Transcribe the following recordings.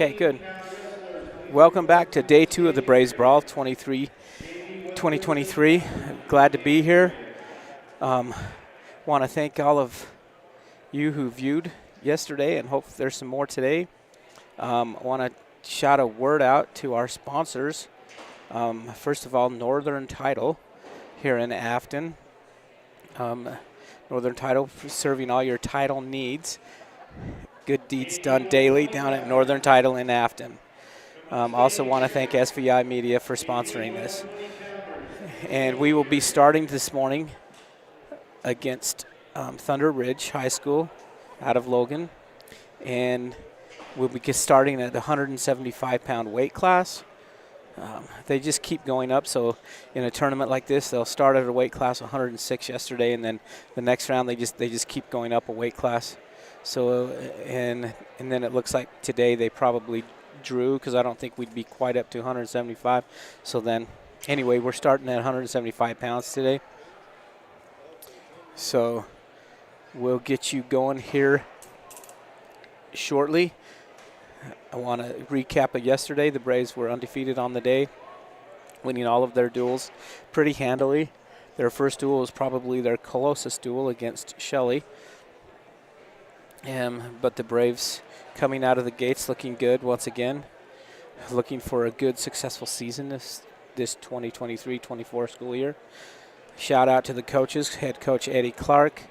Okay, good. Welcome back to day 2 of the Braves Brawl 2023. Glad to be here. Want to thank all of you who viewed yesterday and hope there's some more today. Want to shout a word out to our sponsors. First of all, Northern Title here in Afton. Northern Title serving all your title needs. Good deeds done daily down at Northern Title in Afton. Also want to thank SVI Media for sponsoring this. And we will be starting this morning against Thunder Ridge High School out of Logan. And we'll be starting at the 175-pound weight class. They just keep going up, so in a tournament like this, they'll start at a weight class 106 yesterday, and then the next round they just keep going up a weight class. So and then it looks like today they probably drew because I don't think we'd be quite up to 175. So then anyway, we're starting at 175 pounds today. So we'll get you going here shortly. I want to recap of yesterday. The Braves were undefeated on the day, winning all of their duels pretty handily. Their first duel was probably their closest duel against Shelley. But the Braves coming out of the gates looking good once again, looking for a good, successful season this 2023-24 school year. Shout out to the coaches, head coach Eddie Clark,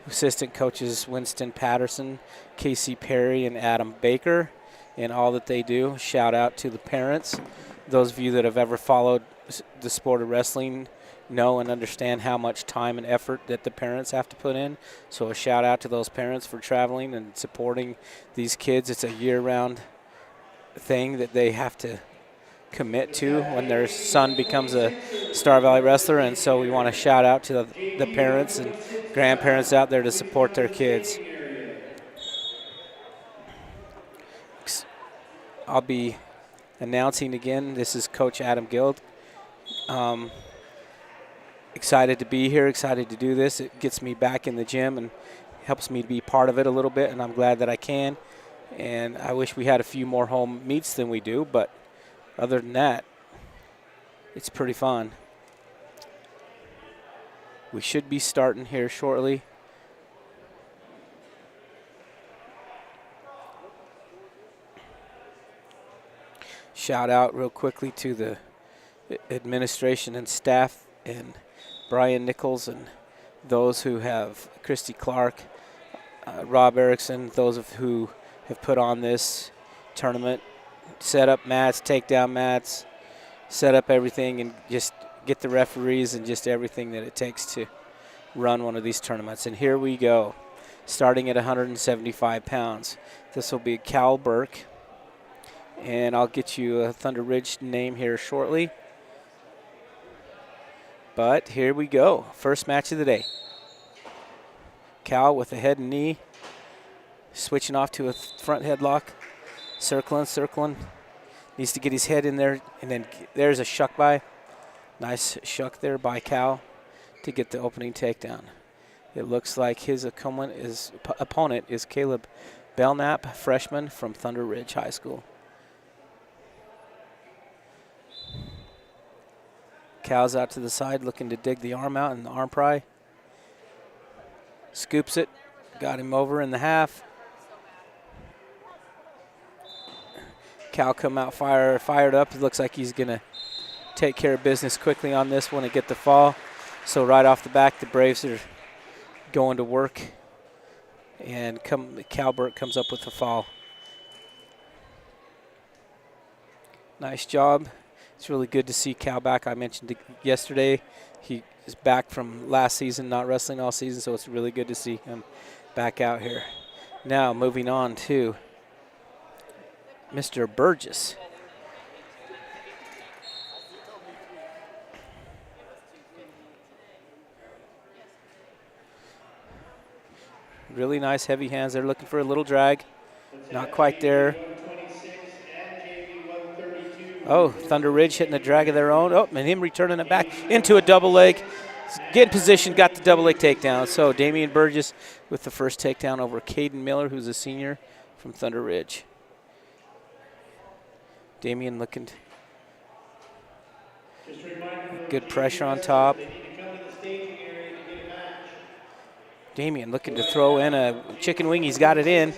assistant coaches Winston Patterson, Casey Perry, and Adam Baker, and all that they do. Shout out to the parents. Those of you that have ever followed the sport of wrestling know and understand how much time and effort that the parents have to put in. So a shout out to those parents for traveling and supporting these kids. It's a year-round thing that they have to commit to when their son becomes a Star Valley wrestler, and so we want to shout out to the parents and grandparents out there to support their kids. I'll be announcing again. This is Coach Adam Guild. Excited to be here, excited to do this. It gets me back in the gym and helps me to be part of it a little bit, and I'm glad that I can. And I wish we had a few more home meets than we do, but other than that, it's pretty fun. We should be starting here shortly. Shout out real quickly to the administration and staff and Brian Nichols and those who have, Christy Clark, Rob Erickson, those of who have put on this tournament, set up mats, take down mats, set up everything, and just get the referees and just everything that it takes to run one of these tournaments. And here we go, starting at 175 pounds. This will be Cal Burke, and I'll get you a Thunder Ridge name here shortly. But here we go, first match of the day. Cal with a head and knee, switching off to a front headlock, circling. Needs to get his head in there, and then there's a shuck by. Nice shuck there by Cal to get the opening takedown. It looks like his opponent is Caleb Belknap, freshman from Thunder Ridge High School. Cal's out to the side looking to dig the arm out in the arm pry. Scoops it. Got him over in the half. Cal come out fired up. It looks like he's going to take care of business quickly on this one and get the fall. So right off the back, the Braves are going to work. And Cal Burke comes up with the fall. Nice job. It's really good to see Cal back. I mentioned yesterday he is back from last season, not wrestling all season, so it's really good to see him back out here. Now moving on to Mr. Burgess. Really nice heavy hands. They're looking for a little drag. Not quite there. Oh, Thunder Ridge hitting a drag of their own. Oh, and him returning it back into a double leg. Get in position, got the double leg takedown. So Damian Burgess with the first takedown over Caden Miller, who's a senior from Thunder Ridge. Damien looking good pressure on top. Damien looking to throw in a chicken wing. He's got it in.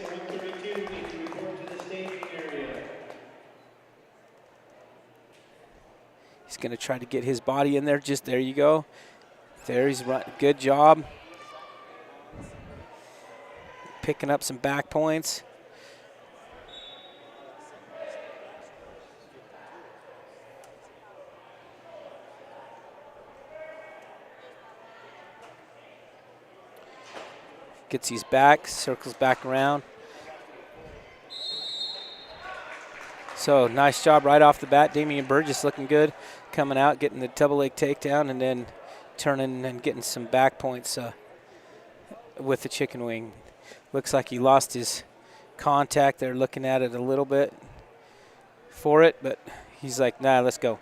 He's going to try to get his body in there. Just there you go. There he's run. Good job. Picking up some back points. Gets his back, circles back around. So nice job right off the bat. Damian Burgess looking good. Coming out, getting the double leg takedown, and then turning and getting some back points with the chicken wing. Looks like he lost his contact. They're looking at it a little bit for it, but he's like, nah, let's go.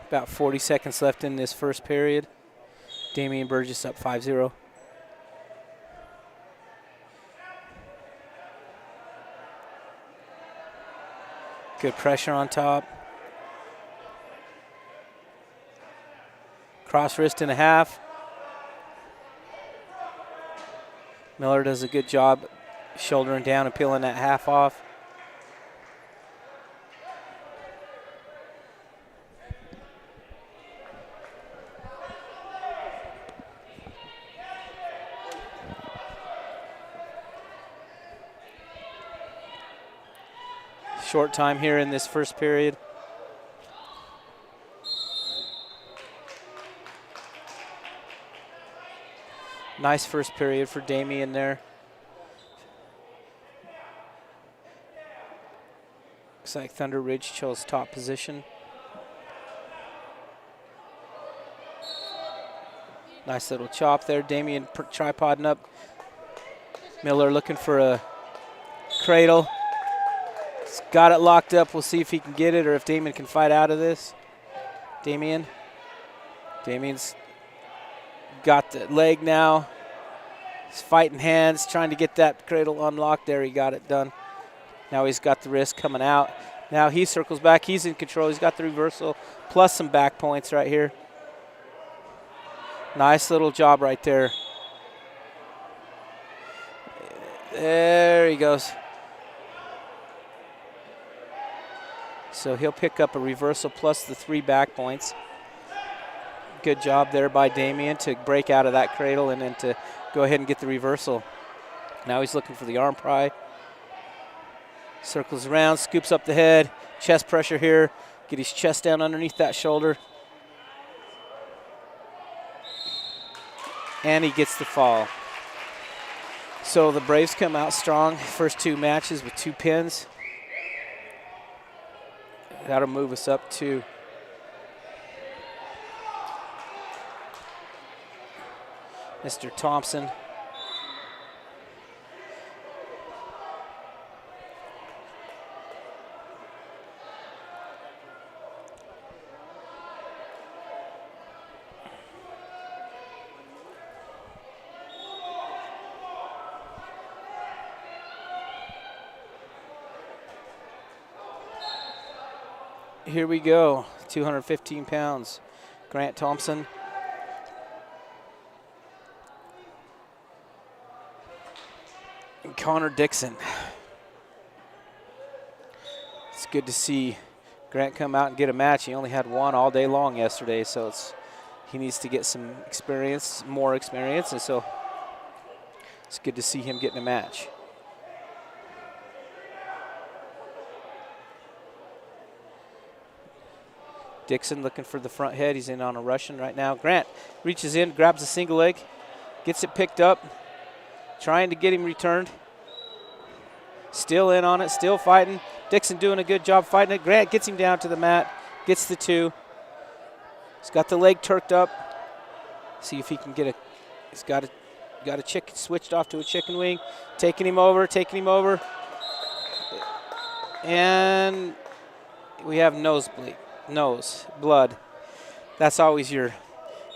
About 40 seconds left in this first period. Damian Burgess up 5-0. Good pressure on top. Cross wrist and a half. Miller does a good job shouldering down and peeling that half off. Short time here in this first period. Nice first period for Damian there. Looks like Thunder Ridge chose top position. Nice little chop there. Damian tripoding up. Miller looking for a cradle. He's got it locked up. We'll see if he can get it or if Damian can fight out of this. Damian's got the leg now. He's fighting hands, trying to get that cradle unlocked. There, he got it done. Now he's got the wrist coming out. Now he circles back. He's in control. He's got the reversal plus some back points right here. Nice little job right there. There he goes. So he'll pick up a reversal plus the 3 back points. Good job there by Damian to break out of that cradle and then to go ahead and get the reversal. Now he's looking for the arm pry. Circles around, scoops up the head. Chest pressure here. Get his chest down underneath that shoulder. And he gets the fall. So the Braves come out strong. First 2 matches with 2 pins. That'll move us up to Mr. Thompson. Here we go, 215 pounds. Grant Thompson. And Connor Dixon. It's good to see Grant come out and get a match. He only had 1 all day long yesterday, so he needs to get some experience, more experience, and so it's good to see him getting a match. Dixon looking for the front head. He's in on a Russian right now. Grant reaches in, grabs a single leg, gets it picked up, trying to get him returned. Still in on it, still fighting. Dixon doing a good job fighting it. Grant gets him down to the mat, gets the 2. He's got the leg turked up. See if he can get a, he's got a chicken switched off to a chicken wing. Taking him over. And we have nosebleed. Nose, blood. That's always your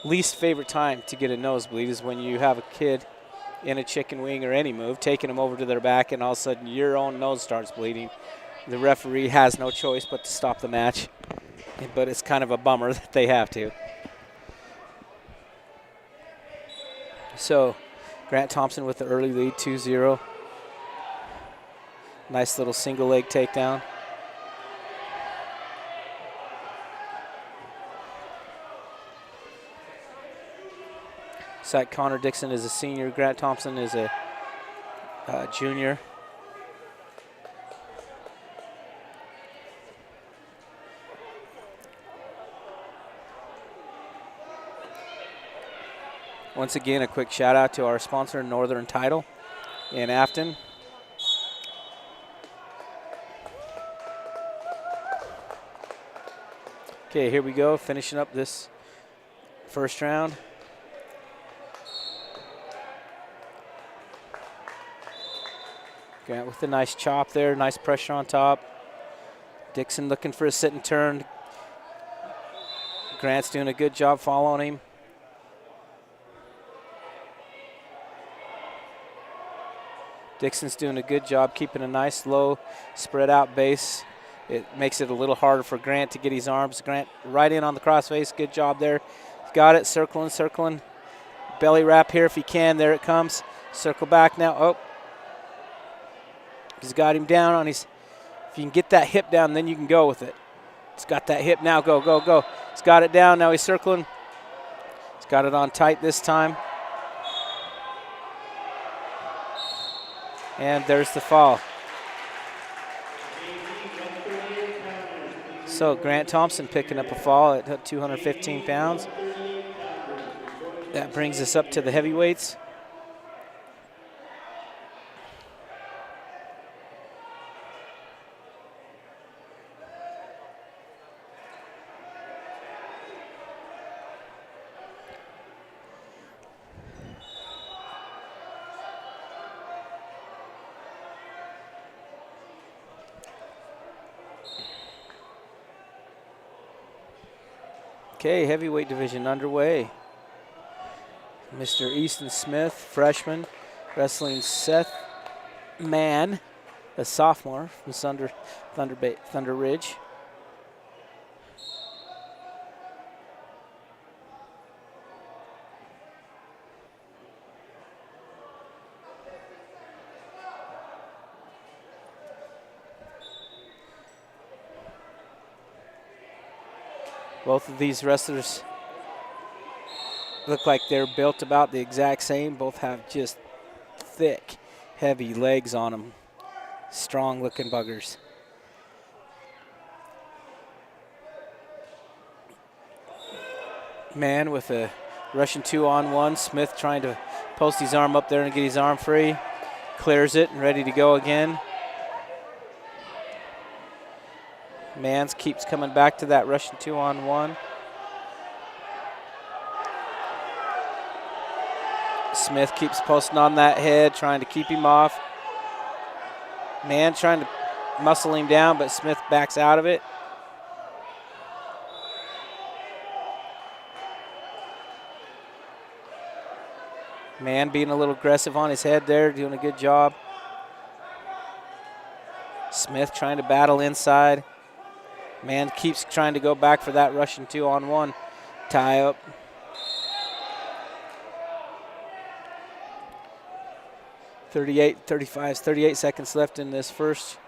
least favorite time to get a nosebleed is when you have a kid in a chicken wing or any move, taking them over to their back, and all of a sudden your own nose starts bleeding. The referee has no choice but to stop the match, but it's kind of a bummer that they have to. So Grant Thompson with the early lead, 2-0. Nice little single leg takedown. Connor Dixon is a senior. Grant Thompson is a junior. Once again, a quick shout out to our sponsor, Northern Title in Afton. Okay, here we go, finishing up this first round. Grant with a nice chop there, nice pressure on top. Dixon looking for a sit and turn. Grant's doing a good job following him. Dixon's doing a good job keeping a nice low spread out base. It makes it a little harder for Grant to get his arms. Grant right in on the crossface. Good job there. Got it, circling. Belly wrap here if he can. There it comes. Circle back now. Oh. He's got him down on his, if you can get that hip down, then you can go with it. He's got that hip now. Go. He's got it down. Now he's circling. He's got it on tight this time. And there's the fall. So Grant Thompson picking up a fall at 215 pounds. That brings us up to the heavyweights. Okay, heavyweight division underway. Mr. Easton Smith, freshman, wrestling Seth Mann, a sophomore from Thunder Ridge. Both of these wrestlers look like they're built about the exact same. Both have just thick, heavy legs on them. Strong looking buggers. Man with a Russian 2-on-1. Smith trying to post his arm up there and get his arm free. Clears it and ready to go again. Mans keeps coming back to that Russian 2-on-1. Smith keeps posting on that head, trying to keep him off. Man trying to muscle him down, but Smith backs out of it. Man being a little aggressive on his head there, doing a good job. Smith trying to battle inside. Man keeps trying to go back for that Russian 2-on-1 tie up. Thirty-eight seconds left in this first.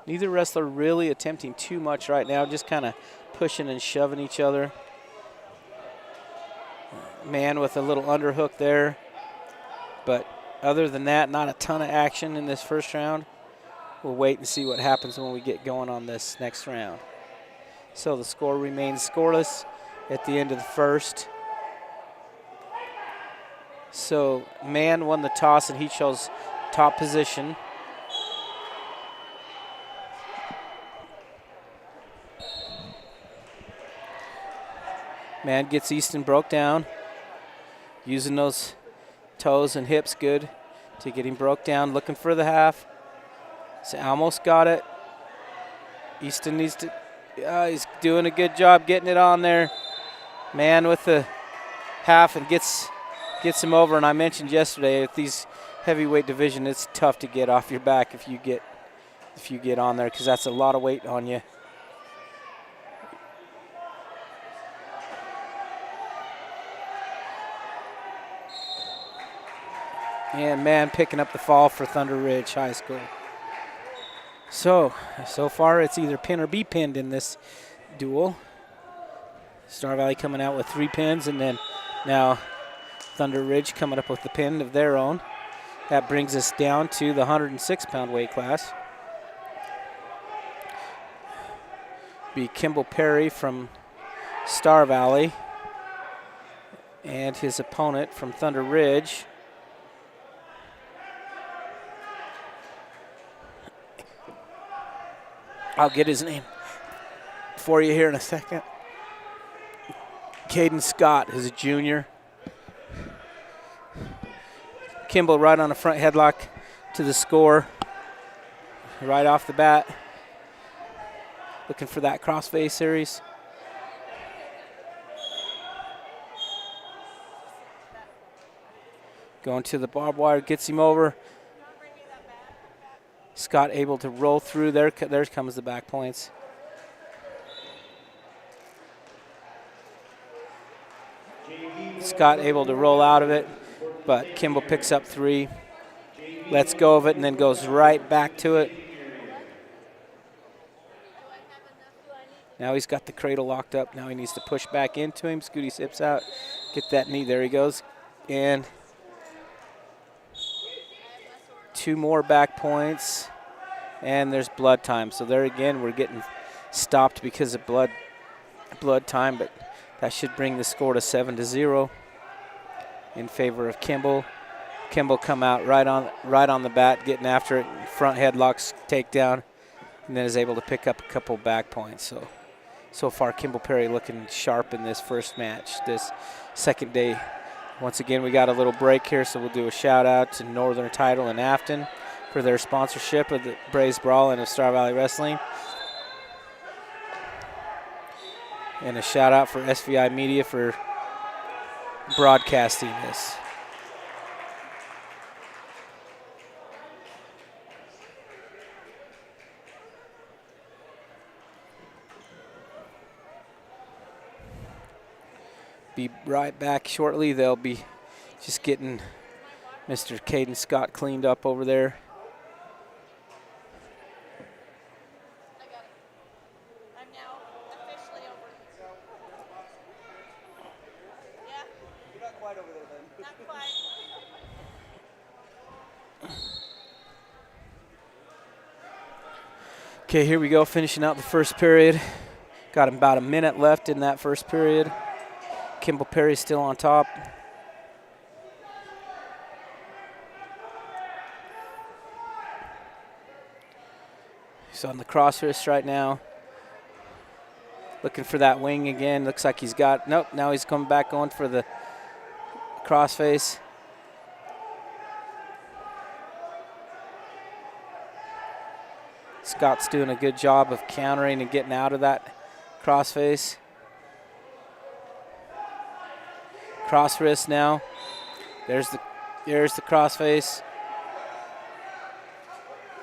Neither wrestler really attempting too much right now, just kind of pushing and shoving each other. Man with a little underhook there. But other than that, not a ton of action in this first round. We'll wait and see what happens when we get going on this next round. So the score remains scoreless at the end of the first. So Man won the toss and he chose top position. Man gets Easton broke down. Using those toes and hips good to get him broke down. Looking for the half. So almost got it. Easton needs to, he's doing a good job getting it on there. Man with the half and gets him over. And I mentioned yesterday, with these heavyweight division, it's tough to get off your back if you get on there, because that's a lot of weight on you. And man picking up the fall for Thunder Ridge High School. So far it's either pin or be pinned in this duel. Star Valley coming out with 3 pins, and then now Thunder Ridge coming up with the pin of their own. That brings us down to the 106-pound weight class. Be Kimball Perry from Star Valley and his opponent from Thunder Ridge. I'll get his name for you here in a second. Caden Scott is a junior. Kimball right on the front headlock to the score. Right off the bat. Looking for that crossface series. Going to the barbed wire, gets him over. Scott able to roll through. There comes the back points. Scott able to roll out of it, but Kimball picks up 3, lets go of it, and then goes right back to it. Now he's got the cradle locked up. Now he needs to push back into him. Scooty hips out. Get that knee. There he goes. And 2 more back points. And there's blood time. So there again, we're getting stopped because of blood time, but that should bring the score to 7-0 in favor of Kimball. Kimball come out right on the bat, getting after it. Front headlocks, takedown, and then is able to pick up a couple back points. So far, Kimball Perry looking sharp in this first match, this second day. Once again, we got a little break here, so we'll do a shout out to Northern Title and Afton for their sponsorship of the Braves Brawl and of Star Valley Wrestling. And a shout out for SVI Media for broadcasting this. Be right back shortly. They'll be just getting Mr. Caden Scott cleaned up over there. Okay, here we go, finishing out the first period. Got about a minute left in that first period. Kimball Perry still on top. He's on the cross wrist right now. Looking for that wing again. Looks like he's got, nope, now he's coming back going for the crossface. Scott's doing a good job of countering and getting out of that crossface. Cross wrist now. There's the crossface.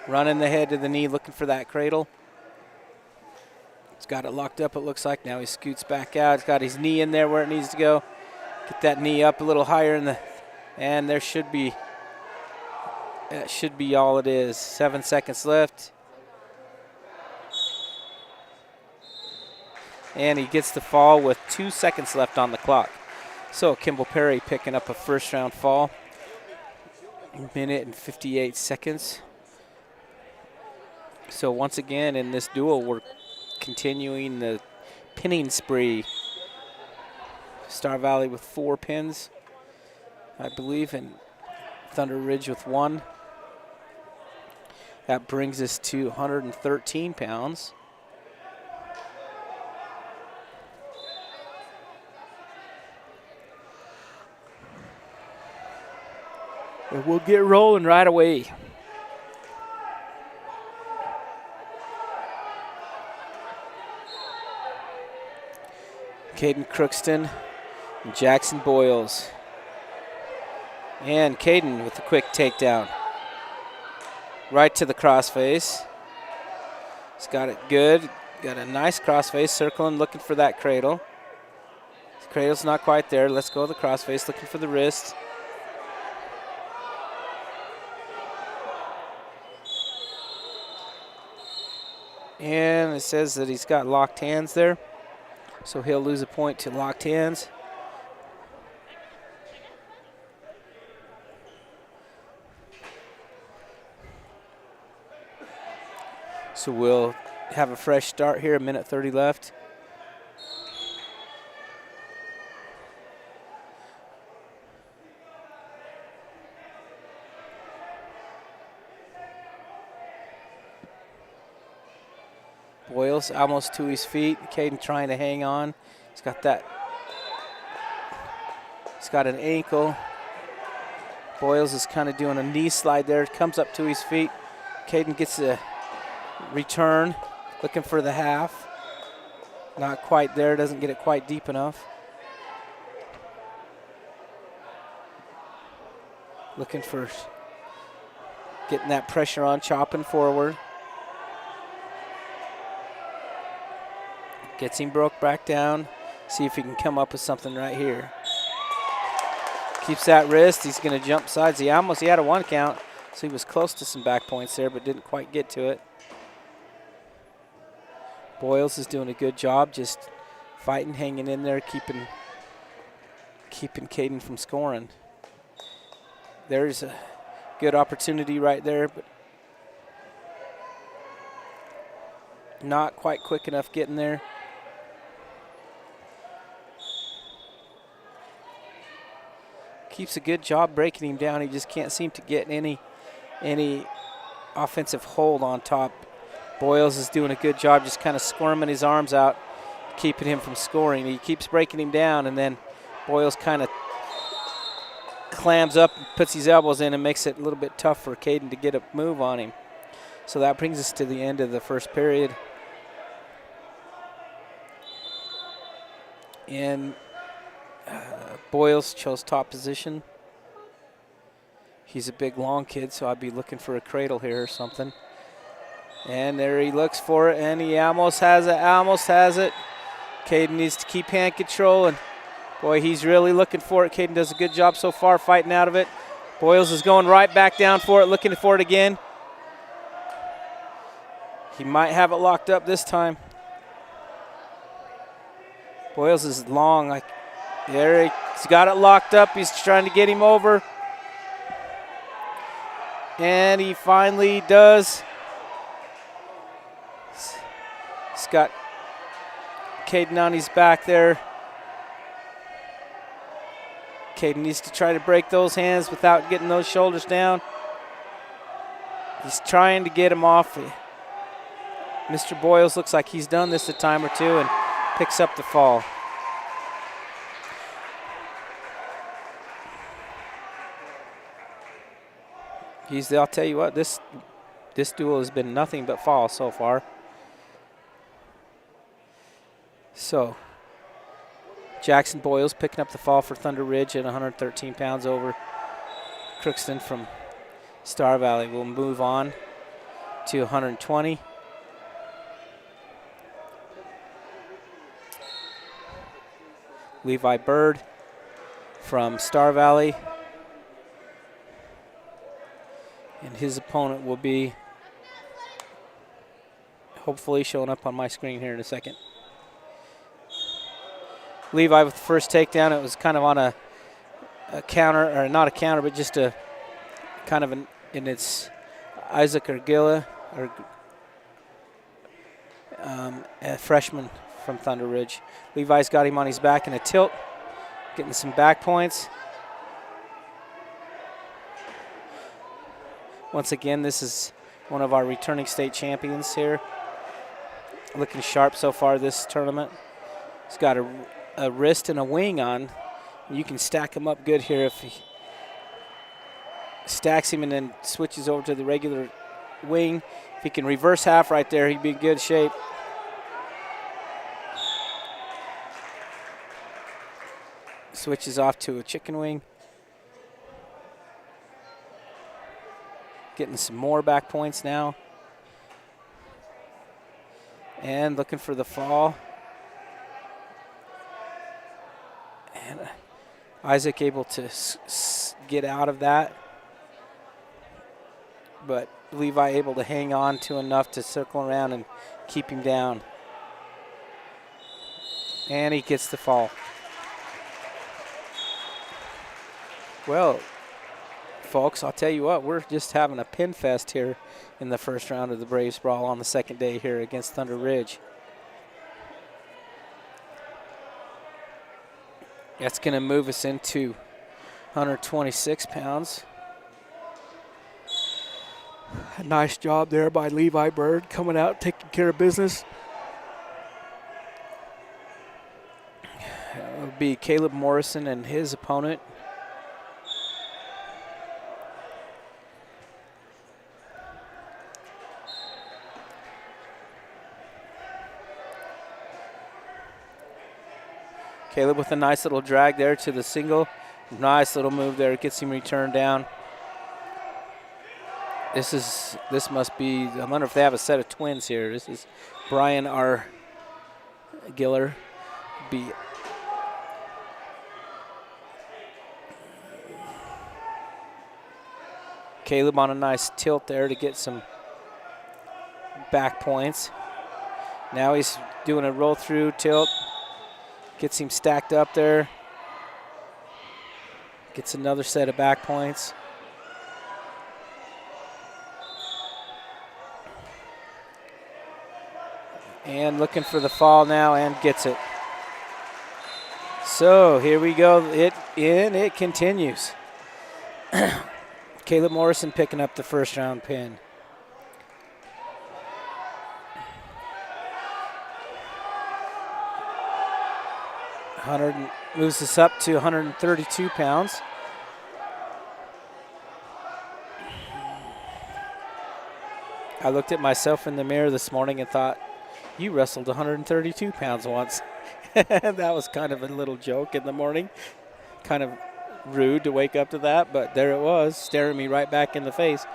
Running the head to the knee, looking for that cradle. He's got it locked up, it looks like. Now he scoots back out. He's got his knee in there where it needs to go. Get that knee up a little higher in the, and there should be, that should be all it is. 7 seconds left. And he gets the fall with 2 seconds left on the clock. So Kimball Perry picking up a first round fall. 1:58 seconds. So once again in this duel, we're continuing the pinning spree. Star Valley with 4 pins, I believe, and Thunder Ridge with 1. That brings us to 113 pounds. And we'll get rolling right away. Caden Crookston and Jackson Boyles. And Caden with a quick takedown. Right to the crossface. He's got it good. Got a nice crossface, circling, looking for that cradle. The cradle's not quite there. Let's go to the crossface, looking for the wrist. And it says that he's got locked hands there. So he'll lose a point to locked hands. So we'll have a fresh start here, a minute 30 left. Boyles almost to his feet. Caden trying to hang on. He's got that. He's got an ankle. Boyles is kind of doing a knee slide there. Comes up to his feet. Caden gets a return, looking for the half. Not quite there, doesn't get it quite deep enough. Looking for getting that pressure on, chopping forward. Gets him broke back down. See if he can come up with something right here. Keeps that wrist. He's going to jump sides. He had a 1 count, so he was close to some back points there, but didn't quite get to it. Boyles is doing a good job, just fighting, hanging in there, keeping Caden from scoring. There's a good opportunity right there, but not quite quick enough getting there. Keeps a good job breaking him down. He just can't seem to get any offensive hold on top. Boyles is doing a good job just kind of squirming his arms out, keeping him from scoring. He keeps breaking him down, and then Boyles kind of clams up and puts his elbows in and makes it a little bit tough for Caden to get a move on him. So that brings us to the end of the first period. And Boyles chose top position. He's a big, long kid, so I'd be looking for a cradle here or something. And there he looks for it, and he almost has it, Caden needs to keep hand control, and boy, he's really looking for it. Caden does a good job so far fighting out of it. Boyles is going right back down for it, looking for it again. He might have it locked up this time. Boyles is long, like there he's got it locked up. He's trying to get him over. And he finally does. He's got Caden on his back there. Caden needs to try to break those hands without getting those shoulders down. He's trying to get him off. Mr. Boyles looks like he's done this a time or two and picks up the fall. I'll tell you what, this duel has been nothing but fall so far. So, Jackson Boyles picking up the fall for Thunder Ridge at 113 pounds over Crookston from Star Valley. We'll move on to 120. Levi Bird from Star Valley. And his opponent will be hopefully showing up on my screen here in a second. Levi with the first takedown. It was kind of on a counter, or not a counter, but just a kind of in its Isaac Ergilla, or a freshman from Thunder Ridge. Levi's got him on his back in a tilt, getting some back points. Once again, this is one of our returning state champions here. Looking sharp so far this tournament. He's got a wrist and a wing on. You can stack him up good here if he stacks him and then switches over to the regular wing. If he can reverse half right there, he'd be in good shape. Switches off to a chicken wing. Getting some more back points now. And looking for the fall. And Isaac able to get out of that. But Levi able to hang on to enough to circle around and keep him down. And he gets the fall. Well, folks, I'll tell you what, we're just having a pin fest here in the first round of the Braves Brawl on the second day here against Thunder Ridge. That's going to move us into 126 pounds. A nice job there by Levi Bird coming out, taking care of business. It would be Caleb Morrison and his opponent. Caleb with a nice little drag there to the single. Nice little move there. Gets him returned down. This must be, I wonder if they have a set of twins here. This is Brian R. Giller. Caleb on a nice tilt there to get some back points. Now he's doing a roll through tilt. Gets him stacked up there. Gets another set of back points. And looking for the fall now and gets it. So here we go. It continues. Caleb Morrison picking up the first round pin. Moves us up to 132 pounds. I looked at myself in the mirror this morning and thought, you wrestled 132 pounds once. That was kind of a little joke in the morning. Kind of rude to wake up to that, but there it was, staring me right back in the face.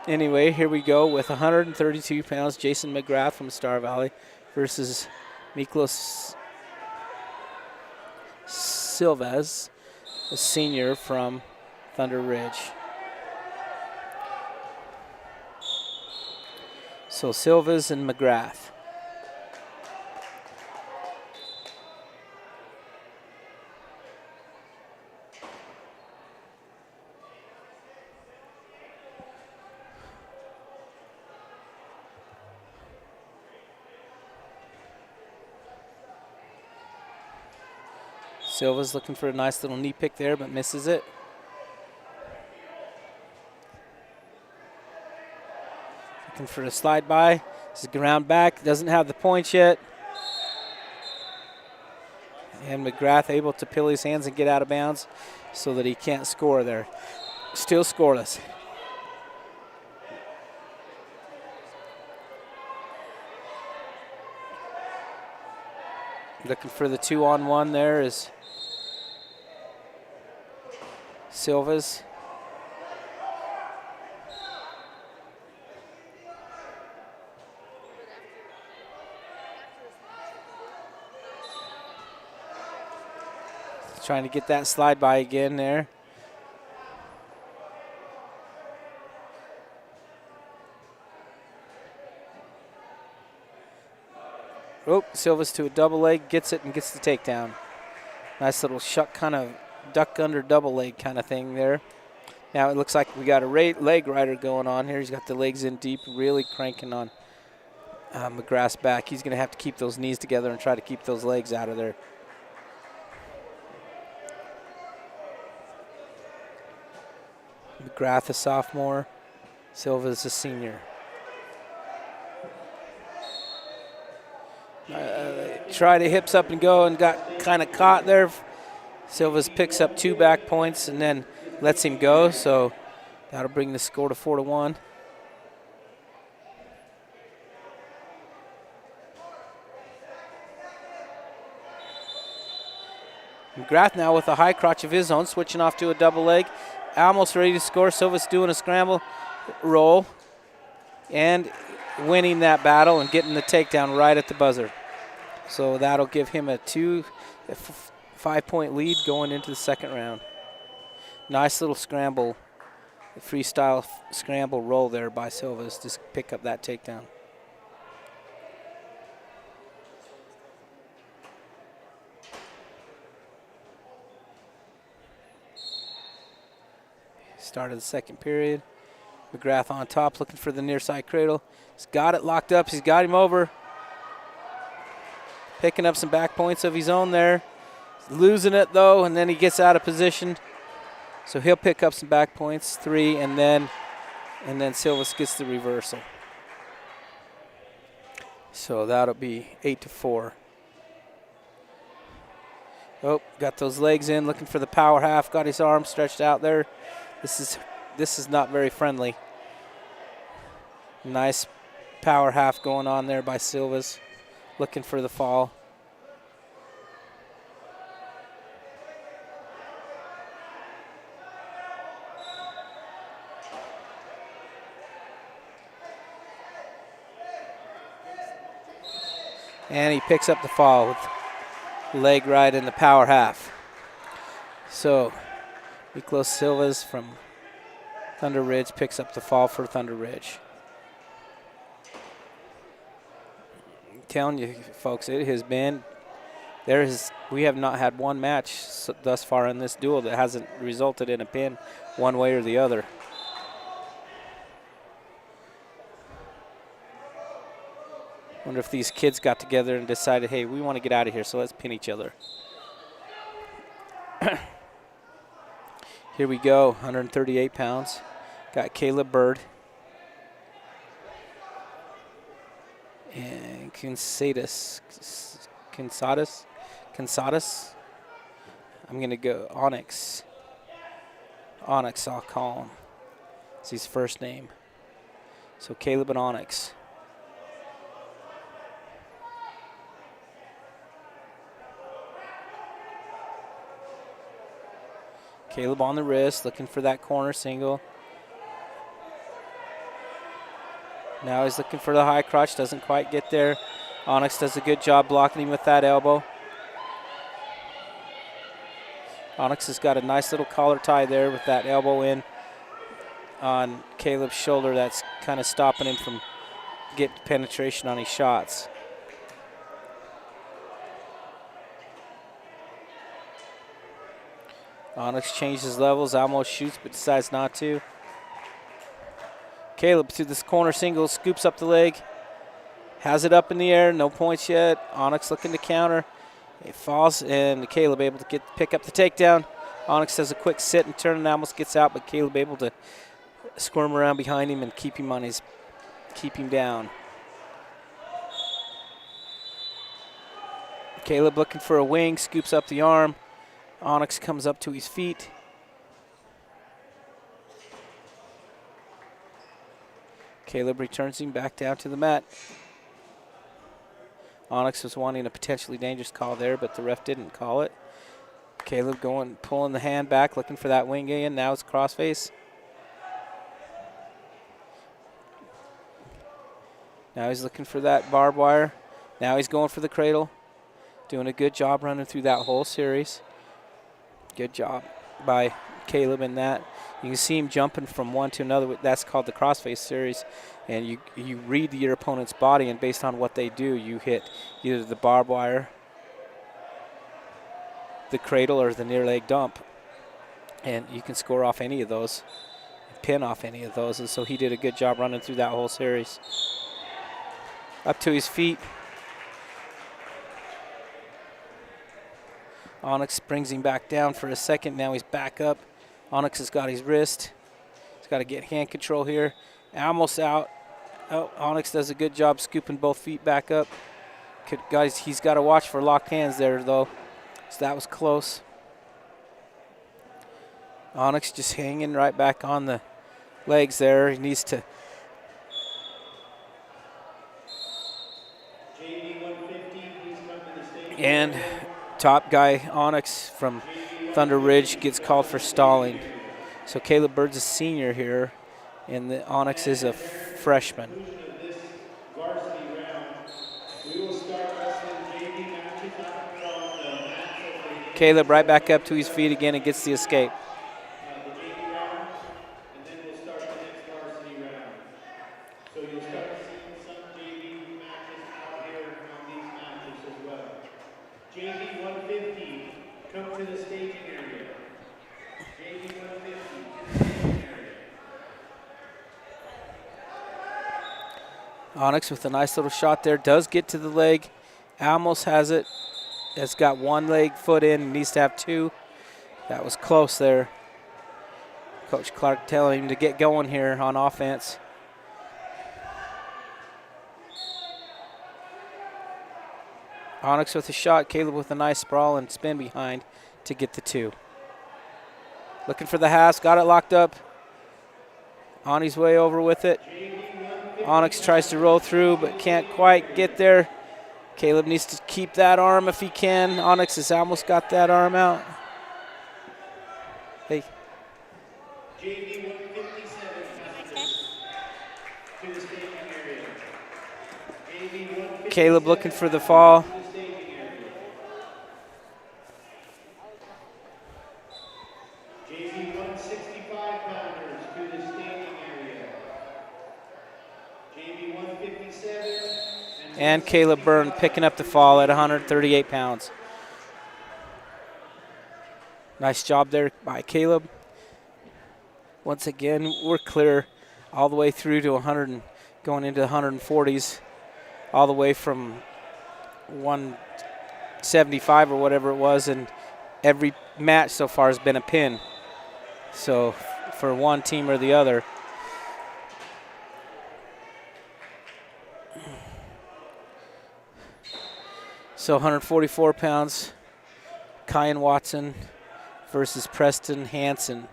Anyway, here we go with 132 pounds, Jason McGrath from Star Valley versus Miklos Silvas, a senior from Thunder Ridge. So Silvas and McGrath. Silva's looking for a nice little knee pick there, but misses it. Looking for a slide by. This is ground back, doesn't have the points yet. And McGrath able to pill his hands and get out of bounds so that he can't score there. Still scoreless. Looking for the 2-on-1 there is Silvas. Trying to get that slide by again there. Oh, Silvas to a double leg, gets it and gets the takedown. Nice little shuck, kind of duck under double leg kind of thing there. Now it looks like we got a leg rider going on here. He's got the legs in deep, really cranking on McGrath's back. He's going to have to keep those knees together and try to keep those legs out of there. McGrath a sophomore, Silva's a senior. try to hips up and go and got kind of caught there. Silvas picks up 2 back points and then lets him go, so that'll bring the score to 4-1. McGrath now with a high crotch of his own, switching off to a double leg. Almost ready to score. Silvas doing a scramble roll and winning that battle and getting the takedown right at the buzzer. So that'll give him a 5-point lead going into the second round. Nice little scramble, freestyle scramble roll there by Silvas to pick up that takedown. Start of the second period. McGrath on top, looking for the near side cradle. He's got it locked up. He's got him over. Picking up some back points of his own there. Losing it, though, and then he gets out of position. So he'll pick up some back points, 3, and then Silvas gets the reversal. So that'll be 8-4. Oh, got those legs in, looking for the power half. Got his arm stretched out there. This is not very friendly. Nice power half going on there by Silvas, looking for the fall. And he picks up the fall with leg right in the power half. So Miklos Silvas from Thunder Ridge picks up the fall for Thunder Ridge. I'm telling you, folks, it has been, we have not had one match thus far in this duel that hasn't resulted in a pin one way or the other. Wonder if these kids got together and decided, hey, we want to get out of here, so let's pin each other. Here we go, 138 pounds. Got Caleb Bird and Kinsadas. I'm going to go Onyx. Onyx, I'll call him. It's his first name. So Caleb and Onyx. Caleb on the wrist, looking for that corner single. Now he's looking for the high crotch, doesn't quite get there. Onyx does a good job blocking him with that elbow. Onyx has got a nice little collar tie there with that elbow in on Caleb's shoulder. That's kind of stopping him from getting penetration on his shots. Onyx changes levels, almost shoots but decides not to. Caleb to this corner single, scoops up the leg, has it up in the air, no points yet. Onyx looking to counter. It falls, and Caleb able to pick up the takedown. Onyx does a quick sit and turn and almost gets out, but Caleb able to squirm around behind him and keep him down. Caleb looking for a wing, scoops up the arm. Onyx comes up to his feet. Caleb returns him back down to the mat. Onyx was wanting a potentially dangerous call there, but the ref didn't call it. Caleb pulling the hand back, looking for that wing in. Now it's crossface. Now he's looking for that barbed wire. Now he's going for the cradle. Doing a good job running through that whole series. Good job by Caleb in that. You can see him jumping from one to another. That's called the crossface series. And you read your opponent's body, and based on what they do, you hit either the barbed wire, the cradle, or the near leg dump. And you can score off any of those, pin off any of those. And so he did a good job running through that whole series. Up to his feet. Onyx brings him back down for a second. Now he's back up. Onyx has got his wrist. He's got to get hand control here. Almost out. Oh, Onyx does a good job scooping both feet back up. Guys, he's got to watch for locked hands there, though. So that was close. Onyx just hanging right back on the legs there. He needs to. And top guy, Onyx from Thunder Ridge, gets called for stalling. So Caleb Bird's a senior here, and the Onyx is a freshman. Caleb right back up to his feet again and gets the escape. Onyx with a nice little shot there. Does get to the leg. Almost has it. Has got one leg foot in. Needs to have two. That was close there. Coach Clark telling him to get going here on offense. Onyx with a shot. Caleb with a nice sprawl and spin behind to get the two. Looking for the halves. Got it locked up. On his way over with it. Onyx tries to roll through but can't quite get there. Caleb needs to keep that arm if he can. Onyx has almost got that arm out. Hey. Caleb looking for the fall. And Caleb Byrne picking up the fall at 138 pounds. Nice job there by Caleb. Once again, we're clear all the way through to 100 and going into the 140s, all the way from 175 or whatever it was, and every match so far has been a pin. So for one team or the other. So 144 pounds, Kyan Watson versus Preston Hansen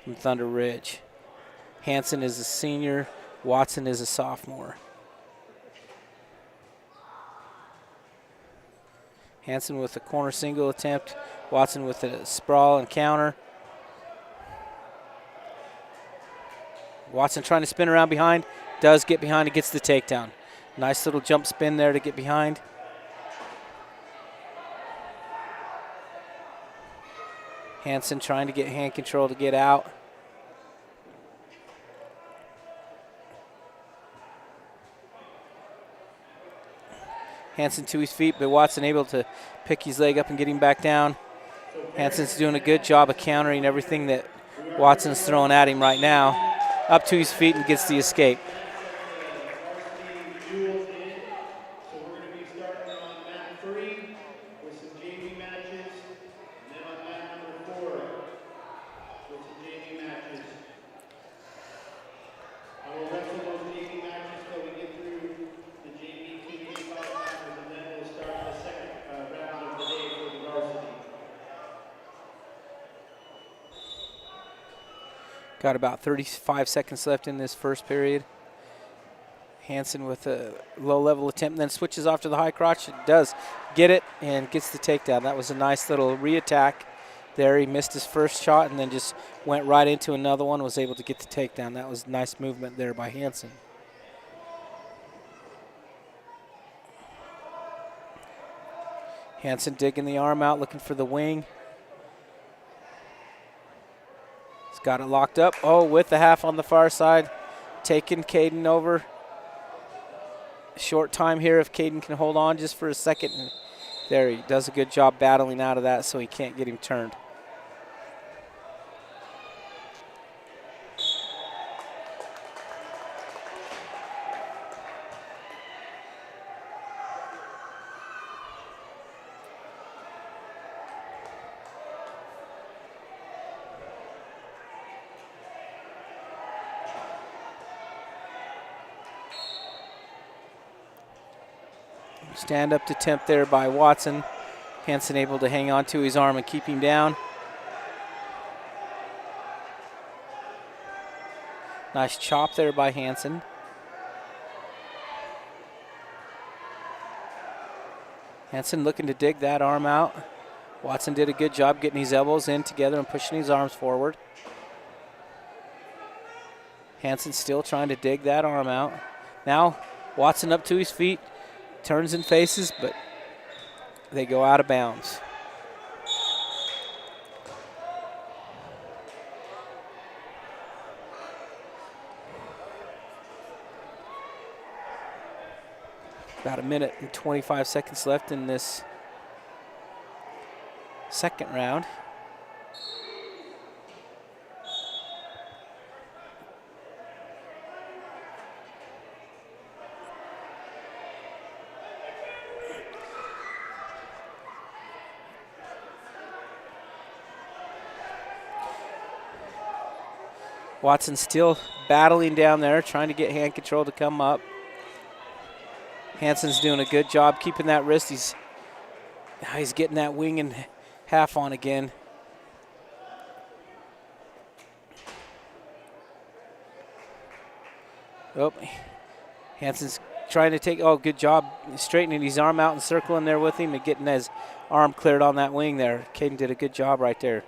from Thunder Ridge. Hansen is a senior, Watson is a sophomore. Hansen with a corner single attempt, Watson with a sprawl and counter. Watson trying to spin around behind, does get behind and gets the takedown. Nice little jump spin there to get behind. Hansen trying to get hand control to get out. Hansen to his feet, but Watson able to pick his leg up and get him back down. Hansen's doing a good job of countering everything that Watson's throwing at him right now. Up to his feet and gets the escape. Got about 35 seconds left in this first period. Hansen with a low-level attempt, and then switches off to the high crotch. It does get it and gets the takedown. That was a nice little re-attack there. He missed his first shot and then just went right into another one, was able to get the takedown. That was nice movement there by Hansen. Hansen digging the arm out, looking for the wing. Got it locked up. Oh, with the half on the far side. Taking Caden over. Short time here if Caden can hold on just for a second. And there, he does a good job battling out of that so he can't get him turned. Stand-up attempt there by Watson. Hansen able to hang on to his arm and keep him down. Nice chop there by Hansen. Hansen looking to dig that arm out. Watson did a good job getting his elbows in together and pushing his arms forward. Hansen still trying to dig that arm out. Now Watson up to his feet, turns and faces, but they go out of bounds. About a minute and 25 seconds left in this second round. Watson still battling down there, trying to get hand control to come up. Hansen's doing a good job keeping that wrist. He's getting that wing and half on again. Oh, Hansen's trying to take, oh, good job straightening his arm out and circling there with him and getting his arm cleared on that wing there. Caden did a good job right there.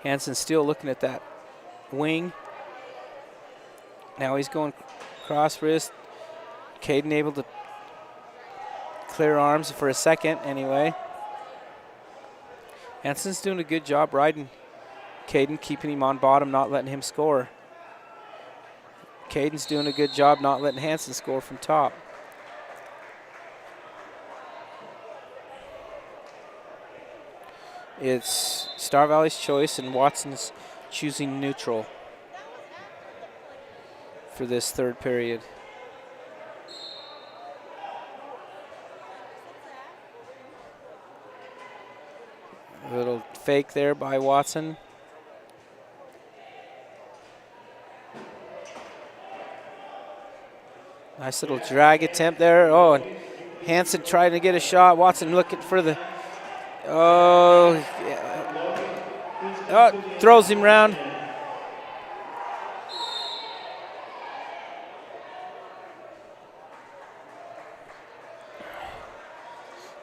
Hansen still looking at that wing. Now he's going cross wrist. Caden able to clear arms for a second anyway. Hansen's doing a good job riding Caden, keeping him on bottom, not letting him score. Caden's doing a good job not letting Hansen score from top. It's Star Valley's choice, and Watson's choosing neutral for this third period. A little fake there by Watson. Nice little drag attempt there. Oh, and Hansen trying to get a shot. Watson looking for the, oh, yeah. Oh, throws him around.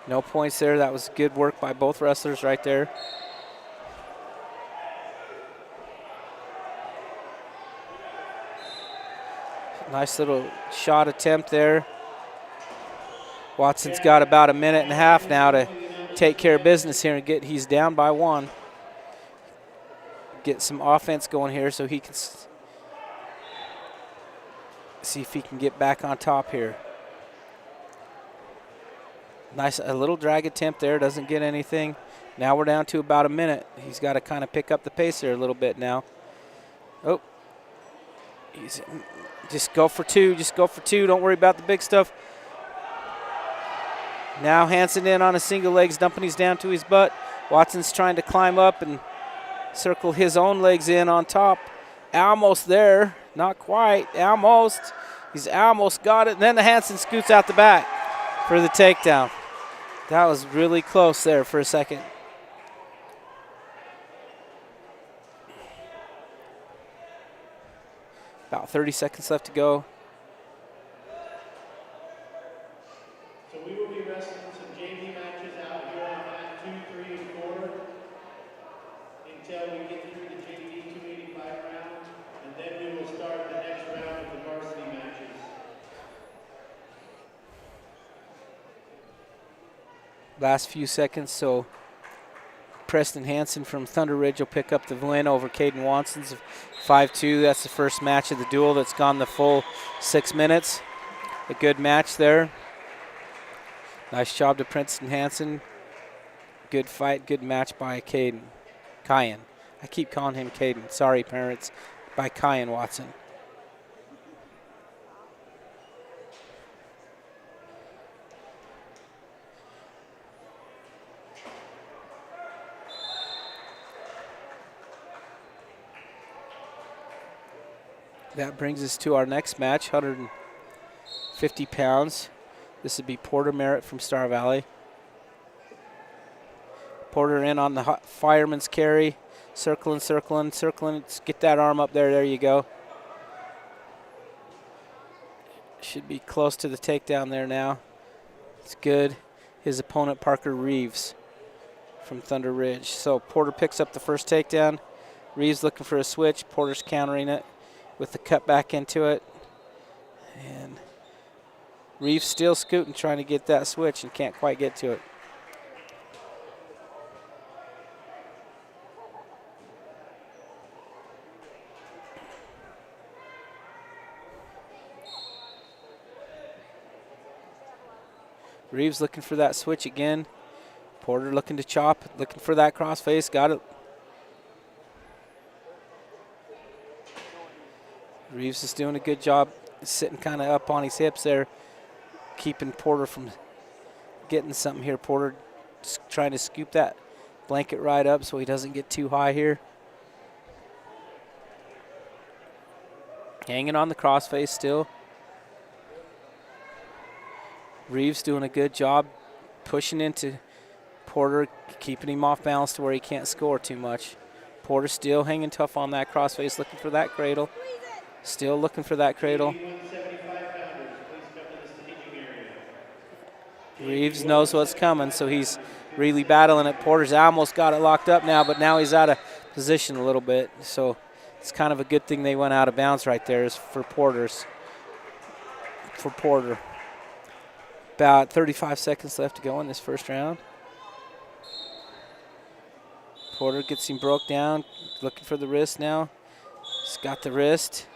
No points there. That was good work by both wrestlers right there. Nice little shot attempt there. Watson's got about a minute and a half now to take care of business here and he's down by one. Get some offense going here so he can see if he can get back on top here. Nice, a little drag attempt there, doesn't get anything. Now we're down to about a minute. He's got to kind of pick up the pace here a little bit now. Oh, just go for two, don't worry about the big stuff. Now Hansen in on a single legs, dumping his down to his butt. Watson's trying to climb up and circle his own legs in on top. Almost there, not quite, almost. He's almost got it, and then the Hansen scoots out the back for the takedown. That was really close there for a second. About 30 seconds left to go. So we will be wrestling some JV matches out here on mat 2, 3, and 4 until we get through the JV 285 round, and then we will start the next round of the varsity matches. Last few seconds, so Preston Hansen from Thunder Ridge will pick up the win over Caden Watson's 5-2. That's the first match of the duel that's gone the full 6 minutes. A good match there. Nice job to Preston Hansen. Good fight, good match by Cyan. I keep calling him Caden. Sorry, parents. By Kyan Watson. That brings us to our next match, 150 pounds. This would be Porter Merritt from Star Valley. Porter in on the fireman's carry. Circling, circling, circling. Get that arm up there. There you go. Should be close to the takedown there now. It's good. His opponent, Parker Reeves from Thunder Ridge. So Porter picks up the first takedown. Reeves looking for a switch. Porter's countering it with the cut back into it. And Reeves still scooting, trying to get that switch and can't quite get to it. Reeves looking for that switch again. Porter looking to chop, looking for that crossface. Got it. Reeves is doing a good job sitting kind of up on his hips there, keeping Porter from getting something here. Porter trying to scoop that blanket right up so he doesn't get too high here. Hanging on the crossface still. Reeves doing a good job pushing into Porter, keeping him off balance to where he can't score too much. Porter still hanging tough on that crossface, looking for that cradle. Still looking for that cradle. Reeves knows what's coming, so he's really battling it. Porter's almost got it locked up now, but now he's out of position a little bit. So it's kind of a good thing they went out of bounds right there is for Porter. About 35 seconds left to go in this first round. Porter gets him broke down, looking for the wrist now. He's got the wrist.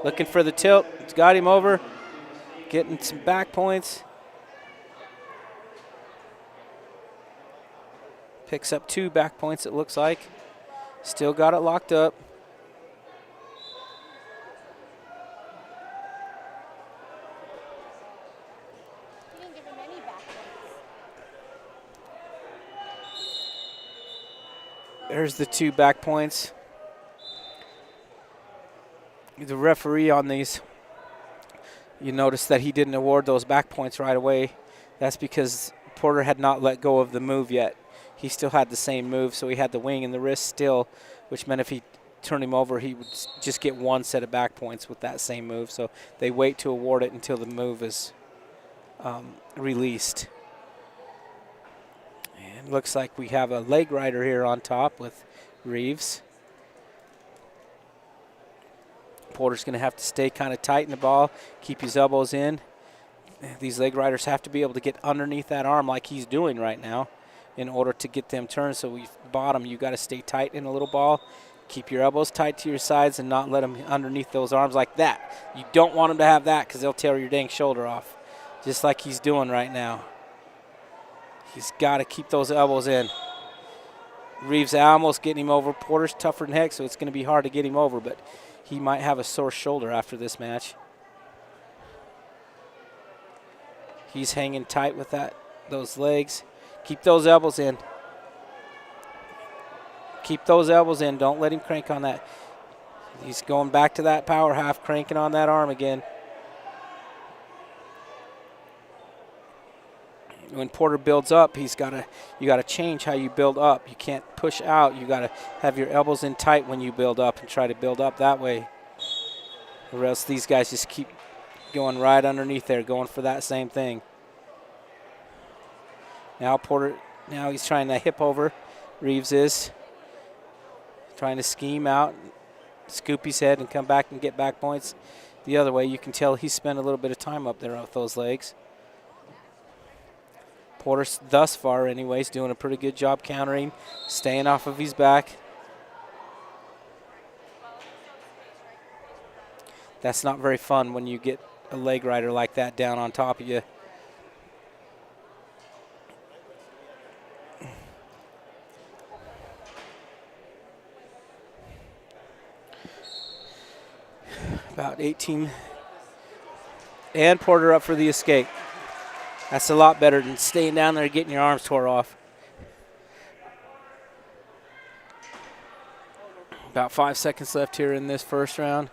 Looking for the tilt. It's got him over. Getting some back points. Picks up 2 back points, it looks like. Still got it locked up. There's the 2 back points. The referee on these, you notice that he didn't award those back points right away. That's because Porter had not let go of the move yet. He still had the same move, so he had the wing and the wrist still, which meant if he turned him over, he would just get 1 set of back points with that same move. So they wait to award it until the move is released. And looks like we have a leg rider here on top with Reeves. Porter's going to have to stay kind of tight in the ball, keep his elbows in. These leg riders have to be able to get underneath that arm like he's doing right now in order to get them turned. So bottom, you got to stay tight in a little ball. Keep your elbows tight to your sides and not let them underneath those arms like that. You don't want them to have that because they'll tear your dang shoulder off, just like he's doing right now. He's got to keep those elbows in. Reeves almost getting him over. Porter's tougher than heck, so it's going to be hard to get him over, but he might have a sore shoulder after this match. He's hanging tight with those legs. Keep those elbows in. Keep those elbows in. Don't let him crank on that. He's going back to that power half, cranking on that arm again. When Porter builds up, you got to change how you build up. You can't push out. You got to have your elbows in tight when you build up and try to build up that way. Or else these guys just keep going right underneath there, going for that same thing. Now Porter, he's trying to hip over. Reeves is trying to scheme out, scoop his head and come back and get back points the other way. You can tell he spent a little bit of time up there with those legs. Porter, thus far anyways, doing a pretty good job countering, staying off of his back. That's not very fun when you get a leg rider like that down on top of you. About 18. And Porter up for the escape. That's a lot better than staying down there and getting your arms tore off. About 5 seconds left here in this first round.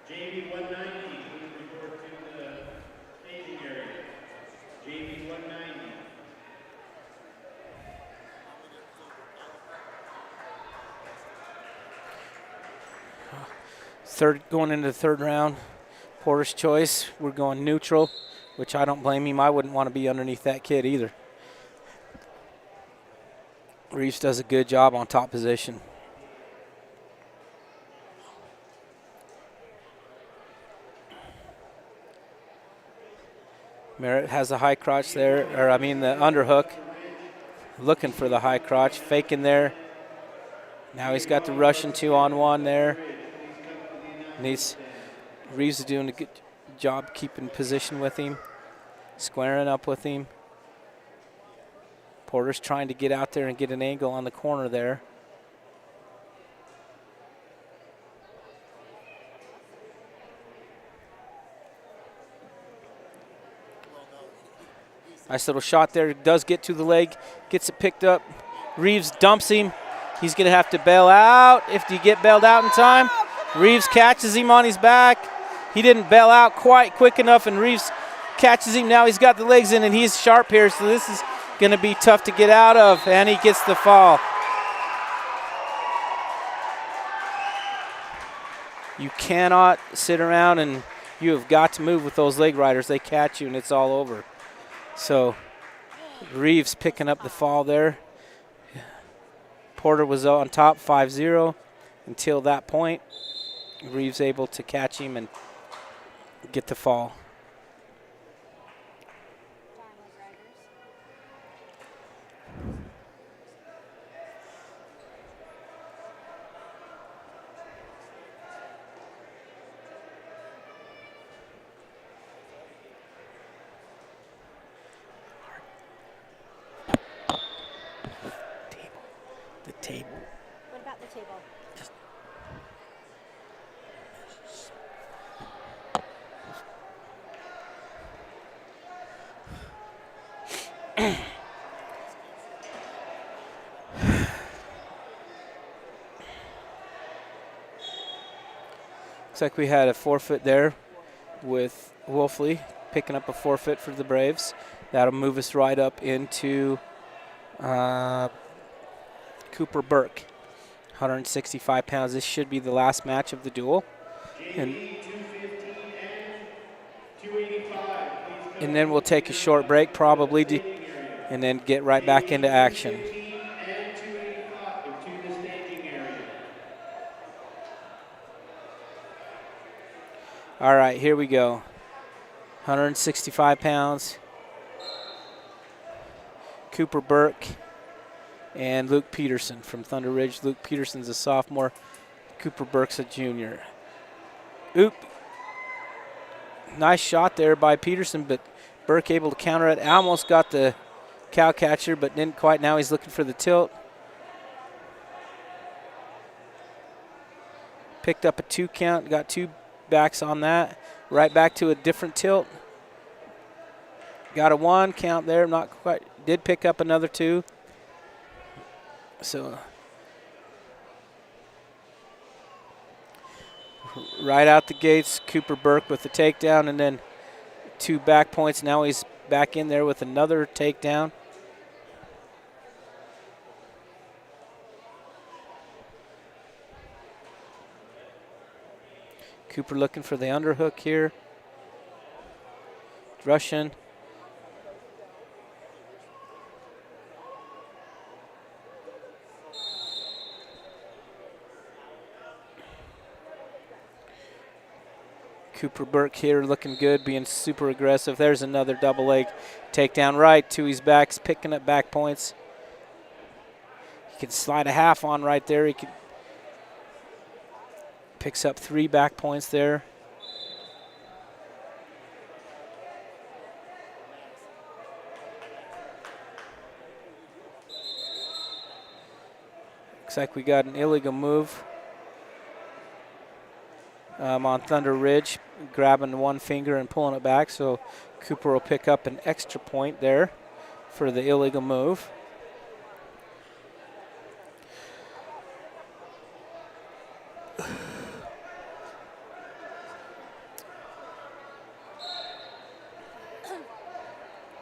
JV 190, please report to the staging area. JV 190. Going into the third round, Porter's choice. We're going neutral, which I don't blame him. I wouldn't want to be underneath that kid either. Reeves does a good job on top position. Merritt has a high crotch there, or I mean the underhook. Looking for the high crotch, faking there. Now he's got the Russian 2-on-1 there. Reeves is doing a good job keeping position with him, squaring up with him. Porter's trying to get out there and get an angle on the corner there. Nice little shot there. Does get to the leg, gets it picked up. Reeves dumps him. He's going to have to bail out. If you get bailed out in time, Reeves catches him on his back. He didn't bail out quite quick enough, and Reeves catches him. Now he's got the legs in, and he's sharp here, so this is going to be tough to get out of, and he gets the fall. You cannot sit around, and you have got to move with those leg riders. They catch you, and it's all over. So Reeves picking up the fall there. Porter was on top 5-0 until that point. Reeves able to catch him and get the fall. The table. What about the table? Looks like we had a forfeit there with Wolfley picking up a forfeit for the Braves. That'll move us right up into Cooper Burke, 165 pounds. This should be the last match of the duel. And then we'll take a short break probably and then get right back into action. All right, here we go. 165 pounds. Cooper Burke and Luke Peterson from Thunder Ridge. Luke Peterson's a sophomore. Cooper Burke's a junior. Oop. Nice shot there by Peterson, but Burke able to counter it. Almost got the cow catcher, but didn't quite. Now he's looking for the tilt. Picked up a 2 count, got 2 backs on that. Right back to a different tilt. Got a 1 count there, not quite. Did pick up another 2. So right out the gates, Cooper Burke with the takedown and then 2 back points. Now he's back in there with another takedown. Cooper looking for the underhook here. Russian. Cooper Burke here looking good, being super aggressive. There's another double leg takedown right to his backs, picking up back points. He can slide a half on right there. He can picks up 3 back points there. Looks like we got an illegal move on Thunder Ridge, grabbing one finger and pulling it back. So Cooper will pick up an extra point there for the illegal move.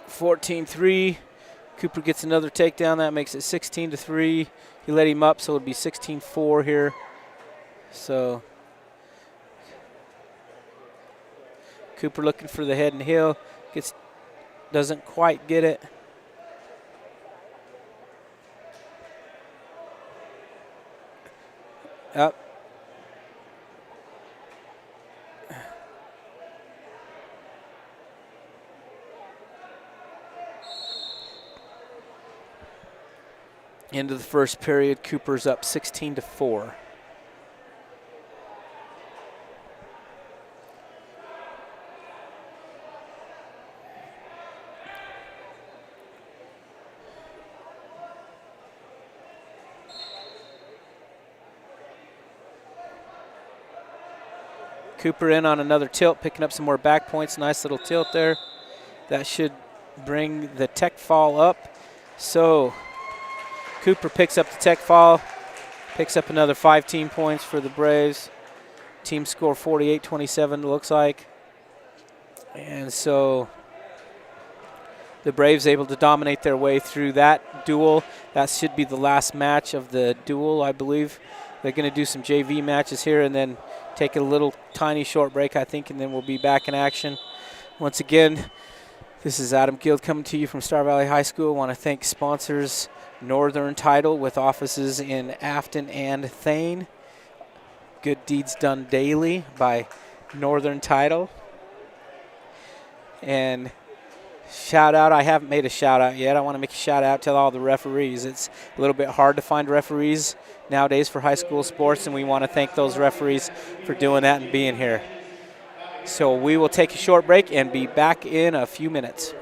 (14-3). Cooper gets another takedown. That makes it 16-3. He let him up, so it would be 16-4 here. So Cooper looking for the head and heel. Doesn't quite get it. Up. Into the first period, Cooper's up 16-4. Cooper in on another tilt, picking up some more back points. Nice little tilt there. That should bring the tech fall up. So Cooper picks up the tech fall, picks up another 5 team points for the Braves. Team score 48-27 looks like. And so the Braves able to dominate their way through that duel. That should be the last match of the duel, I believe. They're going to do some JV matches here and then take a little tiny short break, I think, and then we'll be back in action. Once again, this is Adam Guild coming to you from Star Valley High School. I want to thank sponsors Northern Title with offices in Afton and Thane. Good Deeds Done Daily by Northern Title. And shout out, I haven't made a shout out yet. I want to make a shout out to all the referees. It's a little bit hard to find referees nowadays for high school sports, and we want to thank those referees for doing that and being here. So we will take a short break and be back in a few minutes.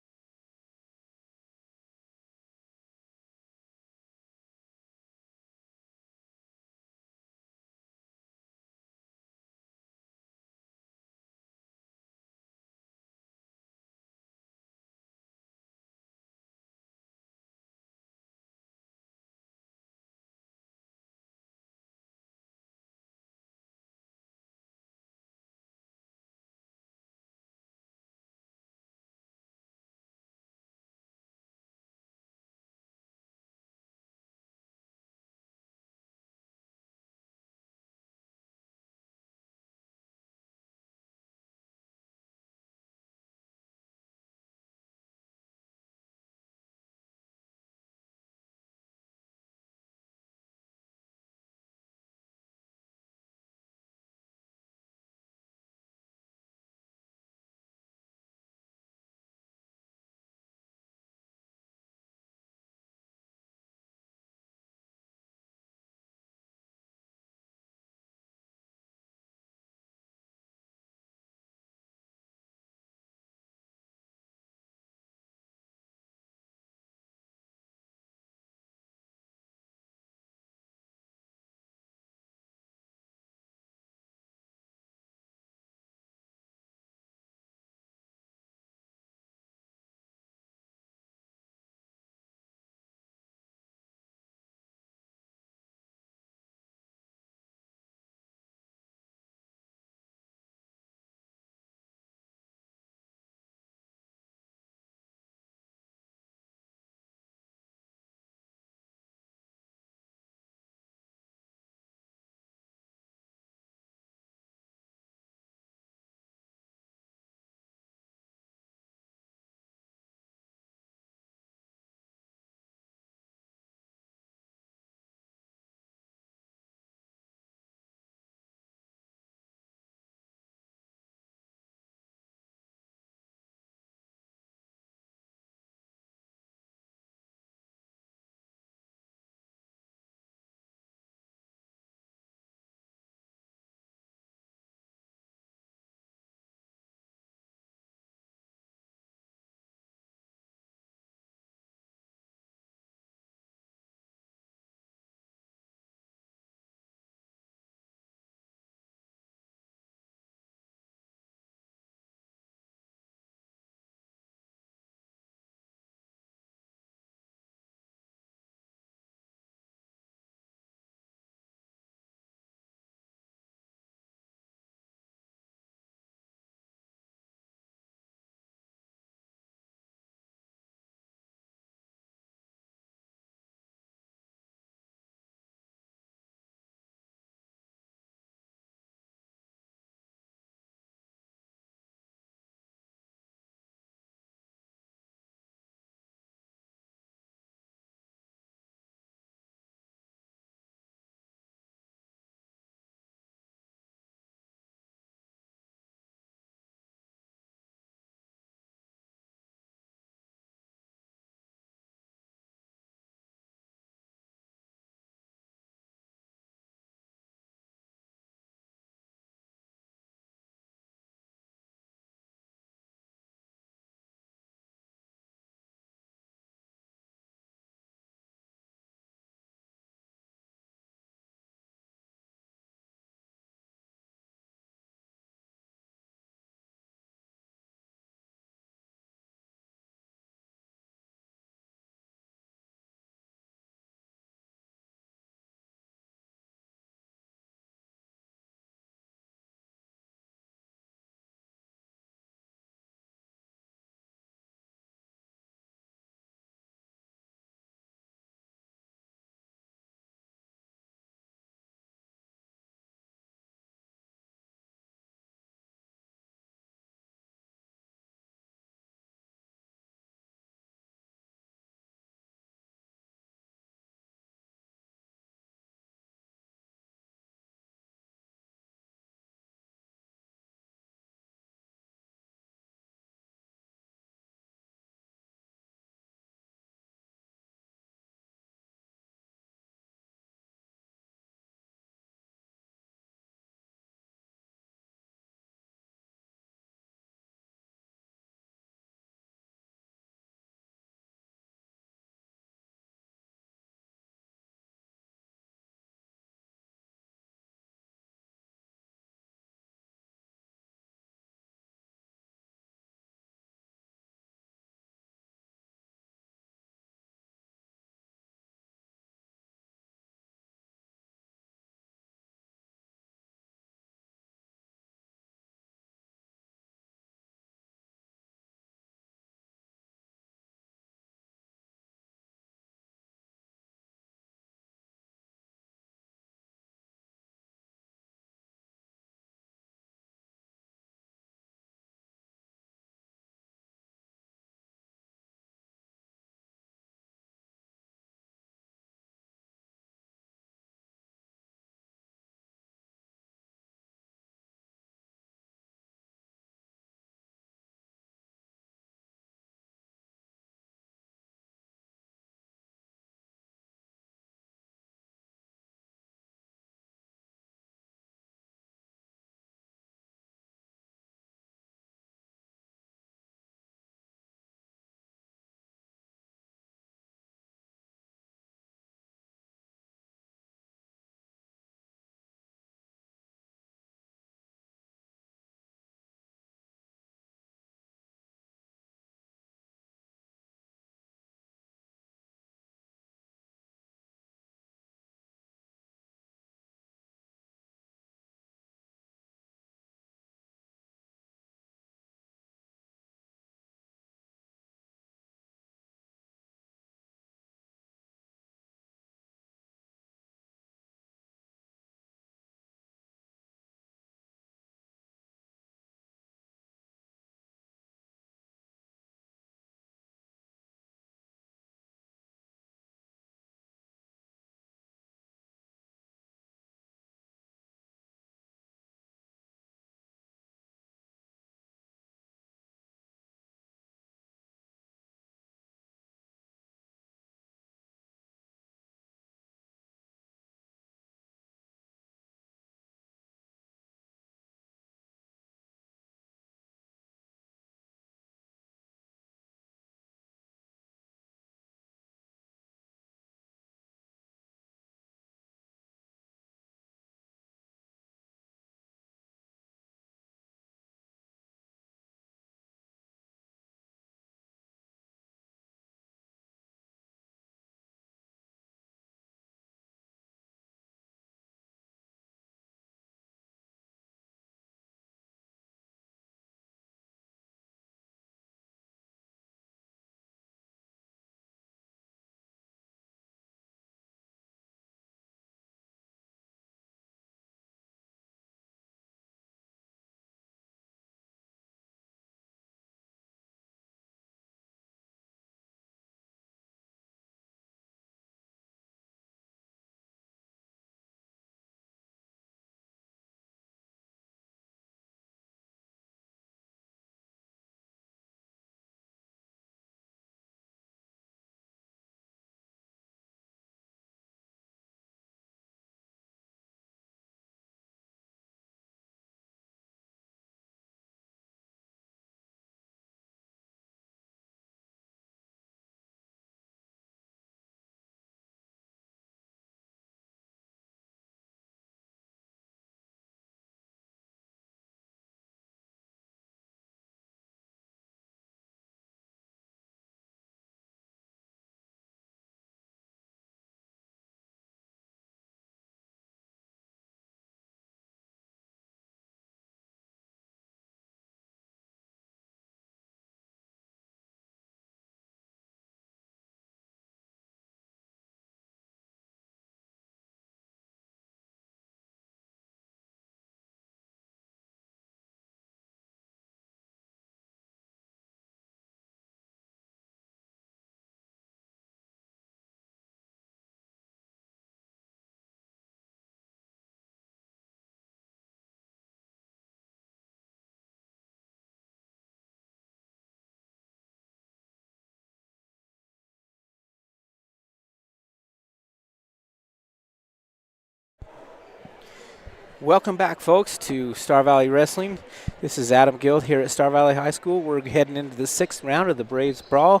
Welcome back, folks, to Star Valley Wrestling. This is Adam Guild here at Star Valley High School. We're heading into the 6th round of the Braves Brawl.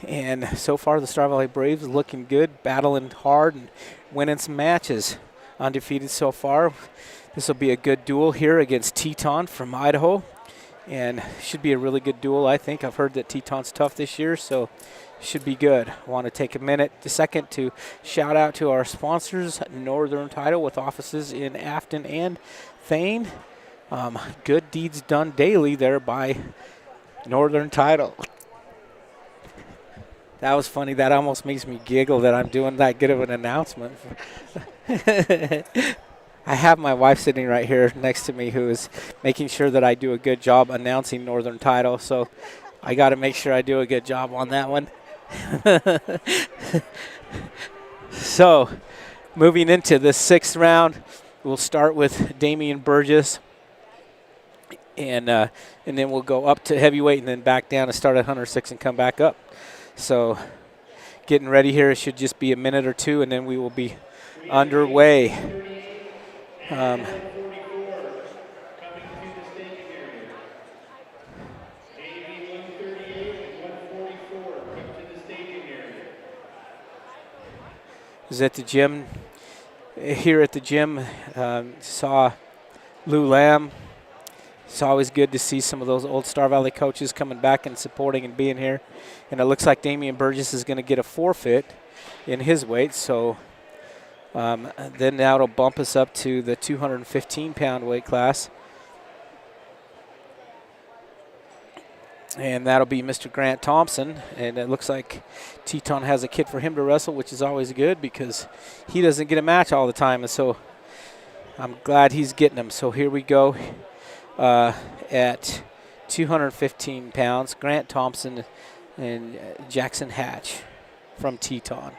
And so far, the Star Valley Braves are looking good, battling hard and winning some matches. Undefeated so far. This will be a good duel here against Teton from Idaho. And should be a really good duel, I think. I've heard that Teton's tough this year, so should be good. I want to take a second to shout out to our sponsors, Northern Title, with offices in Afton and Thane. Good deeds done daily there by Northern Title. That was funny. That almost makes me giggle that I'm doing that good of an announcement. I have my wife sitting right here next to me who is making sure that I do a good job announcing Northern Title, so I got to make sure I do a good job on that one. So, moving into the 6th round, we'll start with Damian Burgess, and then we'll go up to heavyweight and then back down and start at 106 and come back up. So, getting ready here. It should just be a minute or two, and then we will be underway. Is at the gym. Here at the gym, saw Lou Lamb. It's always good to see some of those old Star Valley coaches coming back and supporting and being here. And it looks like Damian Burgess is going to get a forfeit in his weight. So then that'll bump us up to the 215-pound weight class. And that'll be Mr. Grant Thompson. And it looks like Teton has a kid for him to wrestle, which is always good because he doesn't get a match all the time. And so I'm glad he's getting them. So here we go at 215 pounds. Grant Thompson and Jackson Hatch from Teton.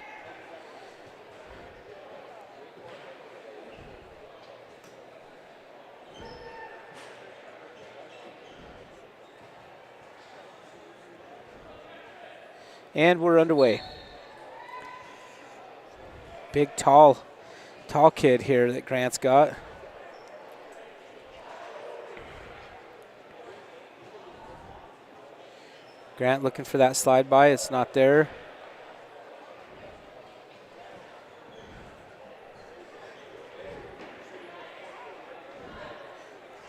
And we're underway. Big, tall kid here that Grant's got. Grant looking for that slide by. It's not there.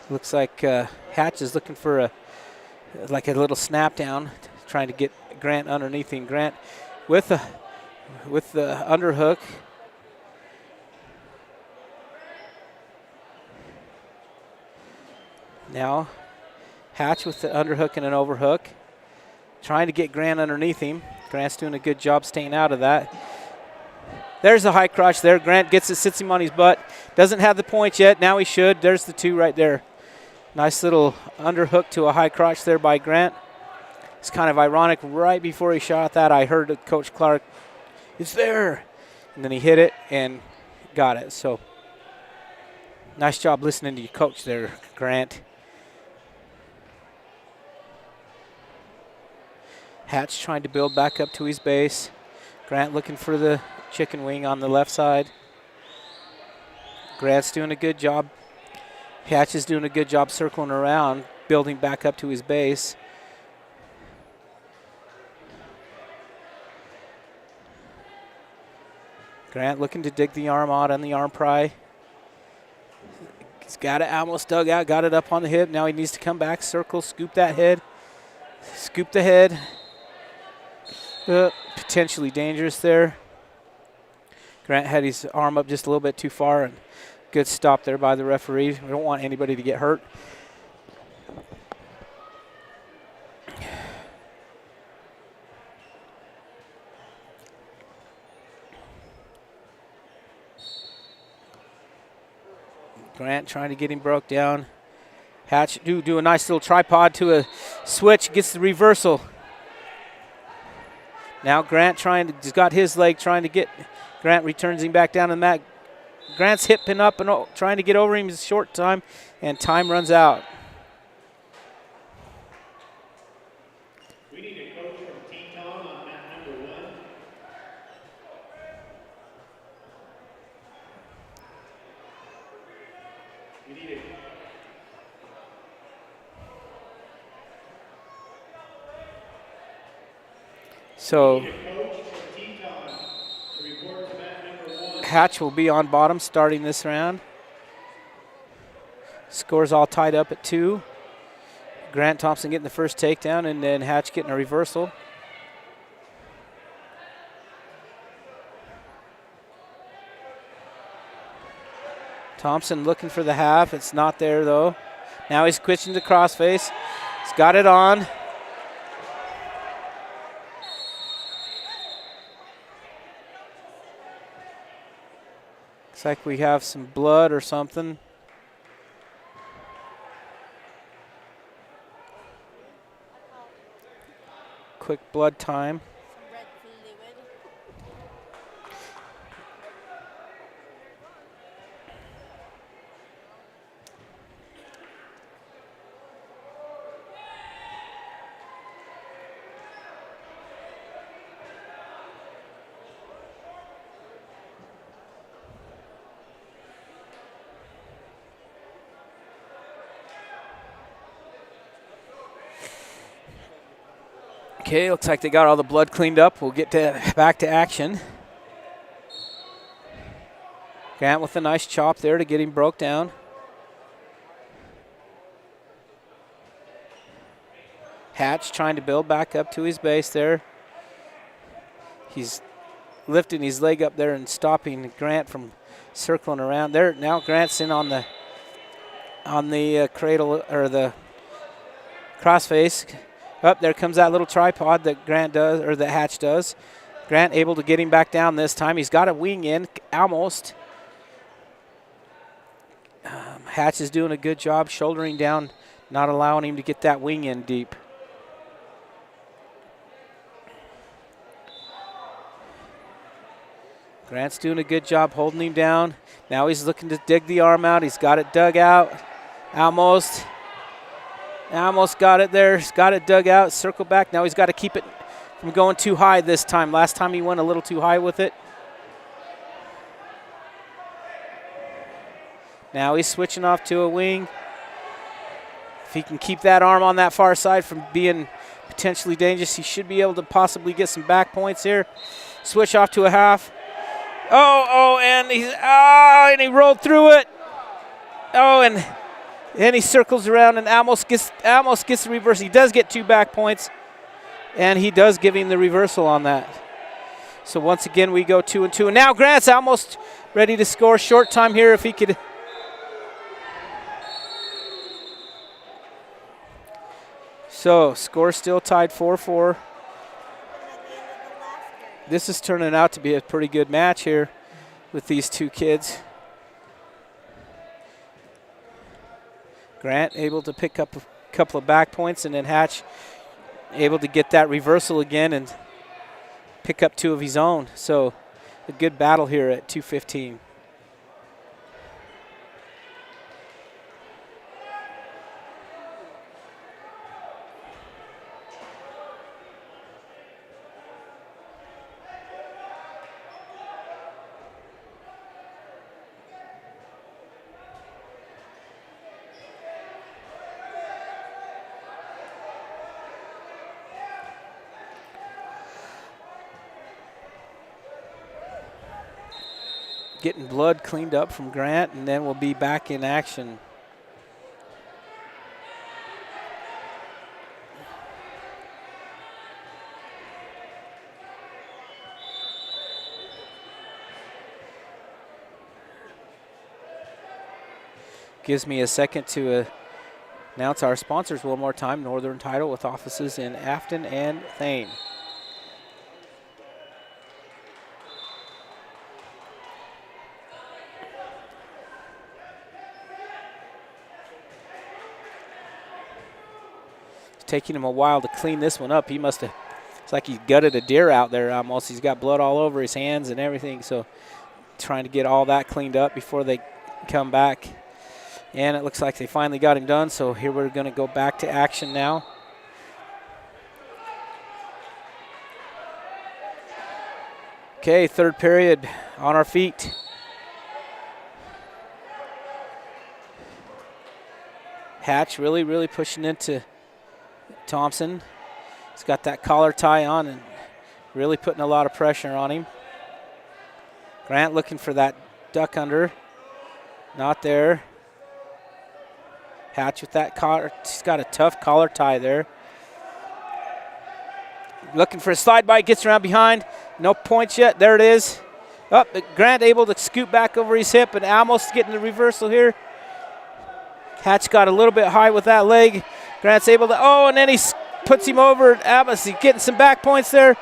Looks like Hatch is looking for a little snap down, trying to get Grant underneath him. Grant with the underhook. Now Hatch with the underhook and an overhook, trying to get Grant underneath him. Grant's doing a good job staying out of that. There's the high crotch there. Grant gets it, sits him on his butt. Doesn't have the point yet. Now he should. There's the 2 right there. Nice little underhook to a high crotch there by Grant. It's kind of ironic. Right before he shot that, I heard Coach Clark, "It's there." And then he hit it and got it. So nice job listening to your coach there, Grant. Hatch trying to build back up to his base. Grant looking for the chicken wing on the left side. Grant's doing a good job. Hatch is doing a good job circling around, building back up to his base. Grant looking to dig the arm out on the arm pry. He's got it almost dug out, got it up on the hip. Now he needs to come back, circle, scoop that head. Scoop the head. Potentially dangerous there. Grant had his arm up just a little bit too far, and good stop there by the referee. We don't want anybody to get hurt. Grant trying to get him broke down. Hatch do a nice little tripod to a switch, gets the reversal. Now Grant he's got his leg trying to get, Grant returns him back down to the mat. Grant's hipping up and trying to get over him. It's short time, and time runs out. We need a coach from Teton on mat number 1. So Coach or Teton to report to mat number 1. Hatch will be on bottom starting this round. Scores all tied up at 2. Grant Thompson getting the first takedown, and then Hatch getting a reversal. Thompson looking for the half. It's not there, though. Now he's switching to crossface. He's got it on. Looks like we have some blood or something. Quick blood time. Red fluid. Okay, looks like they got all the blood cleaned up. We'll get back to action. Grant with a nice chop there to get him broke down. Hatch trying to build back up to his base there. He's lifting his leg up there and stopping Grant from circling around there. Now Grant's in on the cradle or the crossface. Up there comes that little tripod that Grant does, or that Hatch does. Grant able to get him back down this time. He's got a wing in, almost. Hatch is doing a good job shouldering down, not allowing him to get that wing in deep. Grant's doing a good job holding him down. Now he's looking to dig the arm out. He's got it dug out, almost. Almost got it there. He's got it dug out. Circle back. Now he's got to keep it from going too high this time. Last time he went a little too high with it. Now he's switching off to a wing. If he can keep that arm on that far side from being potentially dangerous, he should be able to possibly get some back points here. Switch off to a half. And he rolled through it. And he circles around and almost gets the reverse. He does get 2 back points, and he does give him the reversal on that. So once again, we go 2-2. And now Grant's almost ready to score. Short time here if he could. So score still tied 4-4. This is turning out to be a pretty good match here with these two kids. Grant able to pick up a couple of back points, and then Hatch able to get that reversal again and pick up 2 of his own. So a good battle here at 2:15. Getting blood cleaned up from Grant, and then we'll be back in action. Gives me a second to announce our sponsors one more time. Northern Title with offices in Afton and Thane. Taking him a while to clean this one up. He must have, it's like he gutted a deer out there almost. He's got blood all over his hands and everything. So trying to get all that cleaned up before they come back. And it looks like they finally got him done. So here we're going to go back to action now. Okay, third period on our feet. Hatch really pushing into Thompson. He's got that collar tie on and Really putting a lot of pressure on him. Grant looking for that duck under. Not there. Hatch with that collar. He's got a tough collar tie there. Looking for a slide by. Gets around behind. No points yet. There it is. Up. Grant able to scoot back over his hip and almost getting the reversal here. Hatch got a little bit high with that leg. Grant's able to, and then he puts him over. Abbas, he's getting some back points there.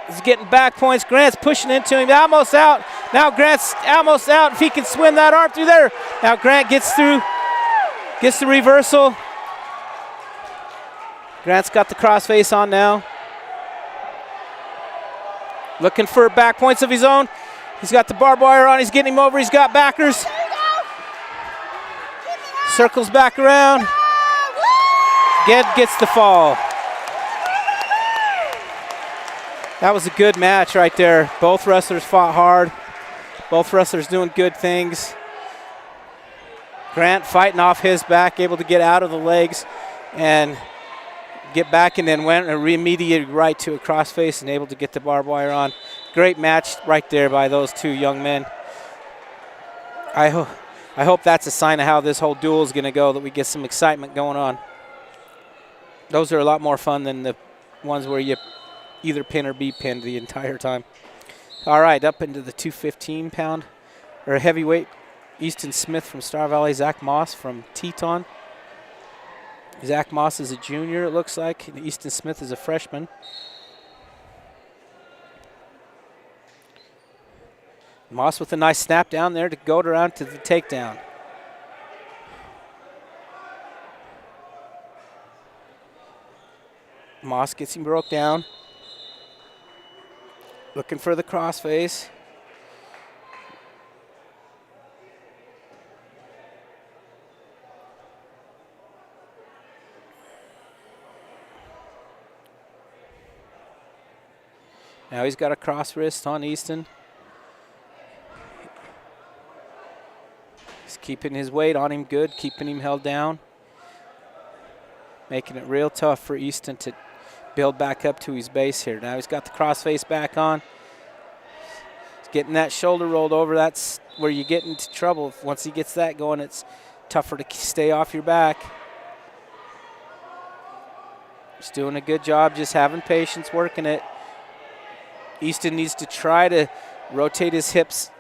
He's getting back points. Grant's pushing into him. Almost out. Now Grant's almost out. If he can swim that arm through there. Now Grant gets through. Gets the reversal. Grant's got the crossface on now. Looking for back points of his own. He's got the barbed wire on. He's getting him over. He's got backers. Circles back around. Gets the fall. That was a good match right there. Both wrestlers fought hard. Both wrestlers doing good things. Grant fighting off his back, able to get out of the legs and get back, and then went and remediated right to a crossface and able to get the barbed wire on. Great match right there by those two young men. I hope that's a sign of how this whole duel is going to go, that we get some excitement going on. Those are a lot more fun than the ones where you either pin or be pinned the entire time. All right, up into the 215-pound or heavyweight. Easton Smith from Star Valley, Zach Moss from Teton. Zach Moss is a junior, it looks like. And Easton Smith is a freshman. Moss with a nice snap down there to go around to the takedown. Moss gets him broke down. Looking for the crossface. Now he's got a cross wrist on Easton. He's keeping his weight on him good, keeping him held down. Making it real tough for Easton to build back up to his base here. Now he's got the crossface back on. He's getting that shoulder rolled over. That's where you get into trouble. Once he gets that going, it's tougher to stay off your back. He's doing a good job just having patience, working it. Easton needs to try to rotate his hips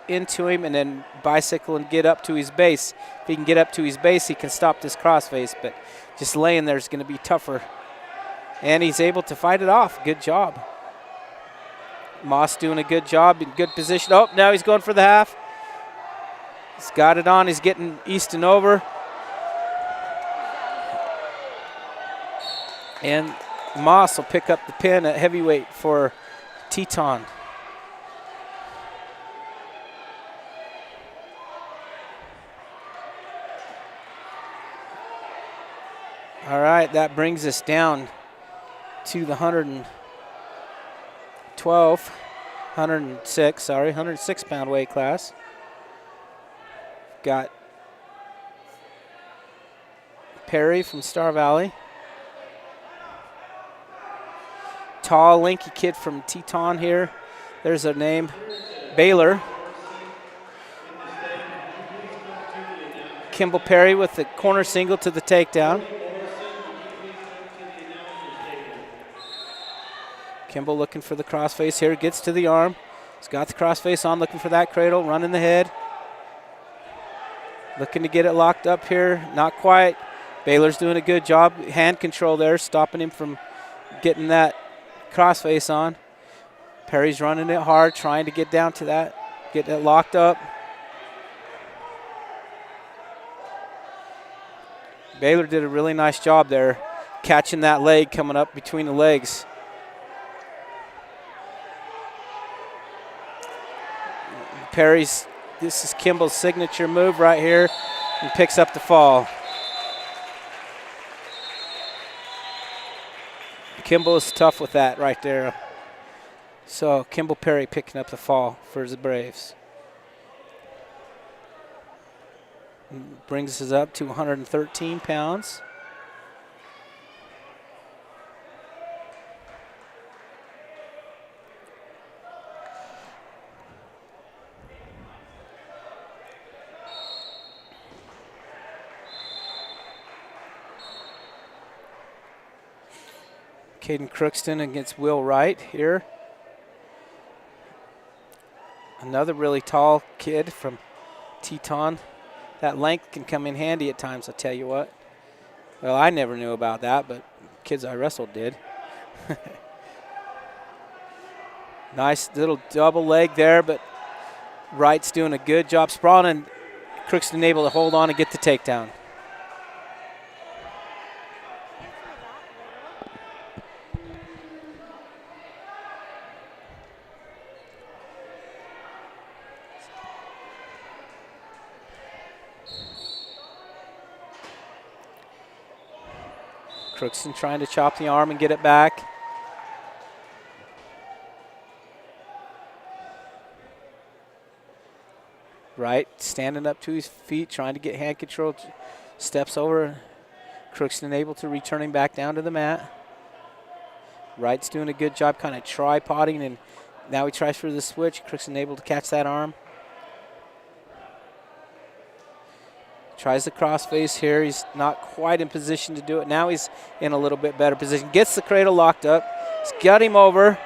into him and then bicycle and get up to his base. If he can get up to his base, he can stop this crossface, but just laying there is going to be tougher. And he's able to fight it off. Good job. Moss doing a good job, in good position. Oh, now he's going for the half. He's got it on. He's getting Easton over. And Moss will pick up the pin at heavyweight for Teton. All right, that brings us down to the 106-pound weight class. Got Perry from Star Valley. Tall, lanky kid from Teton here. There's a name, Baylor. Kimball Perry with the corner single to the takedown. Kimball looking for the crossface here, gets to the arm. He's got the crossface on, looking for that cradle, running the head. Looking to get it locked up here, not quite. Baylor's doing a good job, hand control there, stopping him from getting that crossface on. Perry's running it hard, trying to get down to that, get it locked up. Baylor did a really nice job there, catching that leg coming up between the legs. Perry's, this is Kimball's signature move right here, and picks up the fall. Kimball is tough with that right there. So Kimball Perry picking up the fall for the Braves. Brings us up to 113 pounds. Caden Crookston against Will Wright here. Another really tall kid from Teton. That length can come in handy at times, I'll tell you what. Well, I never knew about that, but kids I wrestled did. Nice little double leg there, but Wright's doing a good job sprawling, and Crookston able to hold on and get the takedown. Crookston trying to chop the arm and get it back. Wright standing up to his feet, trying to get hand control. Steps over. Crookston able to return him back down to the mat. Wright's doing a good job kind of tripoding, and now he tries for the switch. Crookston able to catch that arm. Tries the crossface here. He's not quite in position to do it. Now he's in a little bit better position. Gets the cradle locked up. He's got him over.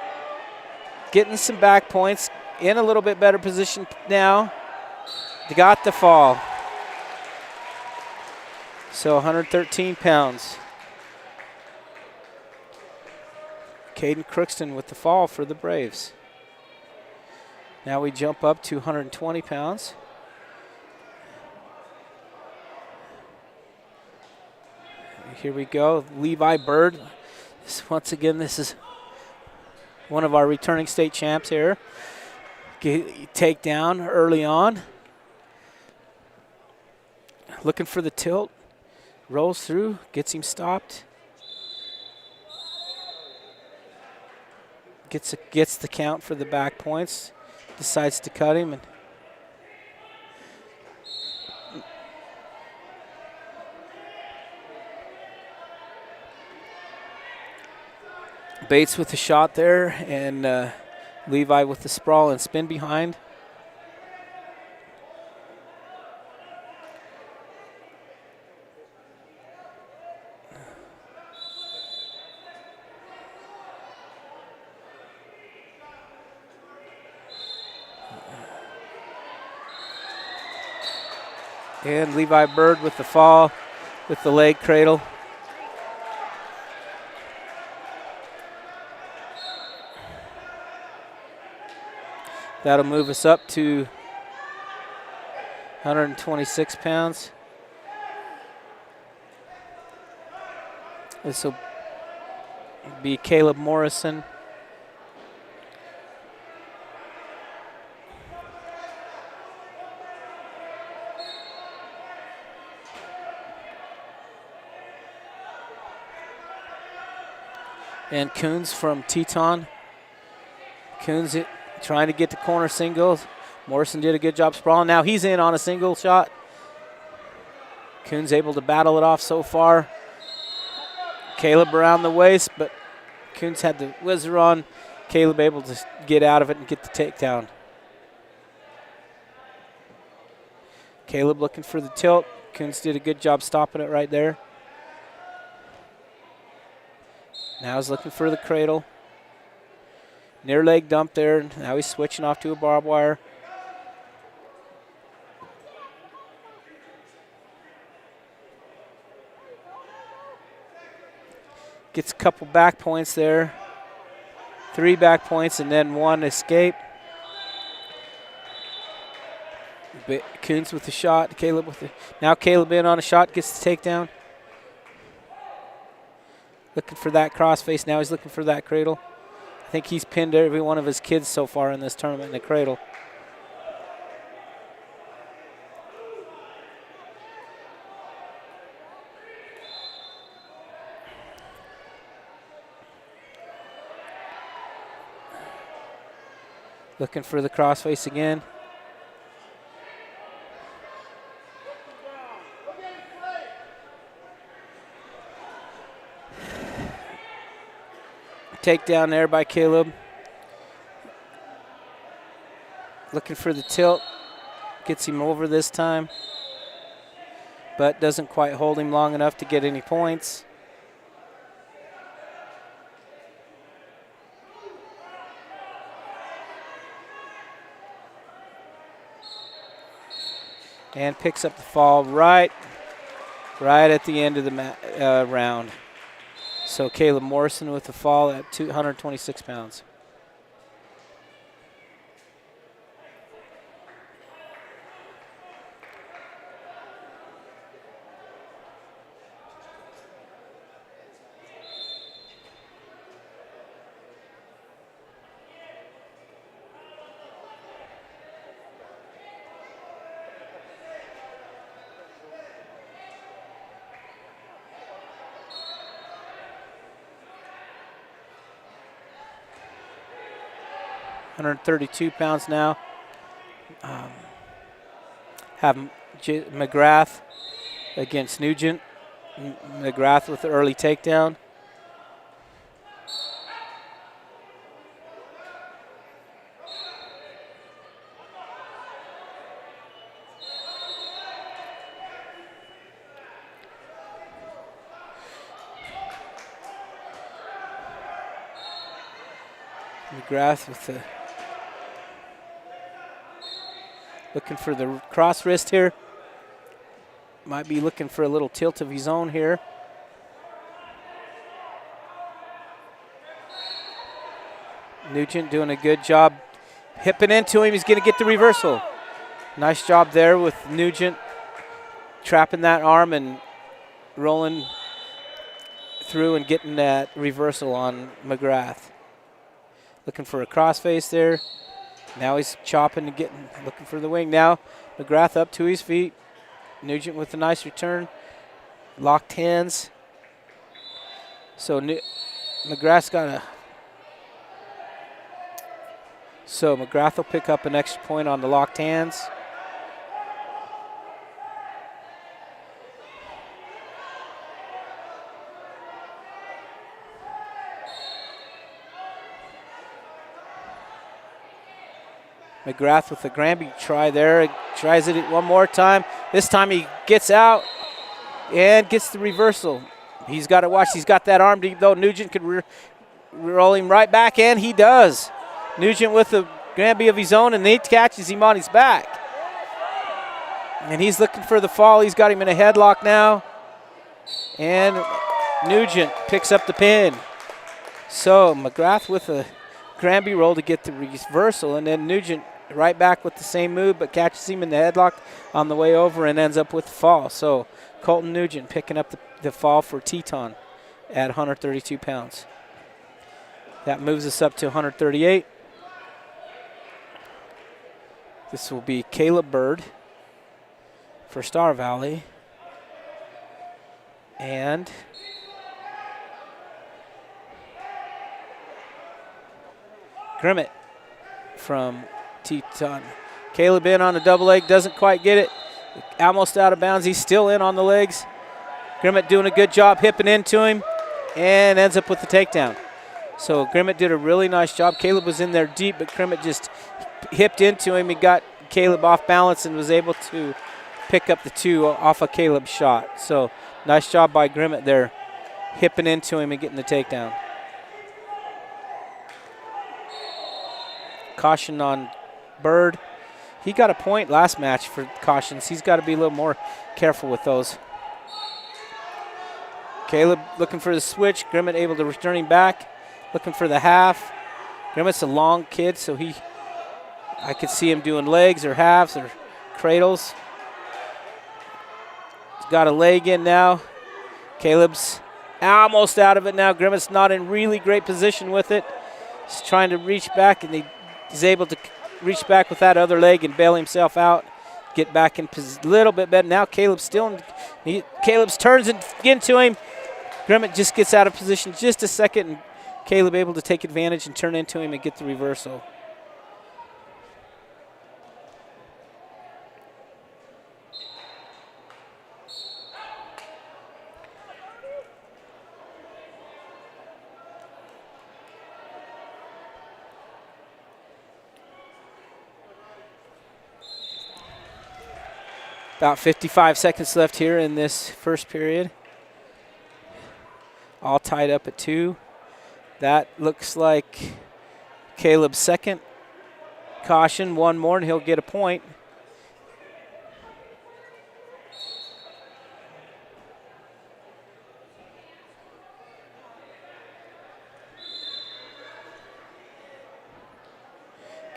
Getting some back points. In a little bit better position now. Got the fall. So 113 pounds. Caden Crookston with the fall for the Braves. Now we jump up to 120 pounds. Here we go, Levi Bird. Once again, this is one of our returning state champs here. Take down early on. Looking for the tilt. Rolls through, gets him stopped. Gets the count for the back points. Decides to cut him. And Bates with the shot there, and Levi with the sprawl and spin behind. And Levi Bird with the fall, with the leg cradle. That'll move us up to 126 pounds. This will be Caleb Morrison. And Coons from Teton. Coons trying to get to corner singles. Morrison did a good job sprawling. Now he's in on a single shot. Coons able to battle it off so far. Caleb around the waist, but Coons had the whizzer on. Caleb able to get out of it and get the takedown. Caleb looking for the tilt. Coons did a good job stopping it right there. Now he's looking for the cradle. Near leg dump there. Now he's switching off to a barbed wire. Gets a couple back points there. 3 back points and then 1 escape. Coons with the shot. Caleb with the. Now Caleb in on a shot, gets the takedown. Looking for that crossface. Now he's looking for that cradle. I think he's pinned every one of his kids so far in this tournament in the cradle. Looking for the crossface again. Takedown there by Caleb. Looking for the tilt. Gets him over this time, but doesn't quite hold him long enough to get any points. and picks up the fall right at the end of the round. So Caleb Morrison with the fall at 226 pounds. £132 now. Have McGrath against Nugent. McGrath with the early takedown. McGrath with the looking for the cross wrist here. Might be looking for a little tilt of his own here. Nugent doing a good job hipping into him. He's going to get the reversal. Nice job there with Nugent trapping that arm and rolling through and getting that reversal on McGrath. Looking for a crossface there. Now he's chopping and looking for the wing. Now McGrath up to his feet. Nugent with a nice return. Locked hands. So McGrath's got a. So McGrath will pick up an extra point on the locked hands. McGrath with the Granby try there. Tries it one more time. This time he gets out and gets the reversal. He's got to watch. He's got that arm deep, though. Nugent could roll him right back, and he does. Nugent with the Granby of his own, and he catches him on his back. And he's looking for the fall. He's got him in a headlock now. And Nugent picks up the pin. So McGrath with a Granby roll to get the reversal, and then Nugent right back with the same move, but catches him in the headlock on the way over and ends up with the fall. So Colton Nugent picking up the fall for Teton at 132 pounds. That moves us up to 138. This will be Caleb Bird for Star Valley. And Grimmett from Teton. Caleb in on a double leg, doesn't quite get it. Almost out of bounds. He's still in on the legs. Grimmett doing a good job hipping into him and ends up with the takedown. So Grimmett did a really nice job. Caleb was in there deep, but Grimmett just hipped into him. He got Caleb off balance and was able to pick up the two off of Caleb's shot. So nice job by Grimmett there, hipping into him and getting the takedown. Caution on Bird. He got a point last match for cautions. He's got to be a little more careful with those. Caleb looking for the switch. Grimmett able to return him back. Looking for the half. Grimmett's a long kid, so I could see him doing legs or halves or cradles. He's got a leg in now. Caleb's almost out of it now. Grimmett's not in really great position with it. He's trying to reach back, and he's able to reach back with that other leg and bail himself out. Get back in a little bit better. Now Caleb's Caleb's turns into him. Grimmett just gets out of position just a second, and Caleb able to take advantage and turn into him and get the reversal. About 55 seconds left here in this first period. All tied up at 2. That looks like Caleb's second caution. One more and he'll get a point.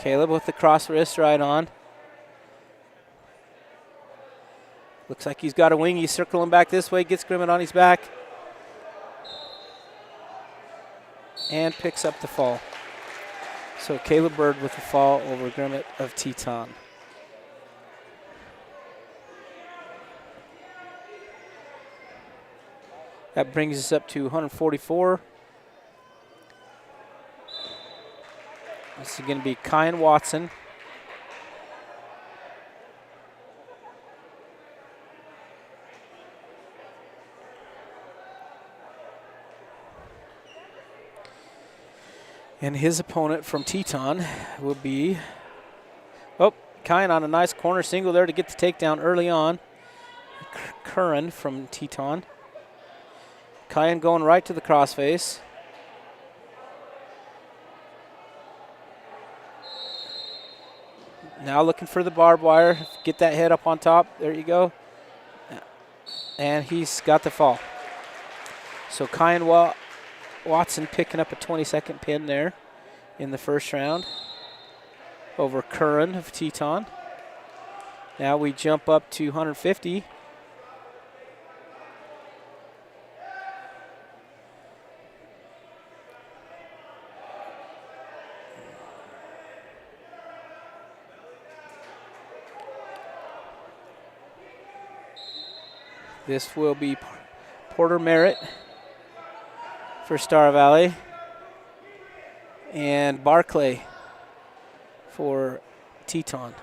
Caleb with the cross wrist right on. Looks like he's got a wing. He's circling back this way, gets Grimmett on his back. And picks up the fall. So Caleb Bird with the fall over Grimmett of Teton. That brings us up to 144. This is going to be Kyan Watson. And his opponent from Teton will be, Kyan on a nice corner single there to get the takedown early on. Curran from Teton. Kyan going right to the crossface. Now looking for the barbed wire. Get that head up on top. There you go. And he's got the fall. So Kyan Watson picking up a 20-second pin there in the first round over Curran of Teton. Now we jump up to 150. This will be Porter Merritt for Star Valley and Barclay for Teton.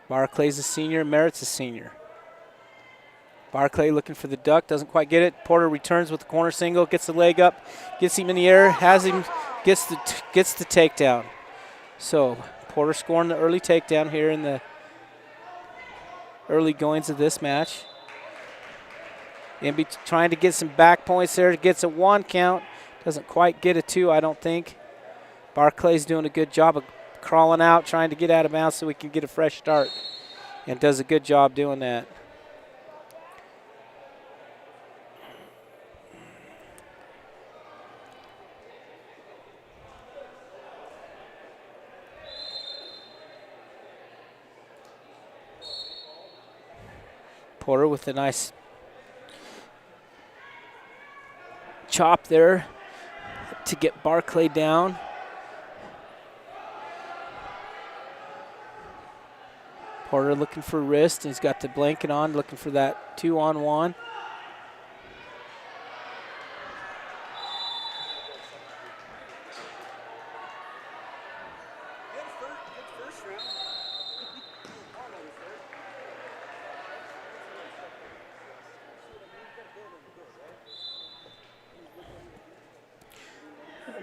Barclay's a senior, Merritt's a senior. Barclay looking for the duck, doesn't quite get it. Porter returns with the corner single, gets the leg up, gets him in the air, has him, gets the takedown. So Porter scoring the early takedown here in the early goings of this match. Trying to get some back points there. Gets a 1 count. Doesn't quite get a 2, I don't think. Barclay's doing a good job of crawling out, trying to get out of bounds so we can get a fresh start. And does a good job doing that. Porter with a nice chop there to get Barclay down. Porter looking for wrist. He's got the blanket on, looking for that 2-on-1.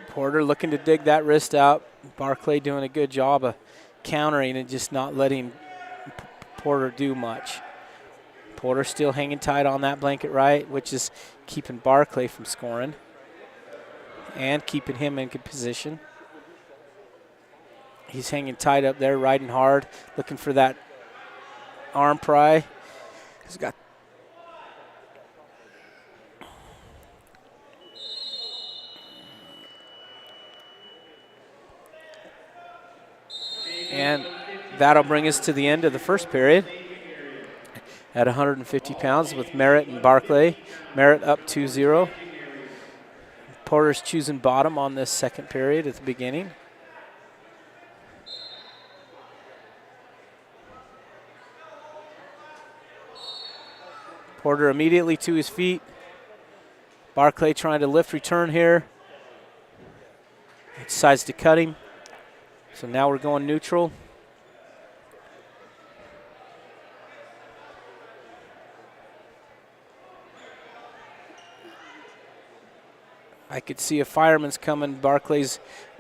Porter looking to dig that wrist out. Barclay doing a good job of countering and just not letting Porter do much. Porter still hanging tight on that blanket right, which is keeping Barclay from scoring and keeping him in good position. He's hanging tight up there, riding hard, looking for that arm pry. He's got and that'll bring us to the end of the first period at 150 pounds with Merritt and Barclay. Merritt up 2-0. Porter's choosing bottom on this second period at the beginning. Porter immediately to his feet. Barclay trying to lift return here. He decides to cut him. So now we're going neutral. I could see a fireman's coming. Barclay's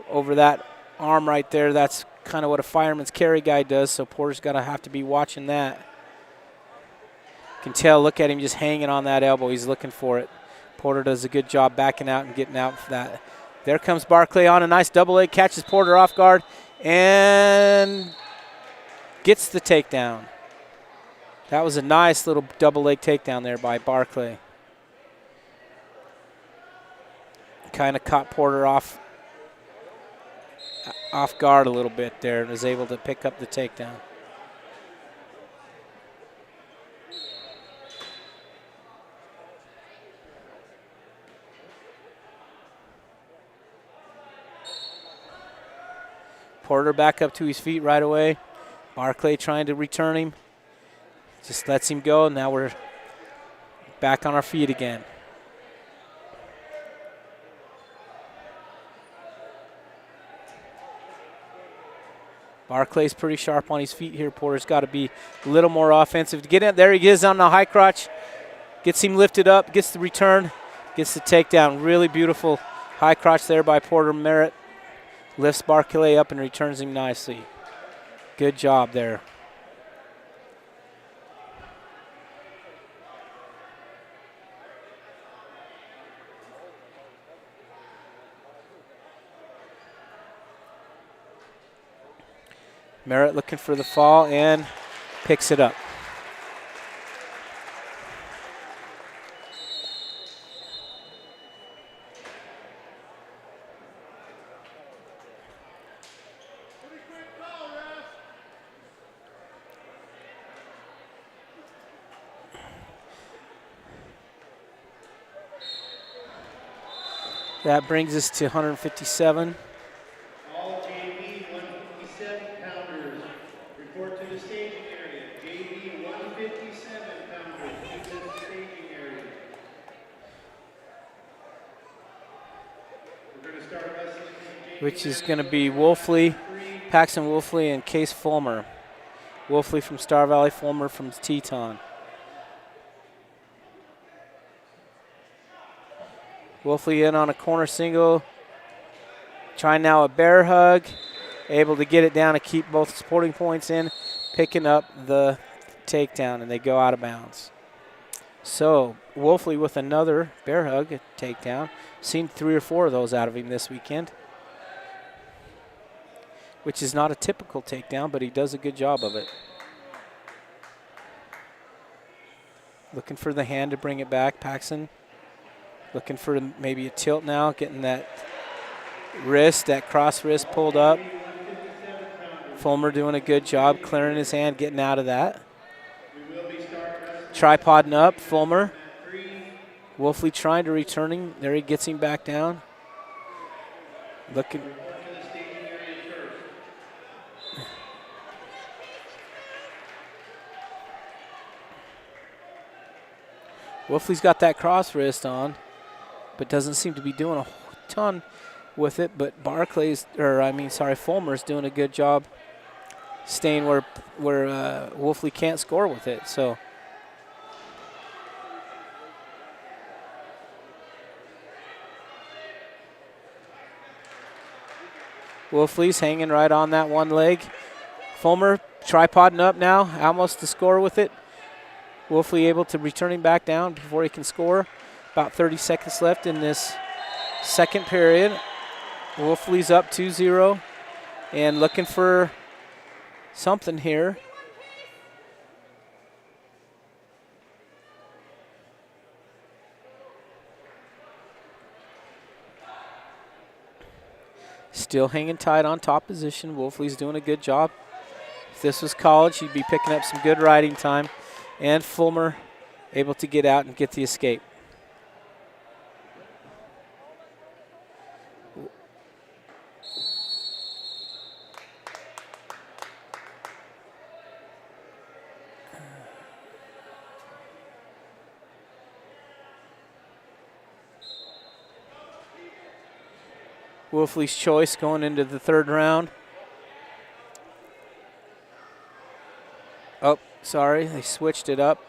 over that arm right there. That's kind of what a fireman's carry guy does, so Porter's going to have to be watching that. You can tell, look at him just hanging on that elbow. He's looking for it. Porter does a good job backing out and getting out for that. There comes Barclay on a nice double leg, catches Porter off guard, and gets the takedown. That was a nice little double leg takedown there by Barclay. Kind of caught Porter off guard a little bit there and was able to pick up the takedown. Porter back up to his feet right away. Barclay trying to return him. Just lets him go. Now we're back on our feet again. Barclay's pretty sharp on his feet here. Porter's got to be a little more offensive to get in. There he is on the high crotch. Gets him lifted up, gets the return, gets the takedown. Really beautiful high crotch there by Porter Merritt. Lifts Barclay up and returns him nicely. Good job there. Merritt looking for the fall and picks it up. That brings us to 157. All JV 157-pounders report to the staging area. JV 157-pounders to the staging area. We're going to start wrestling. Which is going to be Wolfley, Paxton Wolfley, and Case Fulmer. Wolfley from Star Valley, Fulmer from Teton. Wolfley in on a corner single. Trying now a bear hug. Able to get it down and keep both supporting points in. Picking up the takedown, and they go out of bounds. So Wolfley with another bear hug, a takedown. Seen 3 or 4 of those out of him this weekend. Which is not a typical takedown, but he does a good job of it. Looking for the hand to bring it back, Paxton. Looking for maybe a tilt now, getting that wrist, that cross wrist pulled up. Fulmer doing a good job clearing his hand, getting out of that. Tripoding up, Fulmer. Wolfley trying to return him. There he gets him back down. Looking. Wolfley's got that cross wrist on, but doesn't seem to be doing a ton with it. But Fulmer's doing a good job staying where Wolfley can't score with it. So Wolfley's hanging right on that one leg. Fulmer tripoding up now, almost to score with it. Wolfley able to return him back down before he can score. About 30 seconds left in this second period. Wolfley's up 2-0 and looking for something here. Still hanging tight on top position. Wolfley's doing a good job. If this was college, he'd be picking up some good riding time. And Fulmer able to get out and get the escape. Wolfley's choice going into the third round. Oh, sorry, they switched it up.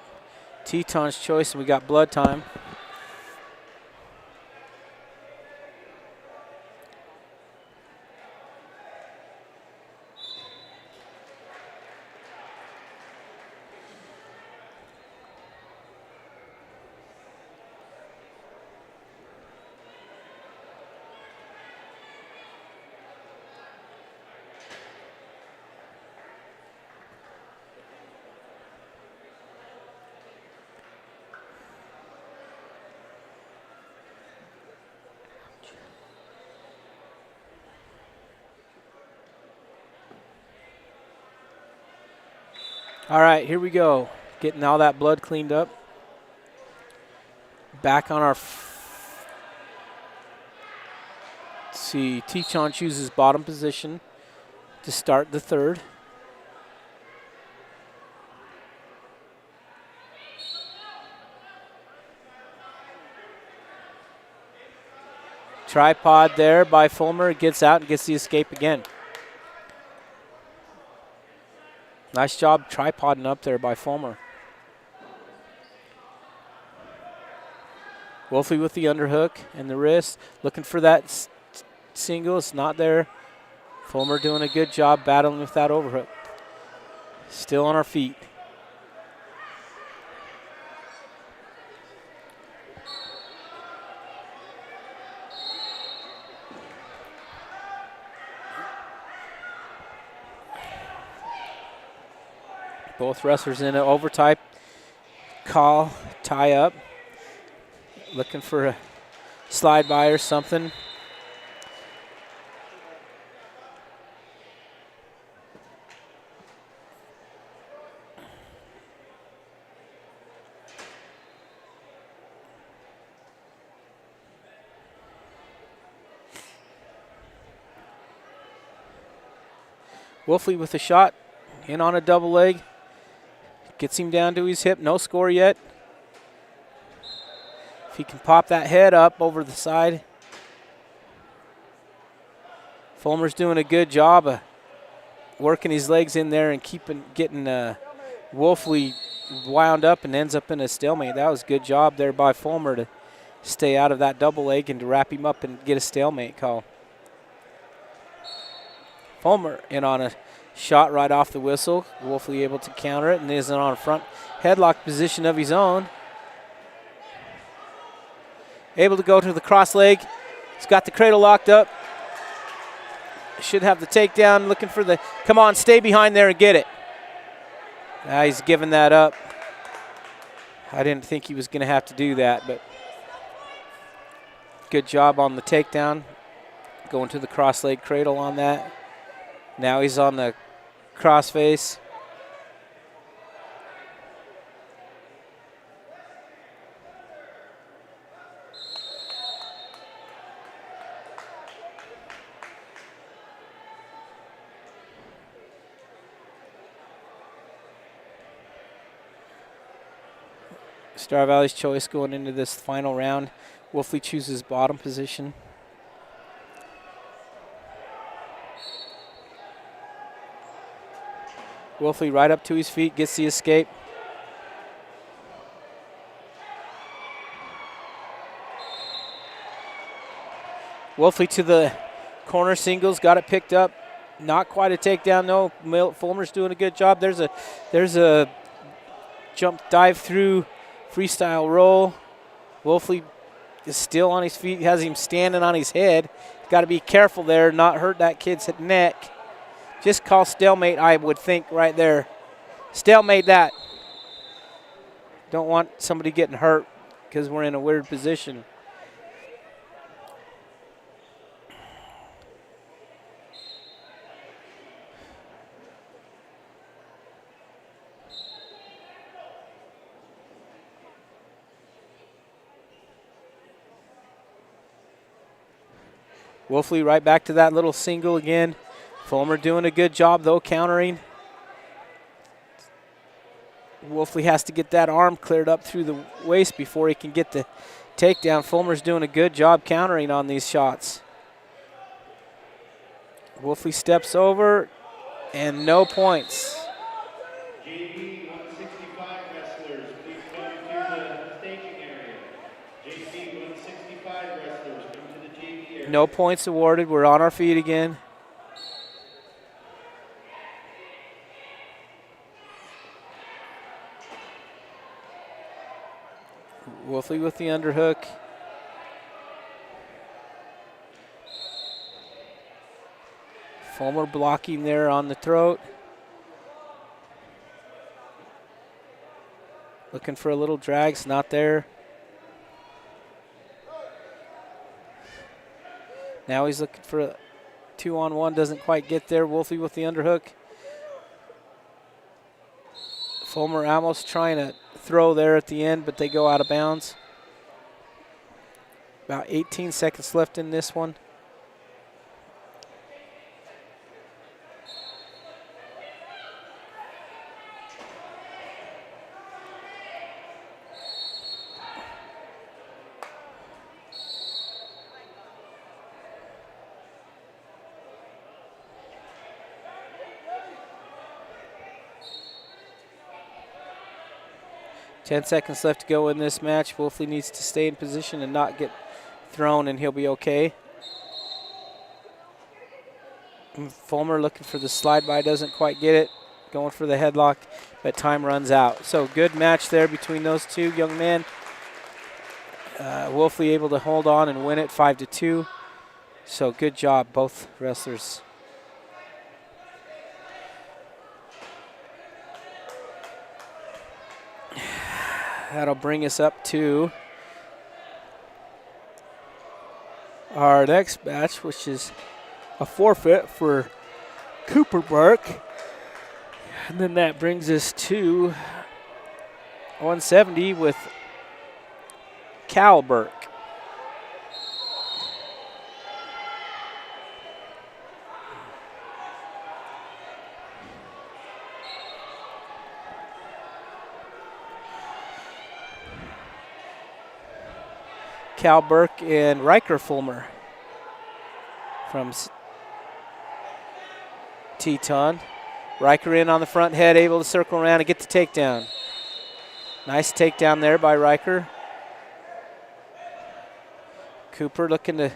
Teton's choice, and we got blood time. All right, here we go. Getting all that blood cleaned up. Back on our. Let's see, Tichon chooses bottom position to start the third. Tripod there by Fulmer. Gets out and gets the escape again. Nice job tripoding up there by Fulmer. Wolfie with the underhook and the wrist. Looking for that single. It's not there. Fulmer doing a good job battling with that overhook. Still on our feet. Both wrestlers in an overtype call, tie up. Looking for a slide by or something. Wolfie with a shot, in on a double leg. Gets him down to his hip, no score yet. If he can pop that head up over the side. Fulmer's doing a good job of working his legs in there and getting Wolfie wound up and ends up in a stalemate. That was a good job there by Fulmer to stay out of that double leg and to wrap him up and get a stalemate call. Fulmer in on a shot right off the whistle. Wolfie able to counter it and is on a front headlock position of his own. Able to go to the cross leg. He's got the cradle locked up. Should have the takedown. Looking for the, come on, stay behind there and get it. He's giving that up. I didn't think he was going to have to do that, but good job on the takedown. Going to the cross leg cradle on that. Now he's on the crossface. Star Valley's choice going into this final round. Wolfie chooses bottom position. Wolfie right up to his feet, gets the escape. Wolfie to the corner singles, got it picked up. Not quite a takedown, no. Fulmer's doing a good job. There's a jump dive through freestyle roll. Wolfie is still on his feet, has him standing on his head. Got to be careful there, not hurt that kid's neck. Just call stalemate, I would think, right there. Stalemate that. Don't want somebody getting hurt because we're in a weird position. Wolfie right back to that little single again. Fulmer doing a good job, though, countering. Wolfie has to get that arm cleared up through the waist before he can get the takedown. Fulmer's doing a good job countering on these shots. Wolfie steps over, and no points. JV 165 wrestlers, please come to the staging area. JV 165 wrestlers, come to the JV area. No points awarded. We're on our feet again. Wolfie with the underhook. Fulmer blocking there on the throat. Looking for a little drag, it's not there. Now he's looking for a 2-on-1, doesn't quite get there. Wolfie with the underhook. Fulmer almost trying to throw there at the end, but they go out of bounds. About 18 seconds left in this one. Ten seconds left to go in this match. Wolfley needs to stay in position and not get thrown, and he'll be okay. Fulmer looking for the slide by, doesn't quite get it. Going for the headlock, but time runs out. So good match there between those two young men. Wolfley able to hold on and win it 5-2. So good job, both wrestlers. That'll bring us up to our next match, which is a forfeit for Cooper Burke. And then that brings us to 170 with Cal Burke. Cal Burke and Riker Fulmer from Teton. Riker in on the front head, able to circle around and get the takedown. Nice takedown there by Riker. Cooper looking to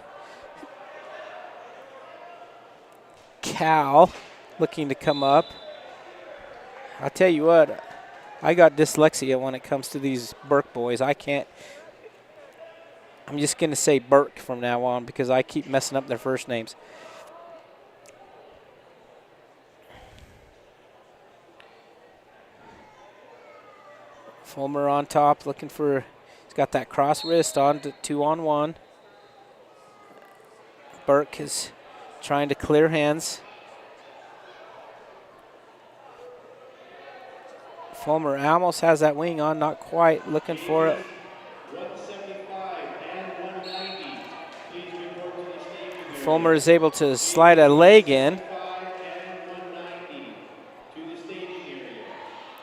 Cal looking to come up. I'll tell you what, I got dyslexia when it comes to these Burke boys. I'm just going to say Burke from now on because I keep messing up their first names. Fulmer on top, looking for, he's got that cross wrist on to 2-on-1. Burke is trying to clear hands. Fulmer almost has that wing on, not quite, looking for it. Fulmer is able to slide a leg in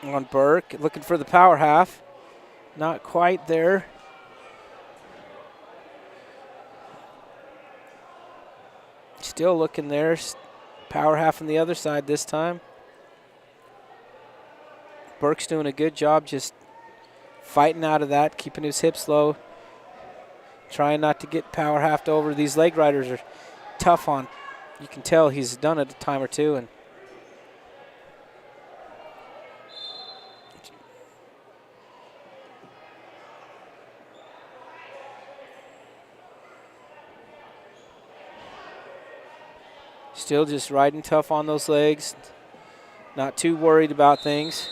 on Burke, looking for the power half. Not quite there. Still looking there. Power half on the other side this time. Burke's doing a good job just fighting out of that, keeping his hips low. Trying not to get power halved over. These leg riders are tough on. You can tell he's done it a time or two. And still just riding tough on those legs. Not too worried about things.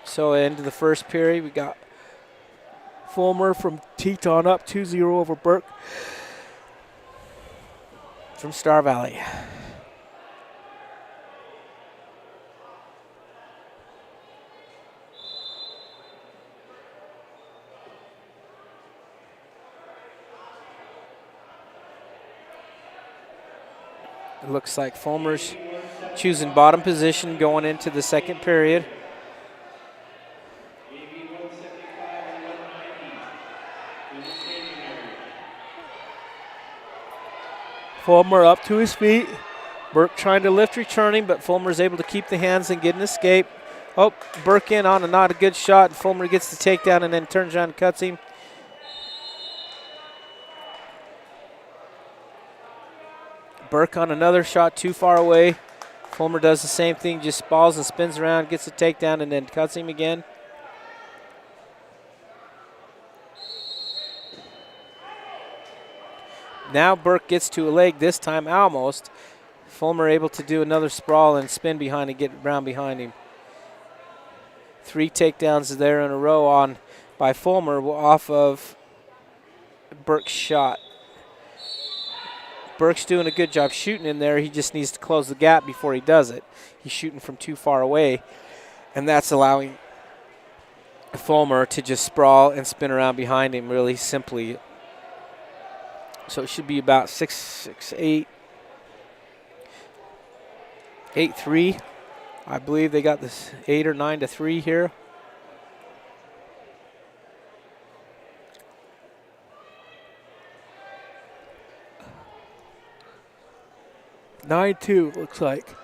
So into the first period, we got Fulmer from Teton up 2-0 over Burke from Star Valley. It looks like Fulmer's choosing bottom position going into the second period. Fulmer up to his feet. Burke trying to lift, returning, but Fulmer's able to keep the hands and get an escape. Oh, Burke in on a not a good shot, and Fulmer gets the takedown and then turns around and cuts him. Burke on another shot too far away. Fulmer does the same thing, just balls and spins around, gets the takedown, and then cuts him again. Now Burke gets to a leg, this time almost. Fulmer able to do another sprawl and spin behind and get around behind him. 3 takedowns there in a row on by Fulmer off of Burke's shot. Burke's doing a good job shooting in there. He just needs to close the gap before he does it. He's shooting from too far away. And that's allowing Fulmer to just sprawl and spin around behind him really simply. So it should be about 6-8, 8-3. I believe they got this 8 or 9-3 here. Nine two looks like.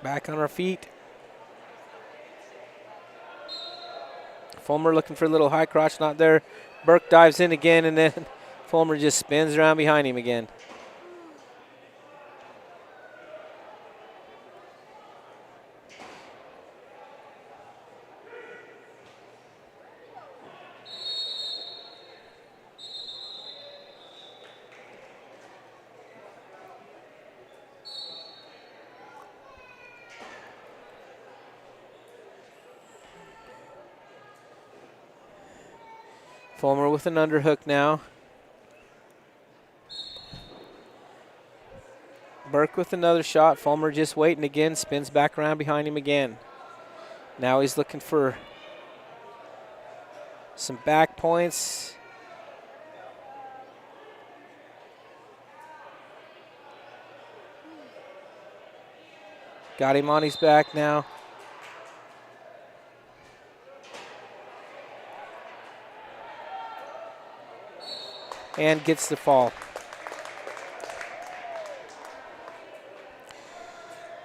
Back on our feet. Fulmer looking for a little high crotch, not there. Burke dives in again, and then Fulmer just spins around behind him again. Fulmer with an underhook now. Burke with another shot. Fulmer just waiting again. Spins back around behind him again. Now he's looking for some back points. Got him on his back now. And gets the fall.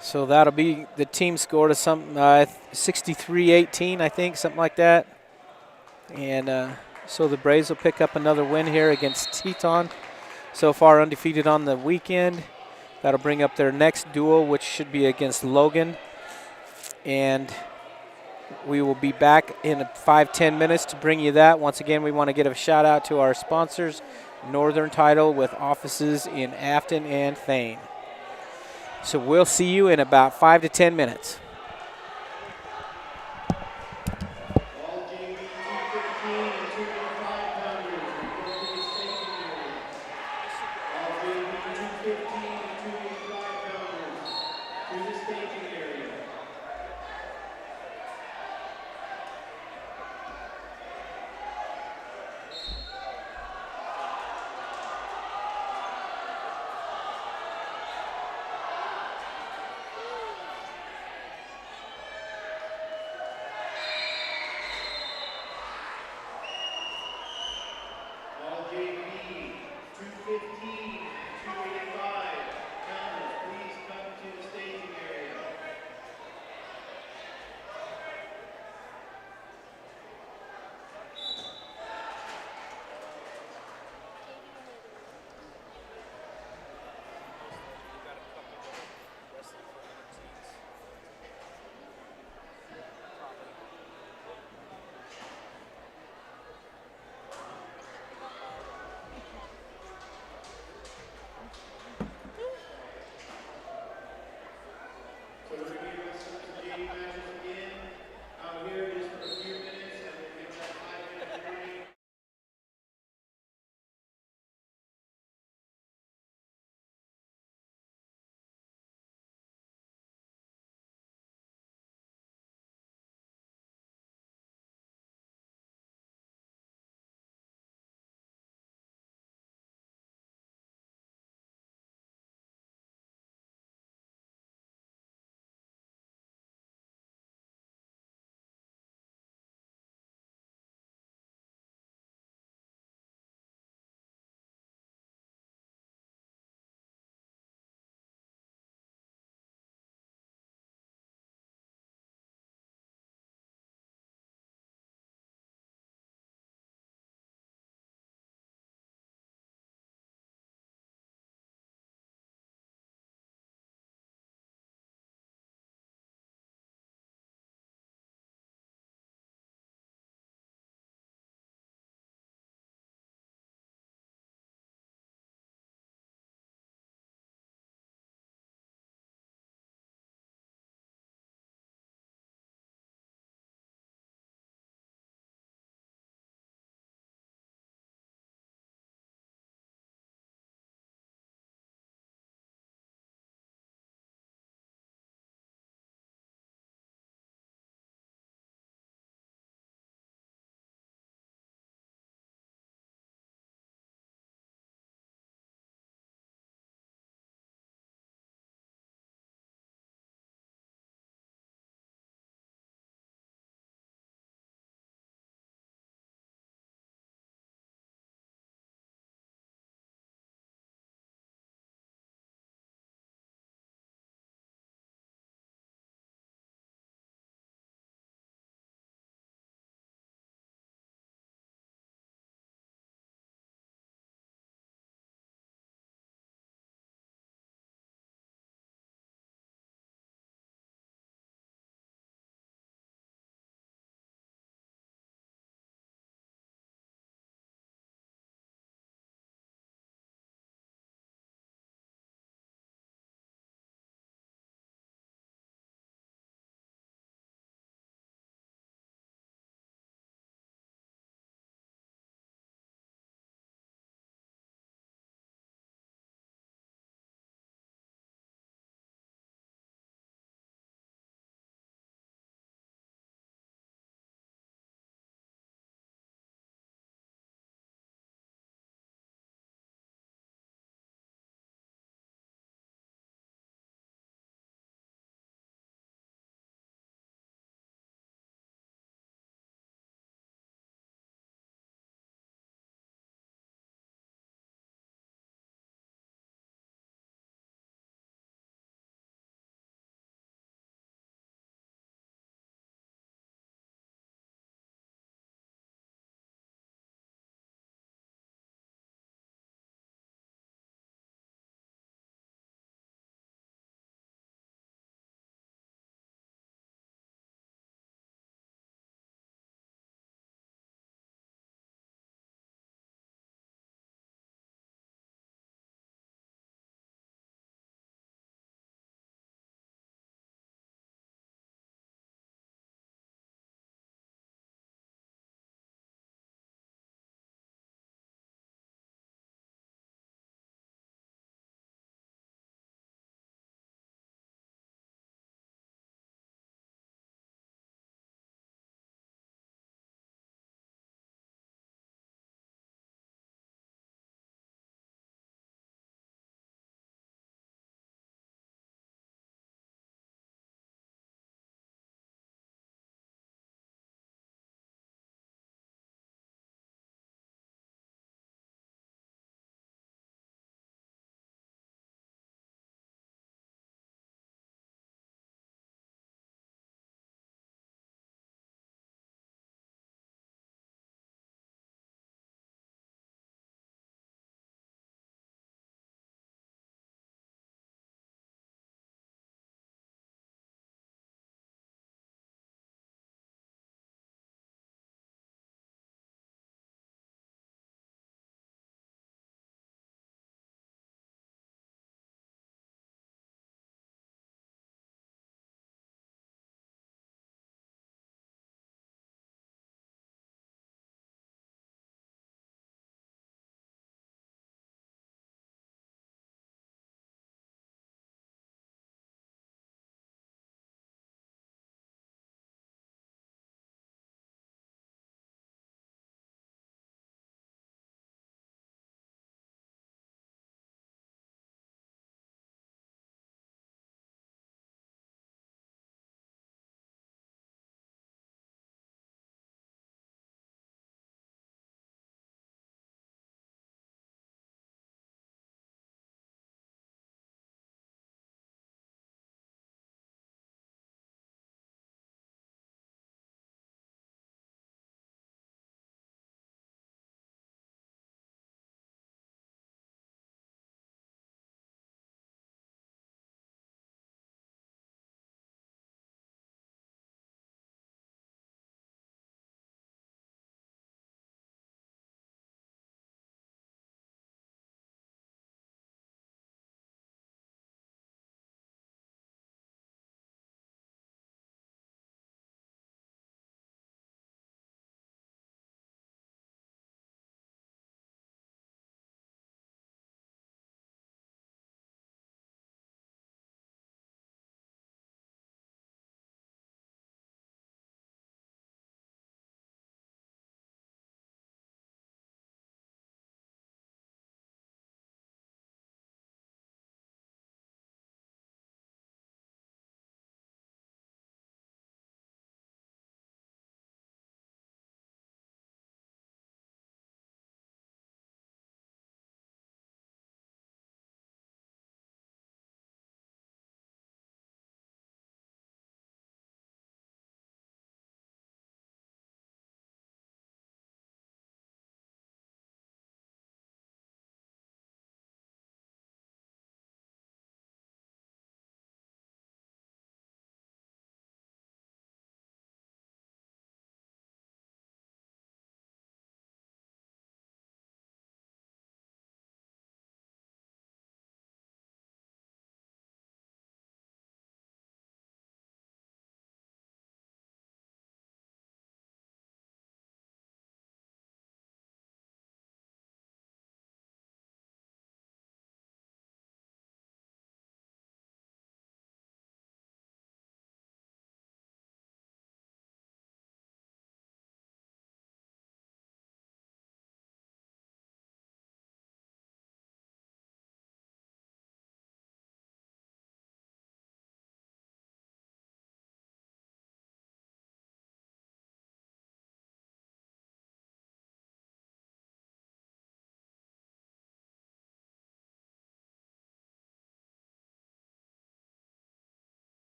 So that'll be the team score to some 63-18, I think, something like that. And so the Braves will pick up another win here against Teton. So far undefeated on the weekend. That'll bring up their next duel, which should be against Logan. And we will be back in 5-10 minutes to bring you that. Once again, we want to give a shout out to our sponsors, Northern Title, with offices in Afton and Thane. So we'll see you in about 5 to 10 minutes. All JV 215 and 205 pounders report to the staging area. All JV 215 and 285 pounders to the staging area.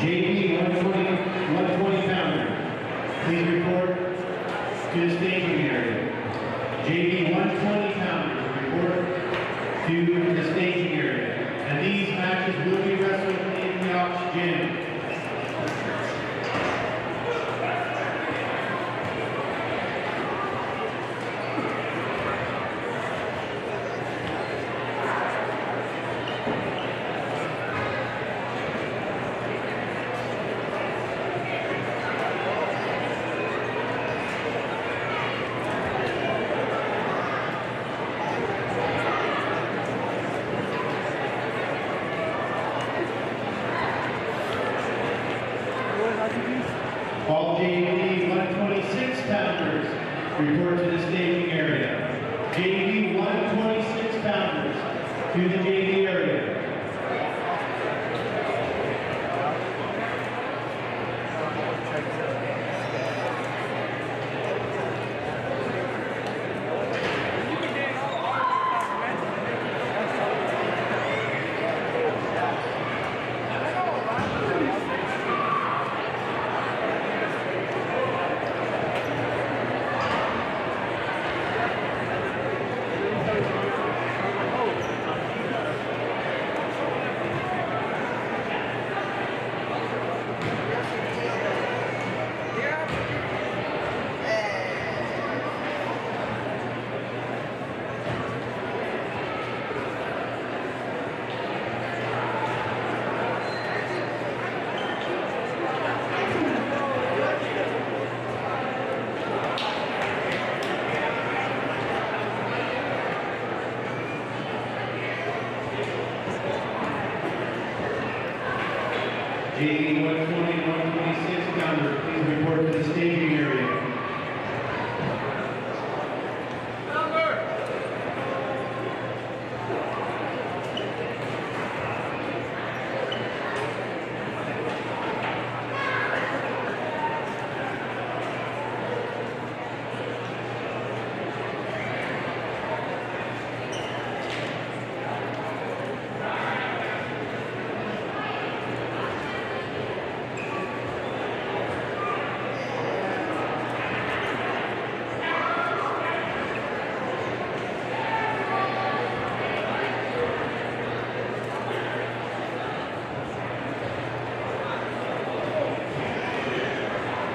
JP 120 pounder. Please report to the staging area. JP 120 pounder. Report to the staging area. And these matches will be wrestled in the Ox Gym. All JV 126 pounders report to the staging area. JV 126 pounders to the JV area. JV 120, 126 pounder, please report to the staging area.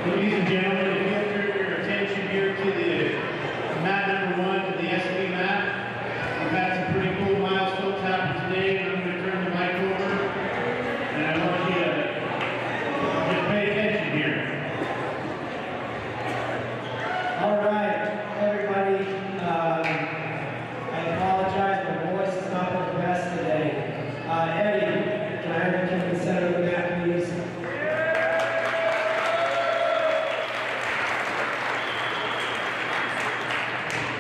Ladies and gentlemen, if you have turned your attention here to the mat number 1, to the SB mat, we've had some pretty cool milestones happen today, and I'm going to turn the mic over, and I want you to just pay attention here. All right, everybody. I apologize, my voice is not the best today. Eddie, can I have you come to the center of the mat, please?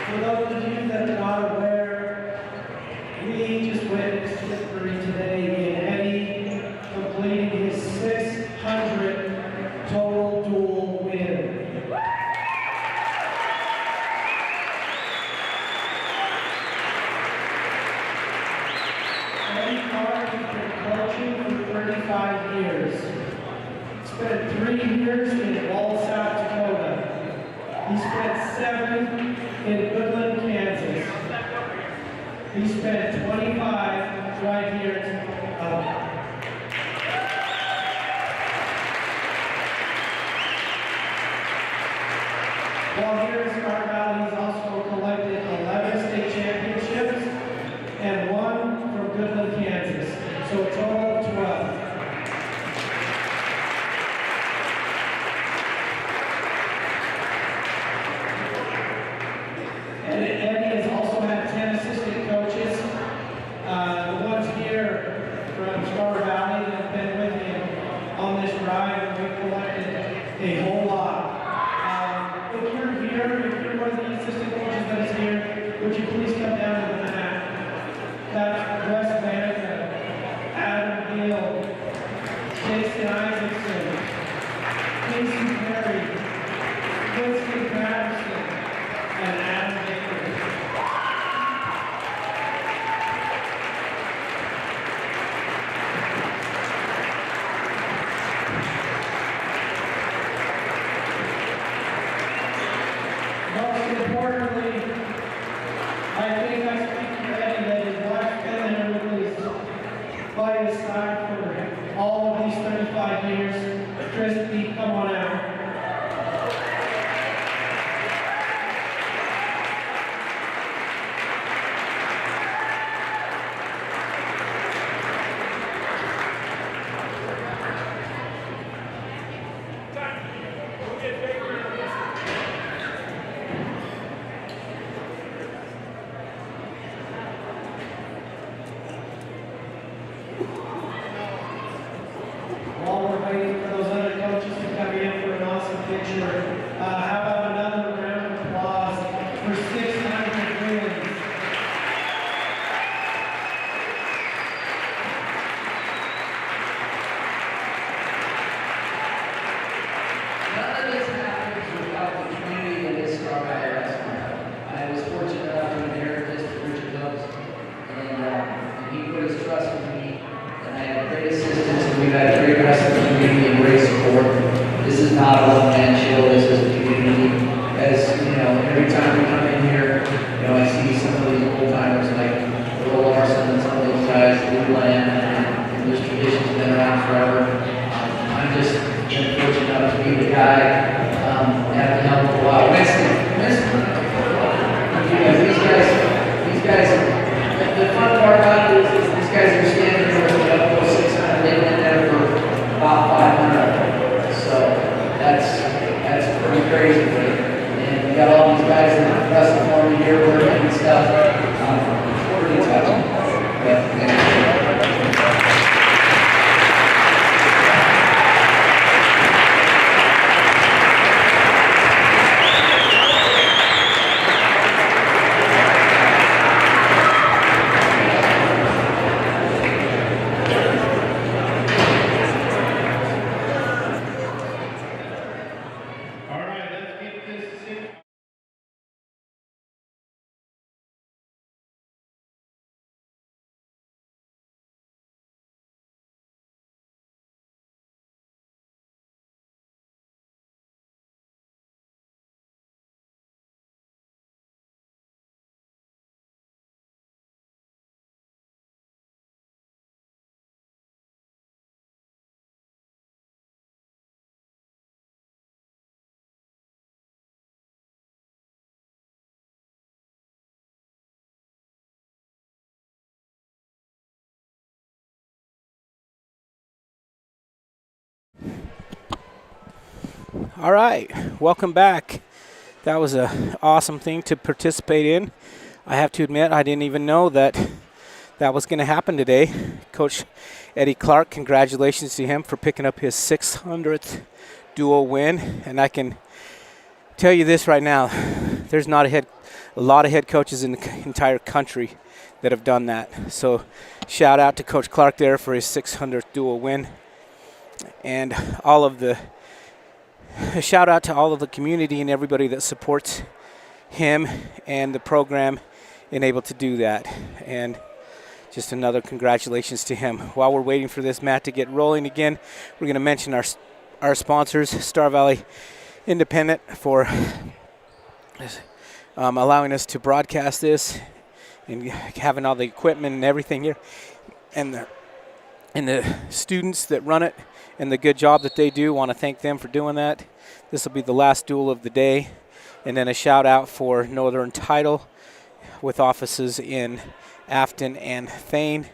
For those of you that are not aware, we just witnessed history today in Eddie completing his 600 total duel win. Eddie Clark has been coaching for 35 years. Spent 3 years in Brawl, South Dakota. He spent 7 in Woodland, Kansas. He spent 25 right here in While here in Scar Valley, he's also collected 11 state championships. assistant coaches that is here, would you please come down to the mat? That's Wes Vanica, Adam Beal, Jason Isaacson, Casey Perry, Winston Patterson, and Adam Baker. Most importantly, I think I speak to Eddie that his wife's been there with his by his side for all of these 35 years. Christy, come on out. While we're waiting for those other coaches to come in for an awesome picture, how about another round of applause for 600 wins? None of this happens without the community that is Star Valley Wrestling. I was fortunate enough to inherit this from Richard Phillips, and he put his trust in me, and I had great assistance, and we've had great wrestling community and great support. This is not a one-man show, this is a community. As you know, every time we come in here, you know, I see some of these old timers like Will Larson and some of those guys, Lou Land, and this tradition's been around forever. I'm just been fortunate enough to be the guy at the helm for a while. Winston, these guys, the fun part about it is these guys are standing there with the up 600. They've been there for about 500. So that's pretty crazy. And we got all these guys that are wrestling for me here, working and stuff. Pretty touching. But, All right, let's get this six. All right, welcome back. That was an awesome thing to participate in. I have to admit, I didn't even know that was going to happen today. Coach Eddie Clark, congratulations to him for picking up his 600th dual win. And I can tell you this right now, there's not a lot of head coaches in the entire country that have done that. So shout out to Coach Clark there for his 600th dual win. And shout out to all of the community and everybody that supports him and the program in able to do that. And just another congratulations to him. While we're waiting for this mat to get rolling again, we're going to mention our sponsors, Star Valley Independent, for allowing us to broadcast this and having all the equipment and everything here, and the students that run it and the good job that they do. Want to thank them for doing that. This will be the last duel of the day. And then a shout out for Northern Title with offices in Afton and Thane.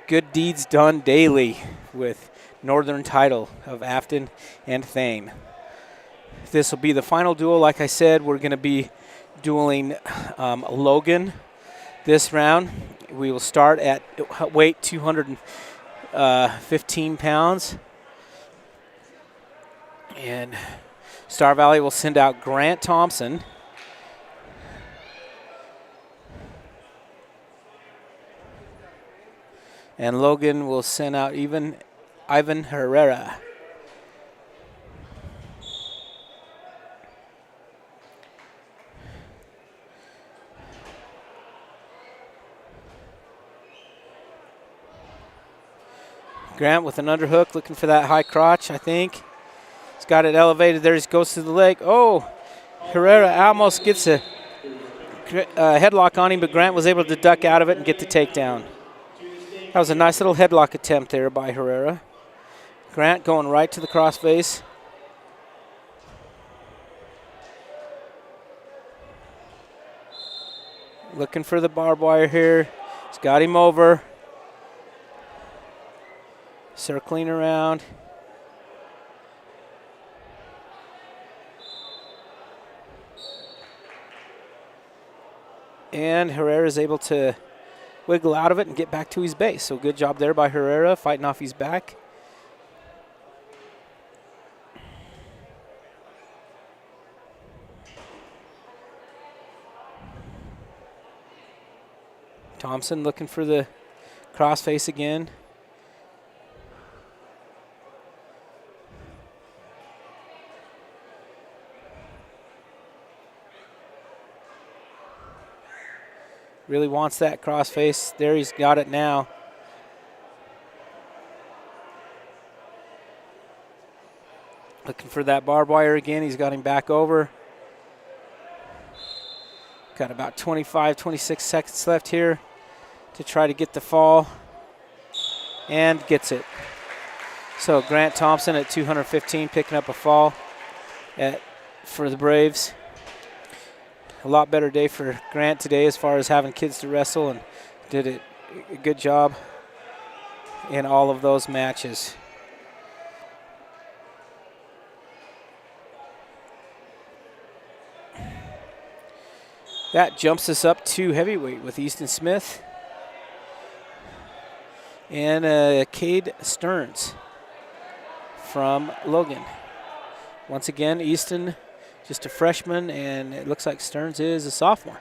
Good deeds done daily with Northern Title of Afton and Thane. This will be the final duel. Like I said, we're going to be dueling Logan this round. We will start at weight 215 pounds. And Star Valley will send out Grant Thompson. And Logan will send out Ivan Herrera. Grant with an underhook, looking for that high crotch, I think. He's got it elevated there. He goes to the leg. Oh, Herrera almost gets a headlock on him, but Grant was able to duck out of it and get the takedown. That was a nice little headlock attempt there by Herrera. Grant going right to the crossface. Looking for the barbed wire here. He's got him over. Circling around. And Herrera is able to wiggle out of it and get back to his base. So good job there by Herrera, fighting off his back. Thompson looking for the crossface again. Really wants that crossface. There, he's got it now. Looking for that barbed wire again. He's got him back over. Got about 25, 26 seconds left here to try to get the fall. And gets it. So Grant Thompson at 215 picking up a fall for the Braves. A lot better day for Grant today as far as having kids to wrestle, and did a good job in all of those matches. That jumps us up to heavyweight with Easton Smith and Cade Stearns from Logan. Once again, Easton just a freshman, and it looks like Stearns is a sophomore.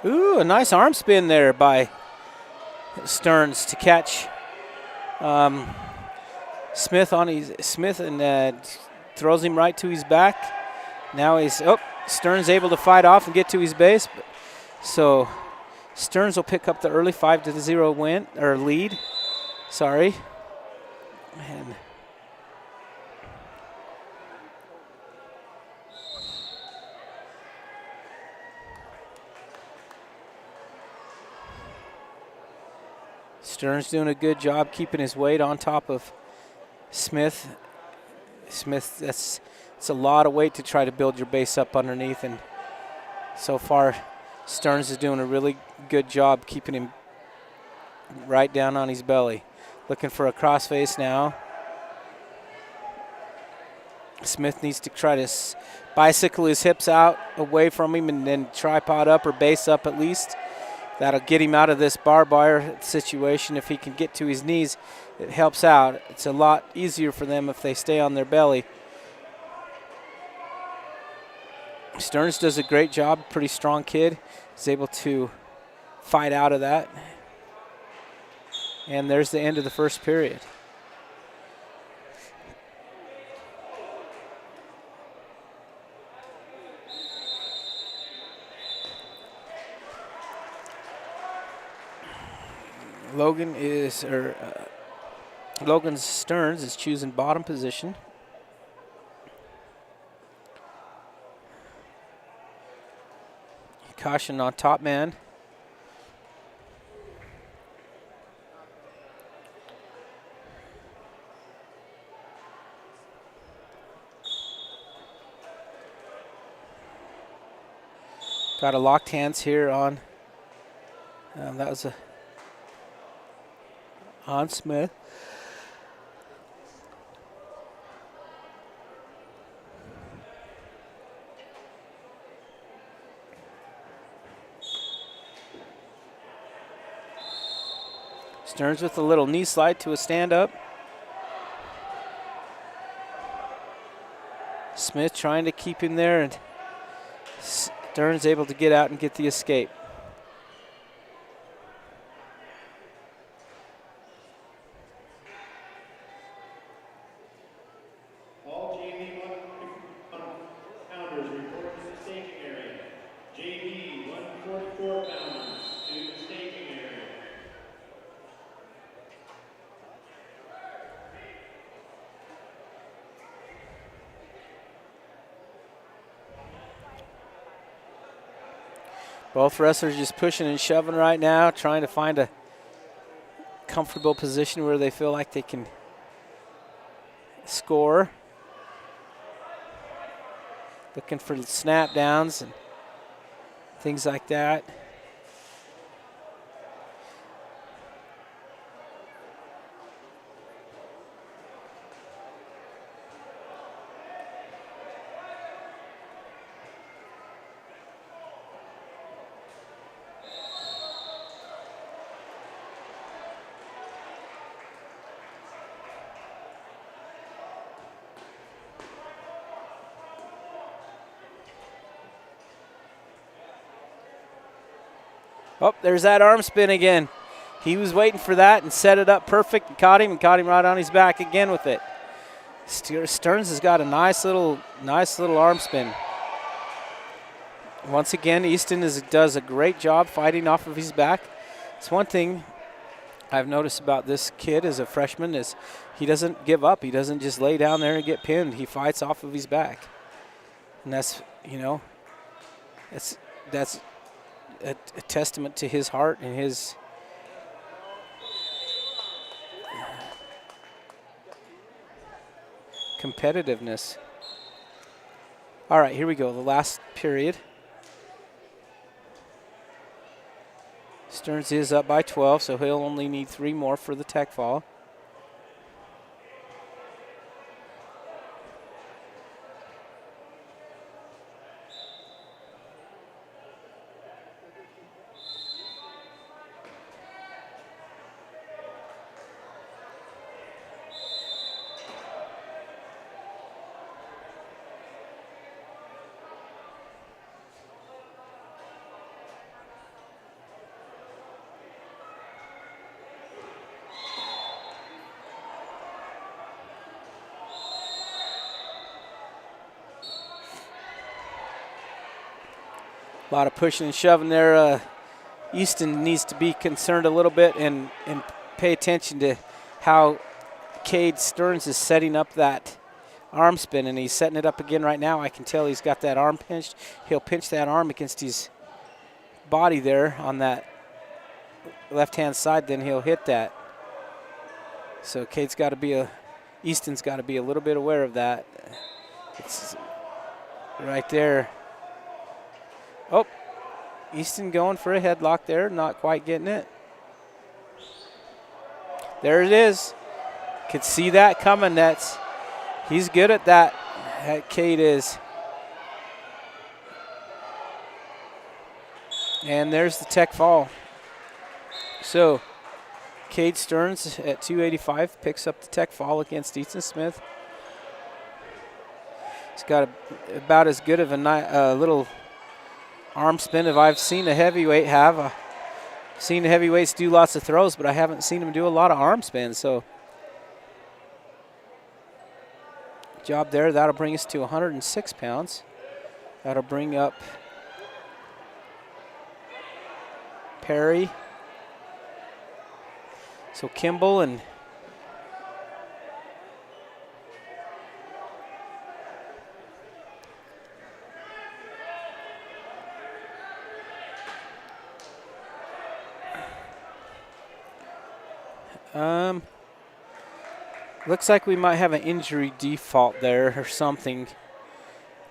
Ooh, a nice arm spin there by Stearns to catch Smith and throws him right to his back. Now Stearns able to fight off and get to his base. So Stearns will pick up the early 5-0 win or lead. Sorry. And Stearns doing a good job keeping his weight on top of Smith. That's a lot of weight to try to build your base up underneath, and so far Stearns is doing a really good job keeping him right down on his belly. Looking for a crossface now. Smith needs to try to bicycle his hips out away from him and then tripod up or base up at least. That'll get him out of this barbed wire situation. If he can get to his knees, it helps out. It's a lot easier for them if they stay on their belly. Stearns does a great job, pretty strong kid. He's able to fight out of that. And there's the end of the first period. Logan Stearns is choosing bottom position. Caution on top man. Got a locked hands here on. That was on Smith. Stearns with a little knee slide to a stand-up. Smith trying to keep him there, and Stearns able to get out and get the escape. All JV 1-pounders report to the staging area. JV 144-pounders to the staging area. Both wrestlers just pushing and shoving right now, trying to find a comfortable position where they feel like they can score. Looking for snap downs and things like that. Oh, there's that arm spin again. He was waiting for that and set it up perfect and caught him right on his back again with it. Stearns has got a nice little arm spin. Once again, Easton does a great job fighting off of his back. It's one thing I've noticed about this kid as a freshman is he doesn't give up. He doesn't just lay down there and get pinned. He fights off of his back. And that's, you know, that's a testament to his heart and his competitiveness. All right, here we go, the last period. Stearns is up by 12, so he'll only need 3 more for the tech fall. A lot of pushing and shoving there. Easton needs to be concerned a little bit and pay attention to how Cade Stearns is setting up that arm spin, and he's setting it up again right now. I can tell he's got that arm pinched. He'll pinch that arm against his body there on that left-hand side, then he'll hit that. So Cade's got to be Easton's got to be a little bit aware of that. It's right there. Oh, Easton going for a headlock there, not quite getting it. There it is. Could see that coming. He's good at that. That Cade is. And there's the tech fall. So Cade Stearns at 285 picks up the tech fall against Easton Smith. He's got about as good of a little arm spin as I've seen a heavyweight have. I've seen the heavyweights do lots of throws, but I haven't seen him do a lot of arm spins. So job there. That'll bring us to 106 pounds. That'll bring up Perry. So Kimball and looks like we might have an injury default there or something.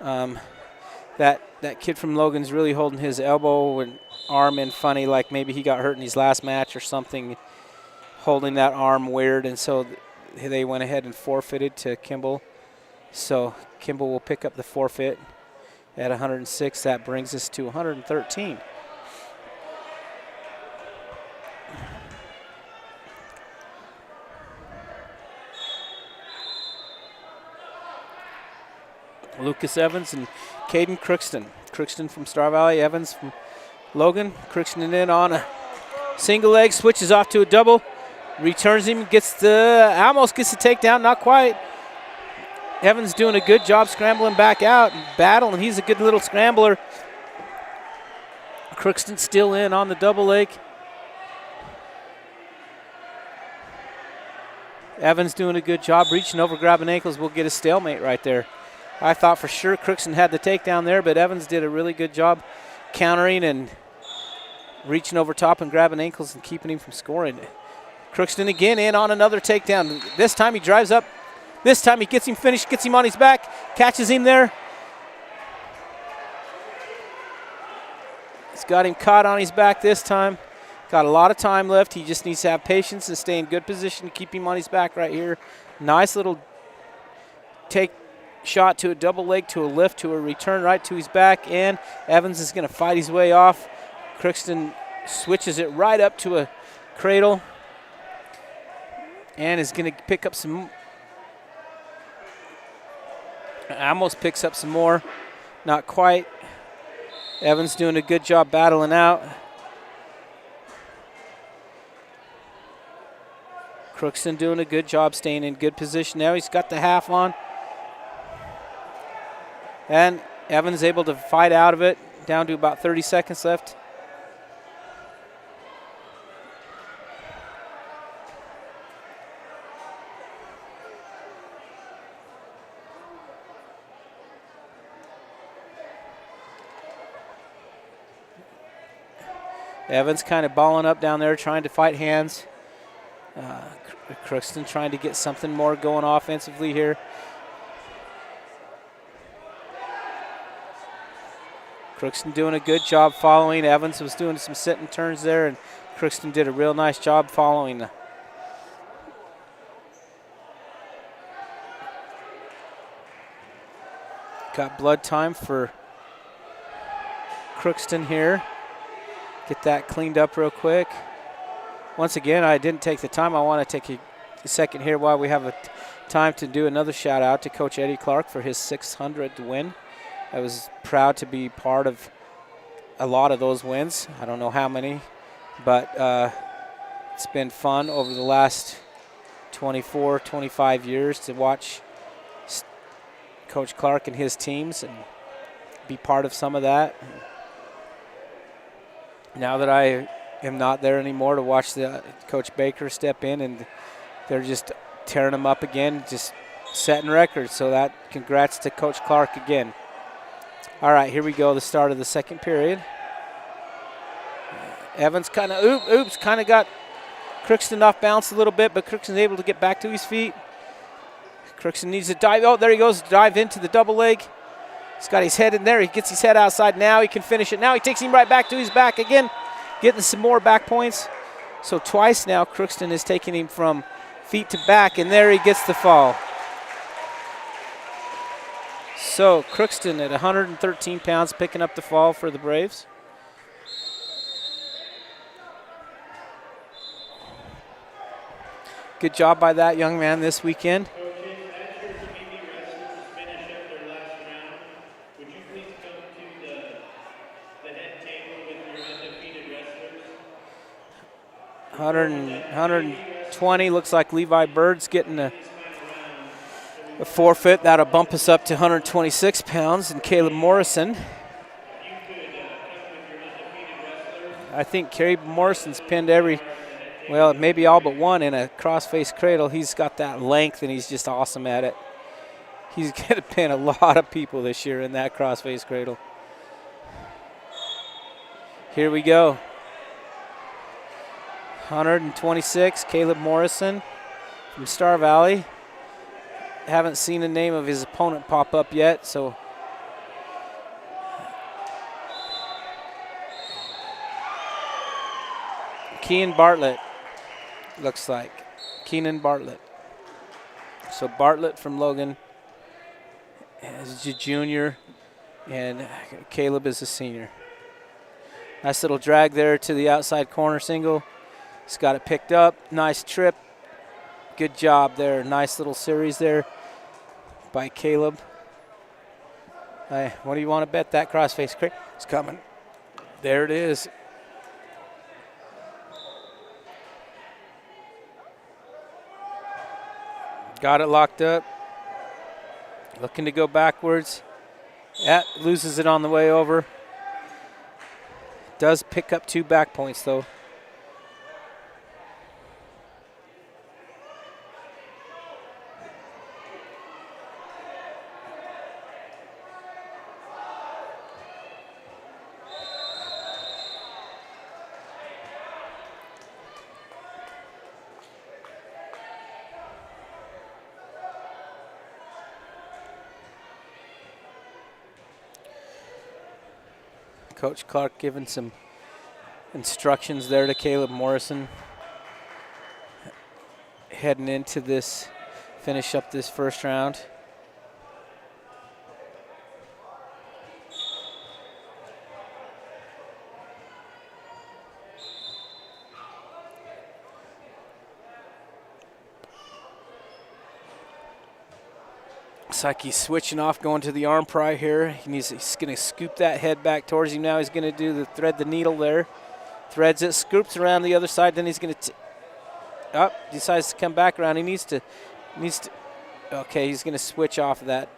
That kid from Logan's really holding his elbow and arm in funny, like maybe he got hurt in his last match or something, holding that arm weird, and so they went ahead and forfeited to Kimball. So Kimball will pick up the forfeit at 106. That brings us to 113. Lucas Evans and Caden Crookston. Crookston from Star Valley, Evans from Logan. Crookston in on a single leg, switches off to a double, returns him, almost gets the takedown, not quite. Evans doing a good job scrambling back out and battling. He's a good little scrambler. Crookston still in on the double leg. Evans doing a good job reaching over, grabbing ankles. We'll get a stalemate right there. I thought for sure Crookston had the takedown there, but Evans did a really good job countering and reaching over top and grabbing ankles and keeping him from scoring. Crookston again in on another takedown. This time he drives up. This time he gets him finished, gets him on his back, catches him there. He's got him caught on his back this time. Got a lot of time left. He just needs to have patience and stay in good position to keep him on his back right here. Nice little take shot to a double leg, to a lift, to a return right to his back, and Evans is going to fight his way off. Crookston switches it right up to a cradle and is going to pick up some, almost picks up some more, not quite. Evans doing a good job battling out. Crookston doing a good job staying in good position now. He's got the half on. And Evans able to fight out of it, down to about 30 seconds left. Evans kind of balling up down there, trying to fight hands. Crookston trying to get something more going offensively here. Crookston doing a good job following. Evans was doing some sit and turns there, and Crookston did a real nice job following. Got blood time for Crookston here. Get that cleaned up real quick. Once again, I didn't take the time. I want to take a second here while we have a time to do another shout out to Coach Eddie Clark for his 600th win. I was proud to be part of a lot of those wins. I don't know how many, but it's been fun over the last 24, 25 years to watch Coach Clark and his teams and be part of some of that. Now that I am not there anymore, to watch Coach Baker step in, and they're just tearing them up again, just setting records. So that congrats to Coach Clark again. All right, here we go, the start of the second period. Evans kind of, kind of got Crookston off balance a little bit, but Crookston's able to get back to his feet. Crookston needs to dive. Oh, there he goes, dive into the double leg. He's got his head in there. He gets his head outside now. He can finish it. Now he takes him right back to his back again, getting some more back points. So twice now Crookston is taking him from feet to back, and there he gets the fall. So Crookston at 113 pounds picking up the fall for the Braves. Good job by that young man this weekend. Wrestlers. 120, looks like Levi Bird's getting a forfeit. That'll bump us up to 126 pounds. And Caleb Morrison. I think Caleb Morrison's pinned maybe all but one in a cross-face cradle. He's got that length, and he's just awesome at it. He's going to pin a lot of people this year in that cross-face cradle. Here we go. 126, Caleb Morrison from Star Valley. Haven't seen the name of his opponent pop up yet, so Keenan Bartlett, looks like. Keenan Bartlett. So Bartlett from Logan is a junior, and Caleb is a senior. Nice little drag there to the outside corner single. He's got it picked up. Nice trip. Good job there. Nice little series there by Caleb. What do you want to bet that crossface cradle? It's coming. There it is. Got it locked up. Looking to go backwards. Loses it on the way over. Does pick up 2 back points, though. Coach Clark giving some instructions there to Caleb Morrison. Heading into this, finish up this first round. Looks like he's switching off, going to the arm pry here. He's going to scoop that head back towards him now. He's going to do the thread the needle there. Threads it, scoops around the other side. Then he's going to decides to come back around. He needs to. Okay, he's going to switch off of that.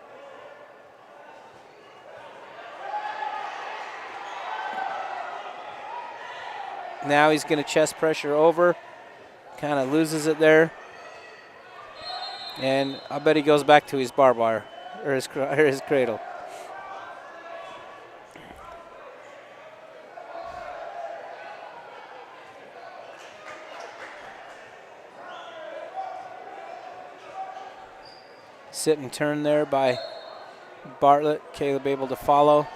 Now he's going to chest pressure over. Kind of loses it there. And I bet he goes back to his barbed wire, or his cradle. Sit and turn there by Bartlett. Caleb able to follow.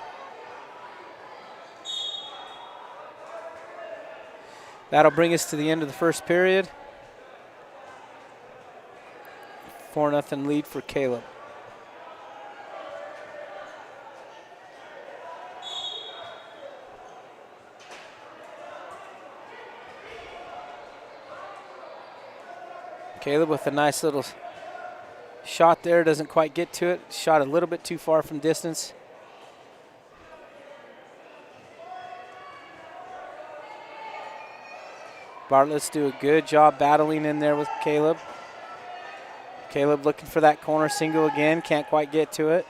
That'll bring us to the end of the first period. 4-0 lead for Caleb. Caleb with a nice little shot there, doesn't quite get to it. Shot a little bit too far from distance. Bartlett's do a good job battling in there with Caleb. Caleb looking for that corner single again, can't quite get to it.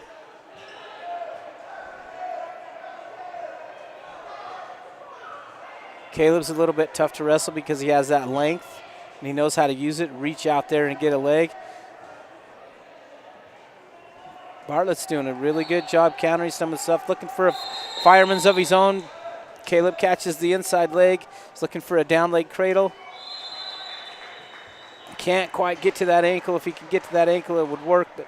Caleb's a little bit tough to wrestle because he has that length and he knows how to use it, reach out there and get a leg. Bartlett's doing a really good job countering some of the stuff, looking for a fireman's of his own. Caleb catches the inside leg, he's looking for a down leg cradle. Can't quite get to that ankle. If he could get to that ankle, it would work. But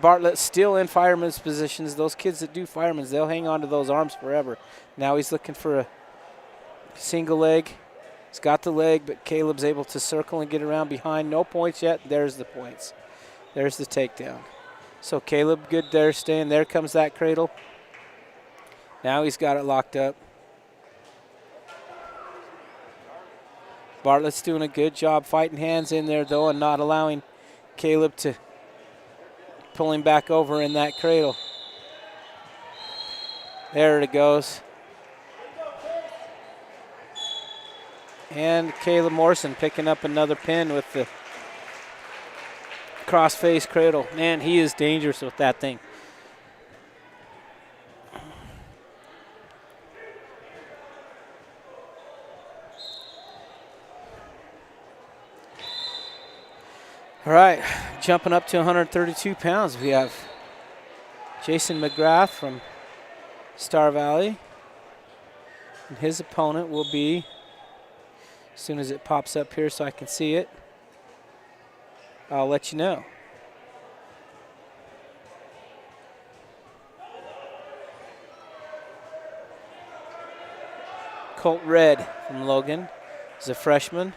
Bartlett's still in fireman's positions. Those kids that do fireman's, they'll hang on to those arms forever. Now he's looking for a single leg. He's got the leg, but Caleb's able to circle and get around behind. No points yet. There's the points. There's the takedown. So Caleb good there, staying. There comes that cradle. Now he's got it locked up. Bartlett's doing a good job fighting hands in there, though, and not allowing Caleb to pull him back over in that cradle. There it goes. And Caleb Morrison picking up another pin with the cross-face cradle. Man, he is dangerous with that thing. All right, jumping up to 132 pounds, we have Jason McGrath from Star Valley. And his opponent will be, as soon as it pops up here so I can see it, I'll let you know. Colt Red from Logan is a freshman.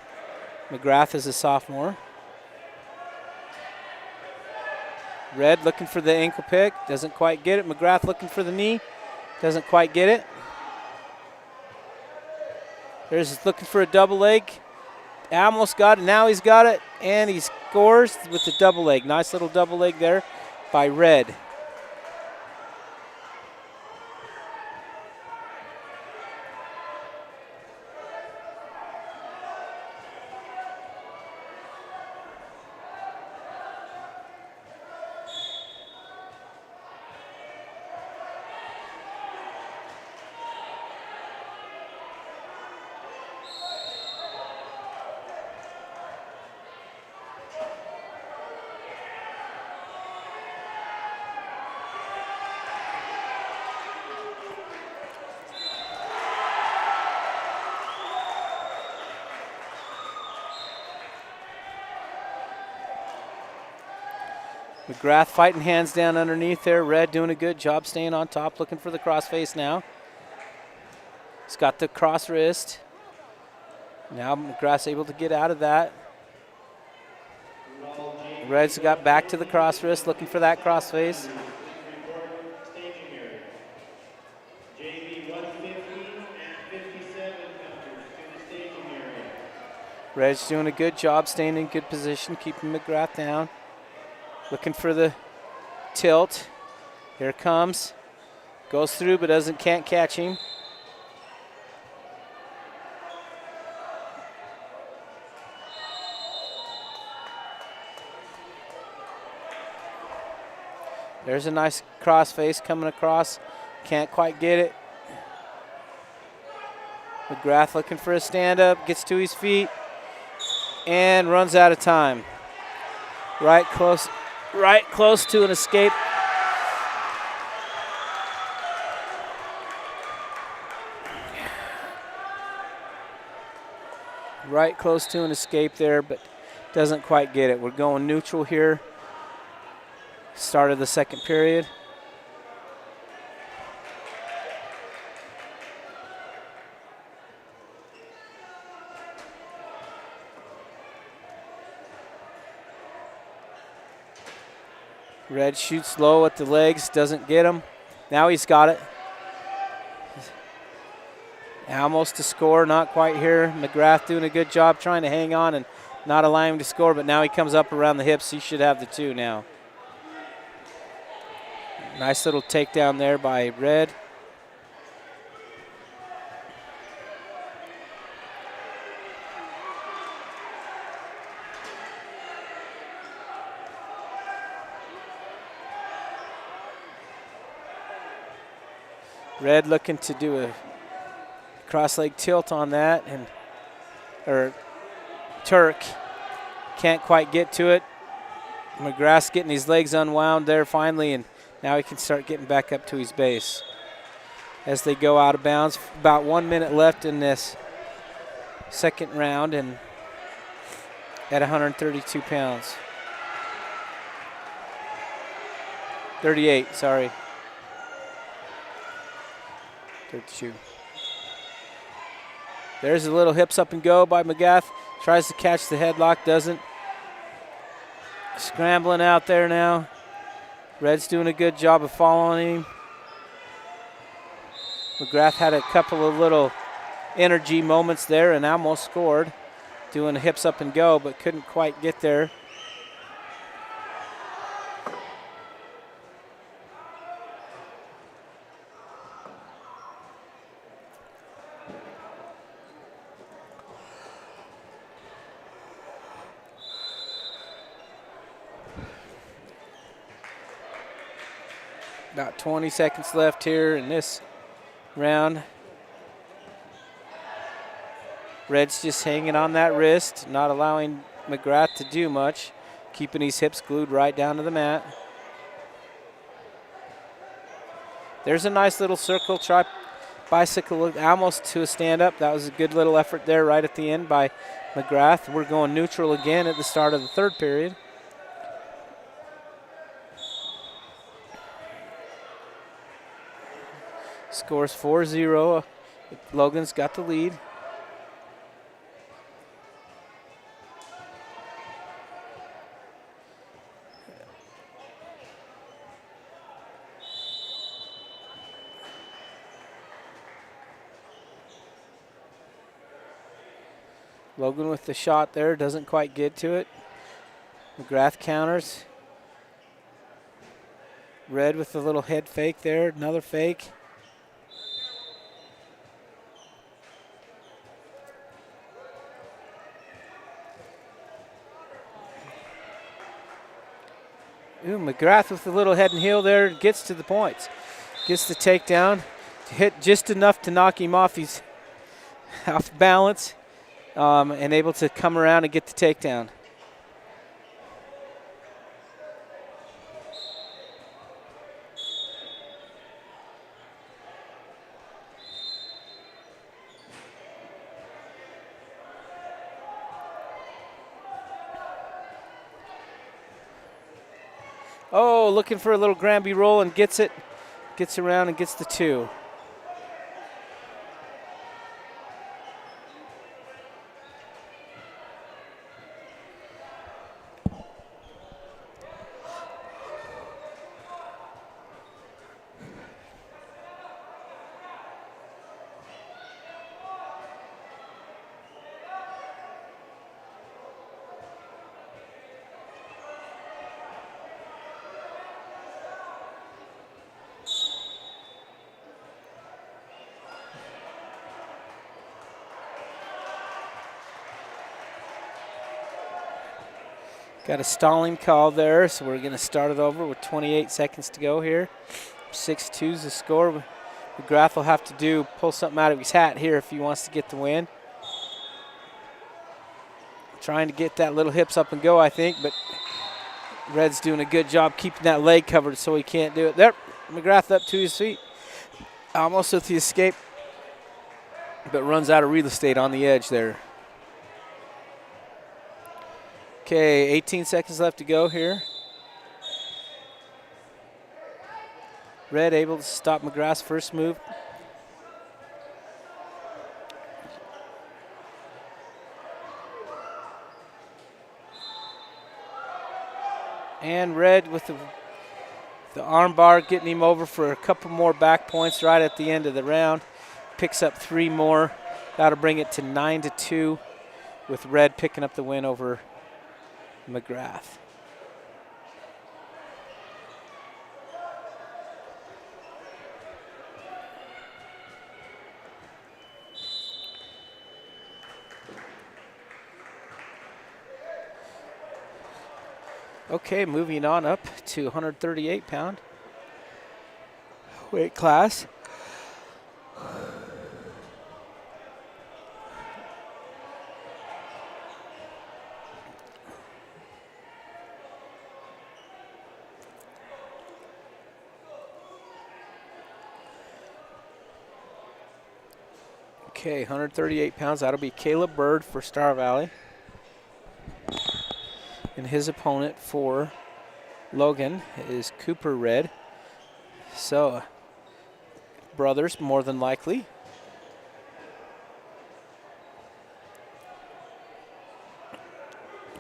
McGrath is a sophomore. Red looking for the ankle pick, doesn't quite get it. McGrath looking for the knee, doesn't quite get it. There's looking for a double leg. Almost got it, now he's got it, and he scores with the double leg. Nice little double leg there by Red. McGrath fighting hands down underneath there. Red doing a good job staying on top, looking for the crossface now. He's got the cross wrist. Now McGrath's able to get out of that. Red's got back to the cross wrist, looking for that crossface. Red's doing a good job staying in good position, keeping McGrath down. Looking for the tilt. Here it comes. Goes through but can't catch him. There's a nice crossface coming across. Can't quite get it. McGrath looking for a stand-up, gets to his feet, and runs out of time. Right close to an escape. Right close to an escape there, but doesn't quite get it. We're going neutral here. Start of the second period. Red shoots low at the legs, doesn't get him. Now he's got it. Almost to score, not quite here. McGrath doing a good job trying to hang on and not allowing him to score, but now he comes up around the hips. He should have the two now. Nice little takedown there by Red. Red looking to do a cross leg tilt on that, or Turk can't quite get to it. McGrath's getting his legs unwound there finally, and now he can start getting back up to his base. As they go out of bounds, about 1 minute left in this second round, and at 132 pounds. 38, sorry. 32. There's a little hips up and go by McGrath. Tries to catch the headlock, doesn't. Scrambling out there now. Red's doing a good job of following him. McGrath had a couple of little energy moments there and almost scored. Doing the hips up and go, but couldn't quite get there. About 20 seconds left here in this round. Red's just hanging on that wrist, not allowing McGrath to do much, keeping his hips glued right down to the mat. There's a nice little circle bicycle almost to a stand-up. That was a good little effort there right at the end by McGrath. We're going neutral again at the start of the third period. Scores 4-0. Logan's got the lead. Logan with the shot there, doesn't quite get to it. McGrath counters. Red with the little head fake there, another fake. Ooh, McGrath with the little head and heel there, gets to the points. Gets the takedown, hit just enough to knock him off. He's off balance and able to come around and get the takedown. Oh, looking for a little Granby roll and gets it. Gets around and gets the 2. Got a stalling call there, so we're going to start it over with 28 seconds to go here. 6-2 is the score. McGrath will have to pull something out of his hat here if he wants to get the win. Trying to get that little hips up and go, I think, but Red's doing a good job keeping that leg covered so he can't do it. There, McGrath up to his feet. Almost with the escape, but runs out of real estate on the edge there. Okay, 18 seconds left to go here. Red able to stop McGrath's first move. And Red with the arm bar getting him over for a couple more back points right at the end of the round. Picks up 3 more. That'll bring it to 9-2 with Red picking up the win over McGrath. Okay, moving on up to 138-pound weight class. Okay, 138 pounds. That'll be Caleb Bird for Star Valley. And his opponent for Logan is Cooper Red. So, brothers, more than likely.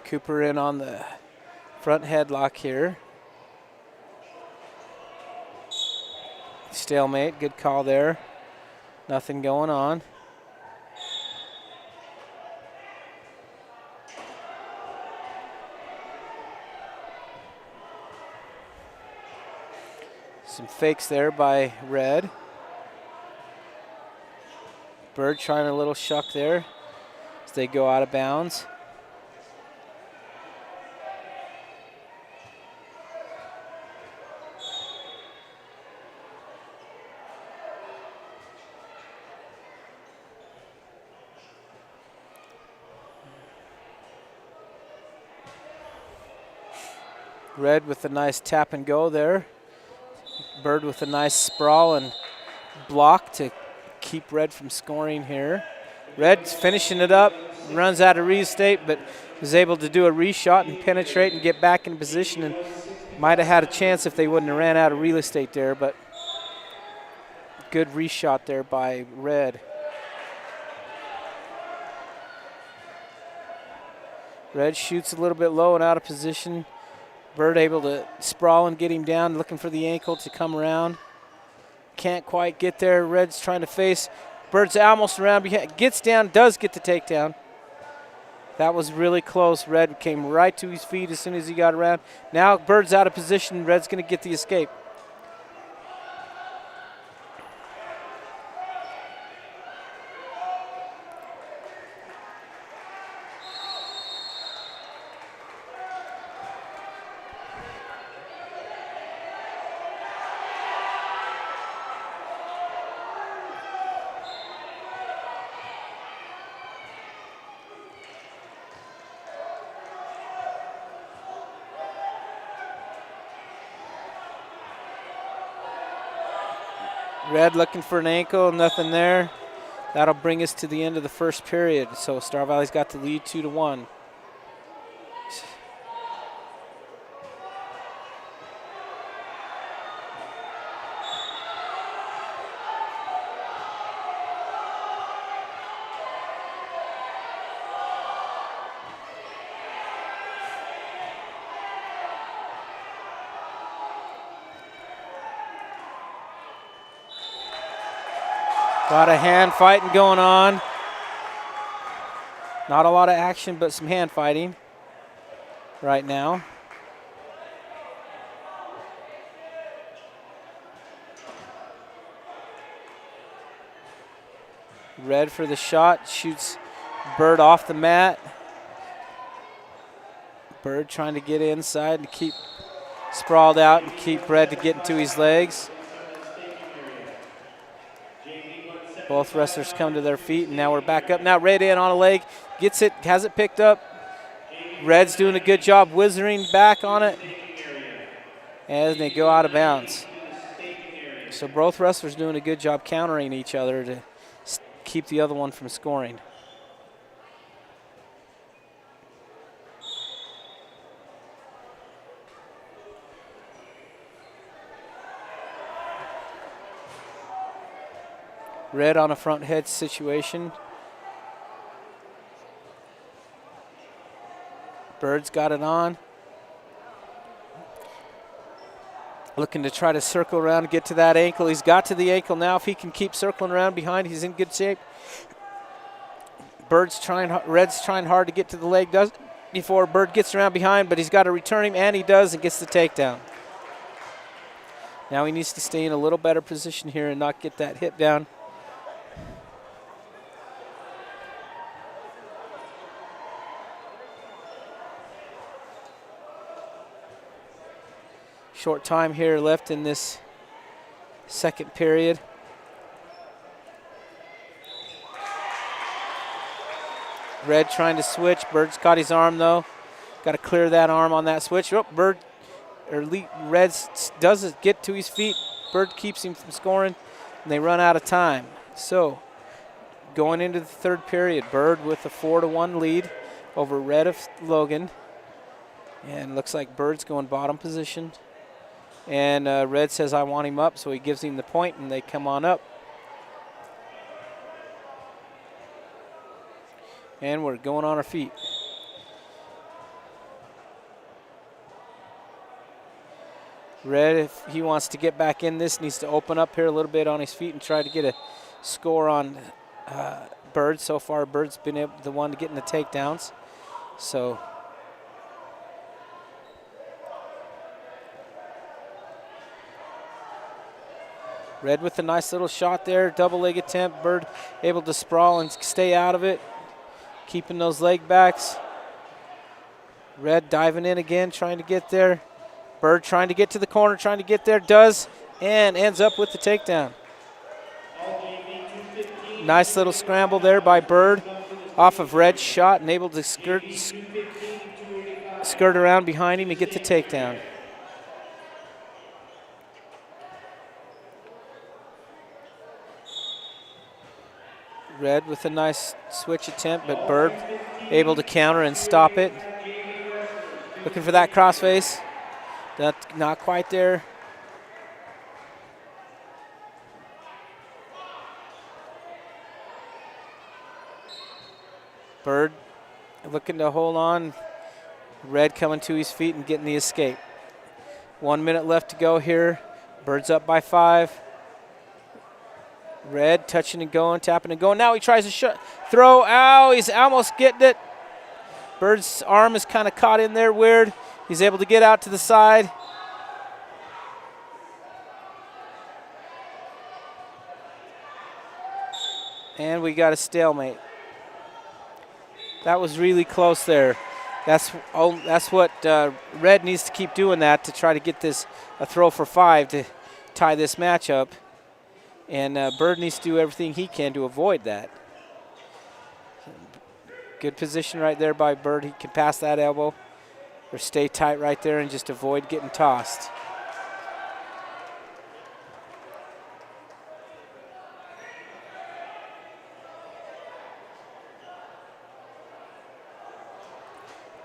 Cooper in on the front headlock here. Stalemate, good call there. Nothing going on. Some fakes there by Red. Bird trying a little shuck there as they go out of bounds. Red with a nice tap and go there. Bird with a nice sprawl and block to keep Red from scoring here. Red's finishing it up, runs out of real estate, but is able to do a reshot and penetrate and get back in position, and might have had a chance if they wouldn't have ran out of real estate there, but good reshot there by Red. Red shoots a little bit low and out of position. Bird able to sprawl and get him down, looking for the ankle to come around. Can't quite get there. Red's trying to face. Bird's almost around, gets down, does get the takedown. That was really close. Red came right to his feet as soon as he got around. Now Bird's out of position. Red's going to get the escape. Red looking for an ankle, nothing there. That'll bring us to the end of the first period. So Star Valley's got the lead 2-1. Got a hand fighting going on. Not a lot of action, but some hand fighting right now. Red for the shot, shoots Bird off the mat. Bird trying to get inside and keep sprawled out and keep Red to get into his legs. Both wrestlers come to their feet, and now we're back up. Now Red in on a leg, gets it, has it picked up. Red's doing a good job wizarding back on it as they go out of bounds. So both wrestlers doing a good job countering each other to keep the other one from scoring. Red on a front head situation. Bird's got it on. Looking to try to circle around and get to that ankle. He's got to the ankle now. If he can keep circling around behind, he's in good shape. Red's trying hard to get to the leg before Bird gets around behind, but he's got to return him, and he does, and gets the takedown. Now he needs to stay in a little better position here and not get that hip down. Short time here left in this second period. Red trying to switch. Bird's caught his arm though. Got to clear that arm on that switch. Oh, Red doesn't get to his feet. Bird keeps him from scoring, and they run out of time. So going into the third period, Bird with a 4-1 lead over Red of Logan. And looks like Bird's going bottom position. And Red says, I want him up, so he gives him the point, and they come on up. And we're going on our feet. Red, if he wants to get back in this, needs to open up here a little bit on his feet and try to get a score on Bird. So far, Bird's been the one to get in the takedowns. So Red with a nice little shot there, double leg attempt. Bird able to sprawl and stay out of it, keeping those leg backs. Red diving in again, trying to get there. Bird trying to get to the corner, trying to get there, does, and ends up with the takedown. Nice little scramble there by Bird off of Red's shot and able to skirt around behind him and get the takedown. Red with a nice switch attempt, but Bird able to counter and stop it. Looking for that crossface. Not quite there. Bird looking to hold on. Red coming to his feet and getting the escape. 1 minute left to go here. Bird's up by 5. Red touching and going, tapping and going. Now he tries to throw. Ow, he's almost getting it. Bird's arm is kind of caught in there weird. He's able to get out to the side. And we got a stalemate. That was really close there. That's what Red needs to keep doing, that to try to get this a throw for 5 to tie this match up. And Bird needs to do everything he can to avoid that. Good position right there by Bird. He can pass that elbow or stay tight right there and just avoid getting tossed.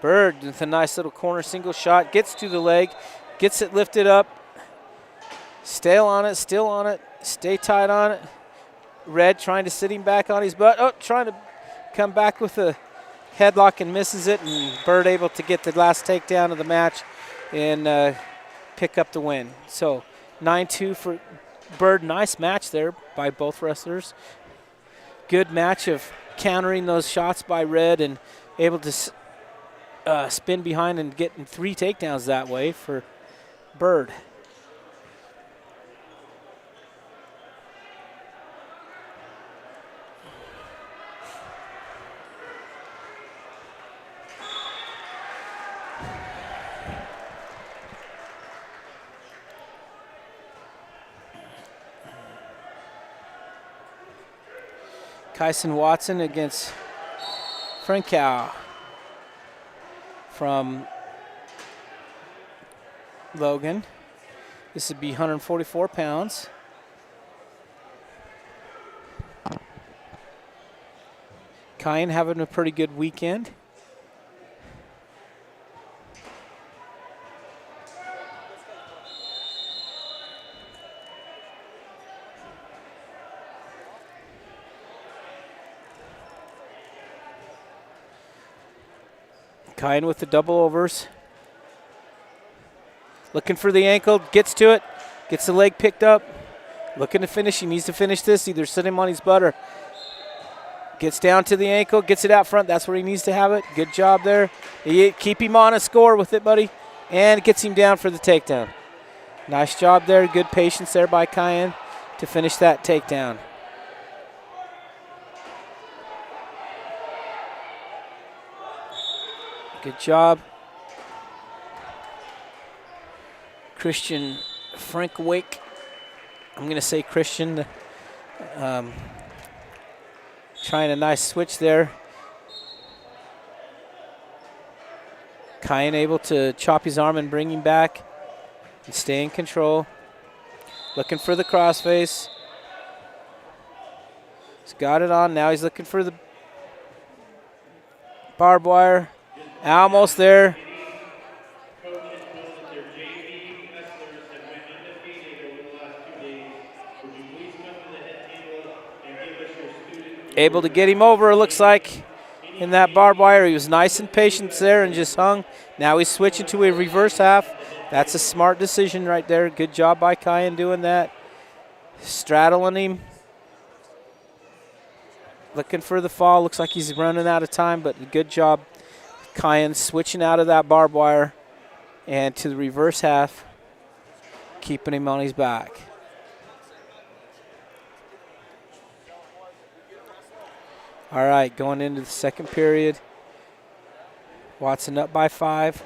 Bird with a nice little corner single shot, gets to the leg, gets it lifted up. Still on it, stay tight on it. Red trying to sit him back on his butt. Oh, trying to come back with a headlock and misses it. And Bird able to get the last takedown of the match and pick up the win. So 9-2 for Bird, nice match there by both wrestlers. Good match of countering those shots by Red and able to spin behind and getting 3 takedowns that way for Bird. Kyson Watson against Frankow from Logan. This would be 144 pounds. Kyan having a pretty good weekend. Kyan with the double overs. Looking for the ankle, gets to it, gets the leg picked up. Looking to finish, he needs to finish this, either sit him on his butt or gets down to the ankle, gets it out front, that's where he needs to have it. Good job there. Keep him on a score with it, buddy, and gets him down for the takedown. Nice job there, good patience there by Kyan to finish that takedown. Good job. Christian Frankwake. I'm going to say Christian. Trying a nice switch there. Kyan able to chop his arm and bring him back and stay in control. Looking for the crossface. He's got it on. Now he's looking for the barbed wire. Almost there. Able to get him over, it looks like, in that barbed wire. He was nice and patient there and just hung. Now he's switching to a reverse half. That's a smart decision right there. Good job by Kyan doing that. Straddling him. Looking for the fall. Looks like he's running out of time, but good job. Kyan switching out of that barbed wire and to the reverse half, keeping him on his back. All right, going into the second period. Watson up by 5.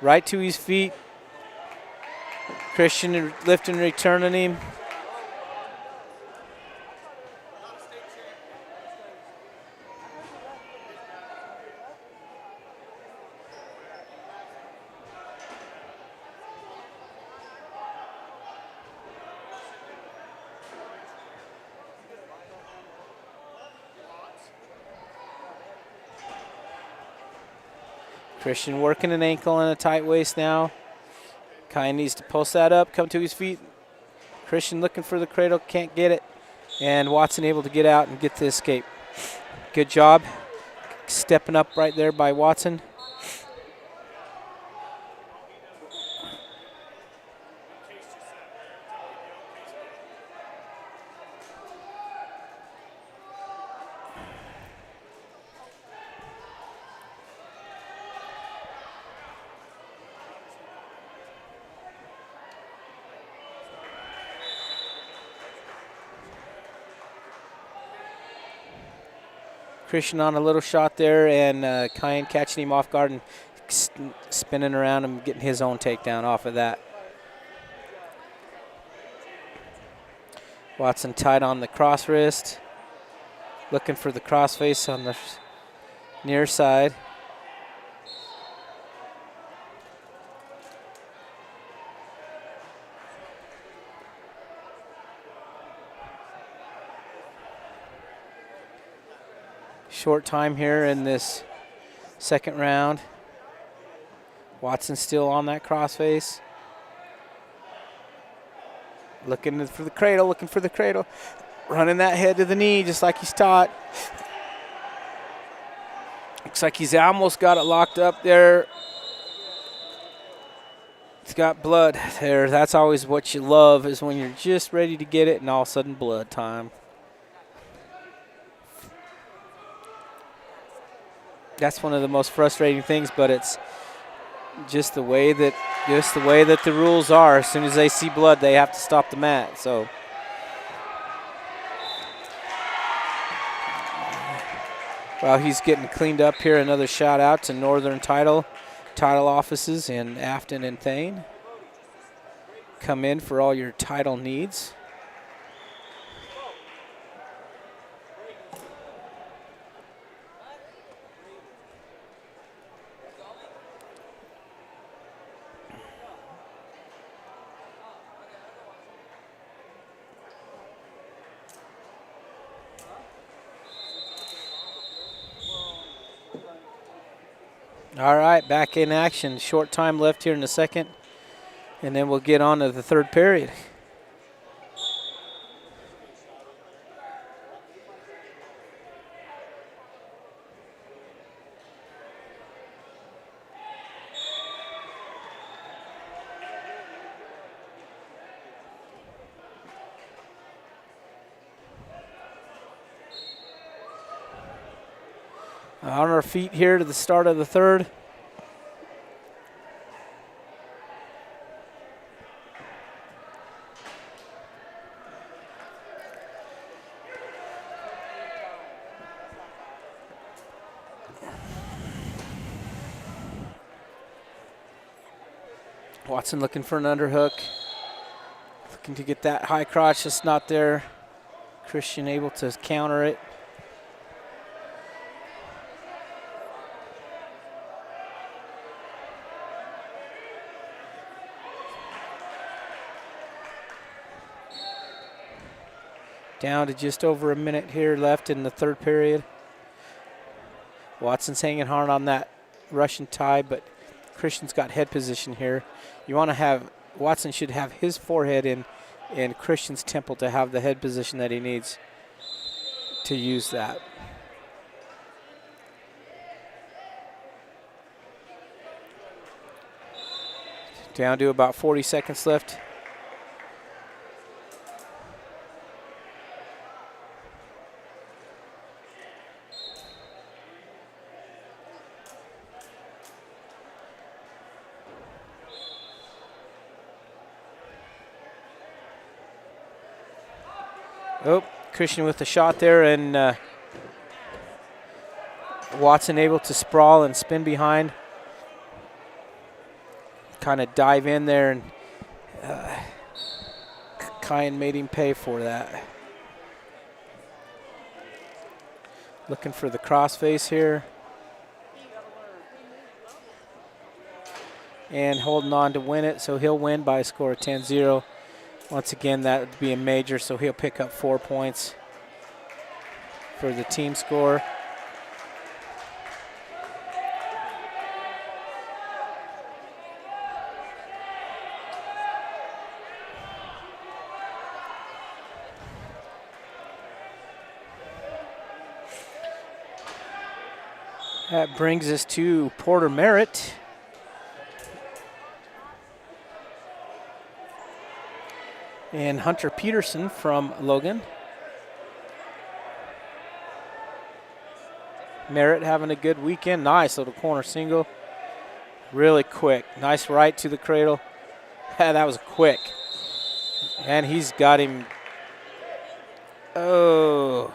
Right to his feet. Christian lifting, returning him. Christian working an ankle and a tight waist now. Kyan needs to post that up, come to his feet. Christian looking for the cradle, can't get it. And Watson able to get out and get the escape. Good job. Stepping up right there by Watson. Christian on a little shot there, and Kyan catching him off guard and spinning around and getting his own takedown off of that. Watson tied on the cross wrist, looking for the crossface on the near side. Short time here in this second round. Watson still on that crossface. Looking for the cradle, looking for the cradle. Running that head to the knee just like he's taught. Looks like he's almost got it locked up there. It's got blood there. That's always what you love, is when you're just ready to get it and all of a sudden blood time. That's one of the most frustrating things, but it's just the way that the rules are. As soon as they see blood, they have to stop the match. So while he's getting cleaned up here, another shout out to Northern Title offices in Afton and Thane. Come in for all your title needs. All right, back in action. Short time left here in the second, and then we'll get on to the third period. On our feet here to the start of the third. Watson looking for an underhook. Looking to get that high crotch, just not there. Christian able to counter it. Down to just over a minute here left in the third period. Watson's hanging hard on that Russian tie, but Christian's got head position here. You want to have, Watson should have his forehead in Christian's temple to have the head position that he needs to use that. Down to about 40 seconds left. Oh, Christian with the shot there, and Watson able to sprawl and spin behind. Kind of dive in there, and Kyan made him pay for that. Looking for the crossface here. And holding on to win it, so he'll win by a score of 10-0. Once again, that would be a major, so he'll pick up 4 points for the team score. That brings us to Porter Merritt. And Hunter Peterson from Logan. Merritt having a good weekend. Nice little corner single. Really quick. Nice right to the cradle. That was quick. And he's got him. Oh.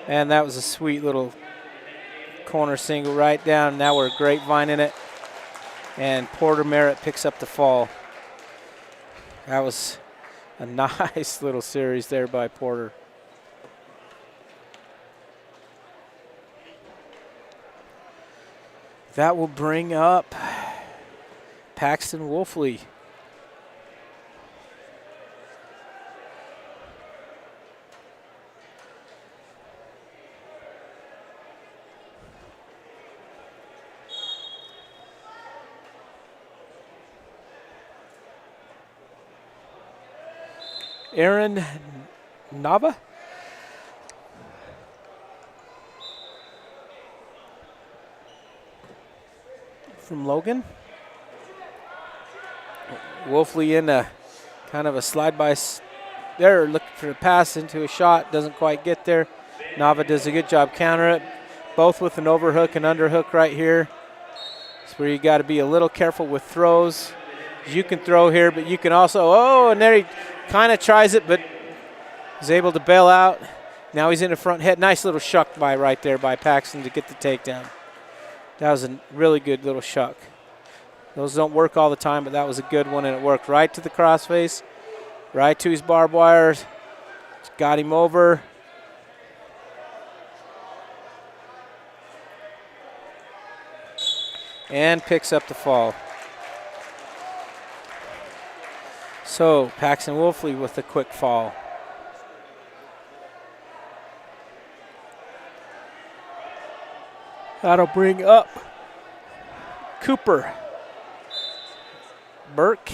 And that was a sweet little corner single right down. Now we're grapevining it. And Porter Merritt picks up the fall. That was a nice little series there by Porter. That will bring up Paxton Wolfley. Aaron Nava. From Logan. Wolfley in a kind of a slide by there, looking for a pass into a shot, doesn't quite get there. Nava does a good job counter it, both with an overhook and underhook right here. It's where you got to be a little careful with throws. You can throw here, but you can also, and there he kind of tries it, but is able to bail out. Now he's in the front head. Nice little shuck by right there by Paxton to get the takedown. That was a really good little shuck. Those don't work all the time, but that was a good one, and it worked right to the crossface, right to his barbed wires. Got him over. And picks up the fall. So Paxton Wolfley with a quick fall. That'll bring up Cooper Burke.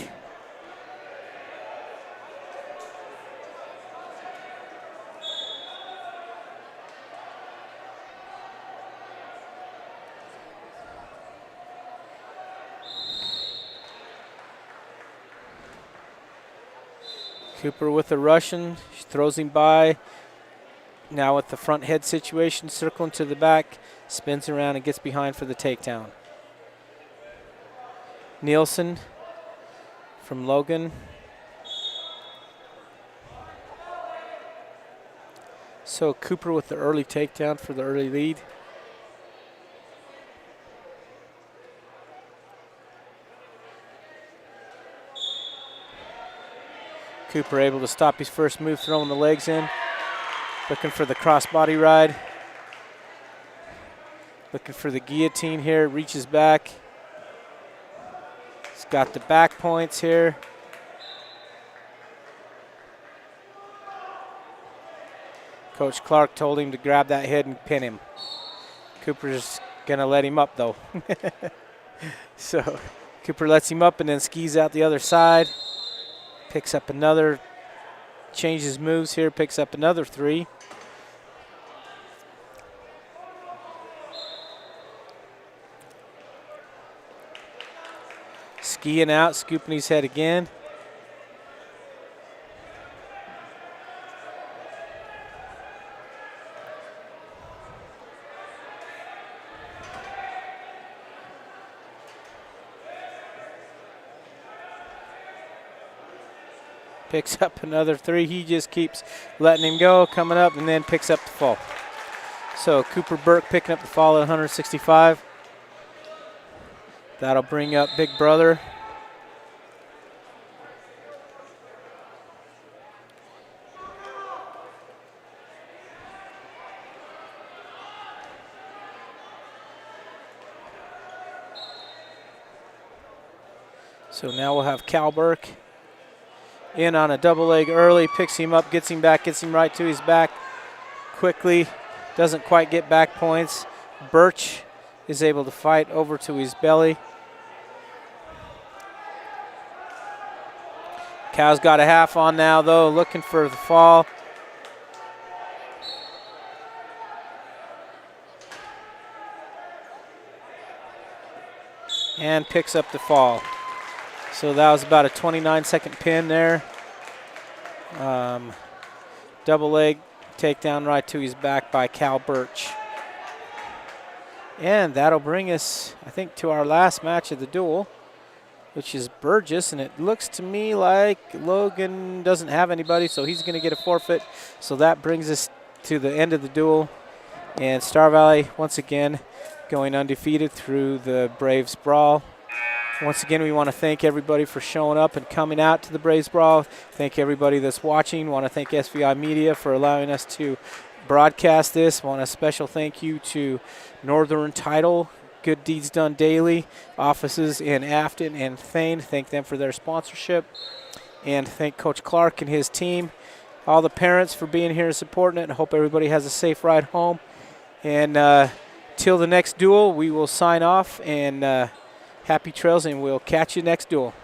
Cooper with the Russian, she throws him by. Now with the front head situation, circling to the back, spins around and gets behind for the takedown. Nielsen from Logan. So Cooper with the early takedown for the early lead. Cooper able to stop his first move, throwing the legs in. Looking for the crossbody ride. Looking for the guillotine here, reaches back. He's got the back points here. Coach Clark told him to grab that head and pin him. Cooper's gonna let him up though. So Cooper lets him up and then skis out the other side. Picks up another, changes moves here, picks up another 3. Skiing out, scooping his head again. Picks up another 3. He just keeps letting him go, coming up, and then picks up the fall. So Cooper Burke picking up the fall at 165. That'll bring up Big Brother. So now we'll have Cal Burke in on a double leg early, picks him up, gets him back, gets him right to his back quickly. Doesn't quite get back points. Birch is able to fight over to his belly. Cal's got a half on now though, looking for the fall. And picks up the fall. So that was about a 29-second pin there. Double leg takedown right to his back by Cal Birch. And that'll bring us, I think, to our last match of the duel, which is Burgess. And it looks to me like Logan doesn't have anybody, so he's going to get a forfeit. So that brings us to the end of the duel. And Star Valley, once again, going undefeated through the Braves Brawl. Once again, we want to thank everybody for showing up and coming out to the Braves Brawl. Thank everybody that's watching. Want to thank SVI Media for allowing us to broadcast this. Want a special thank you to Northern Title, Good Deeds Done Daily, offices in Afton and Thane. Thank them for their sponsorship. And thank Coach Clark and his team. All the parents for being here and supporting it. I hope everybody has a safe ride home. And till the next duel, we will sign off and happy trails, and we'll catch you next duel.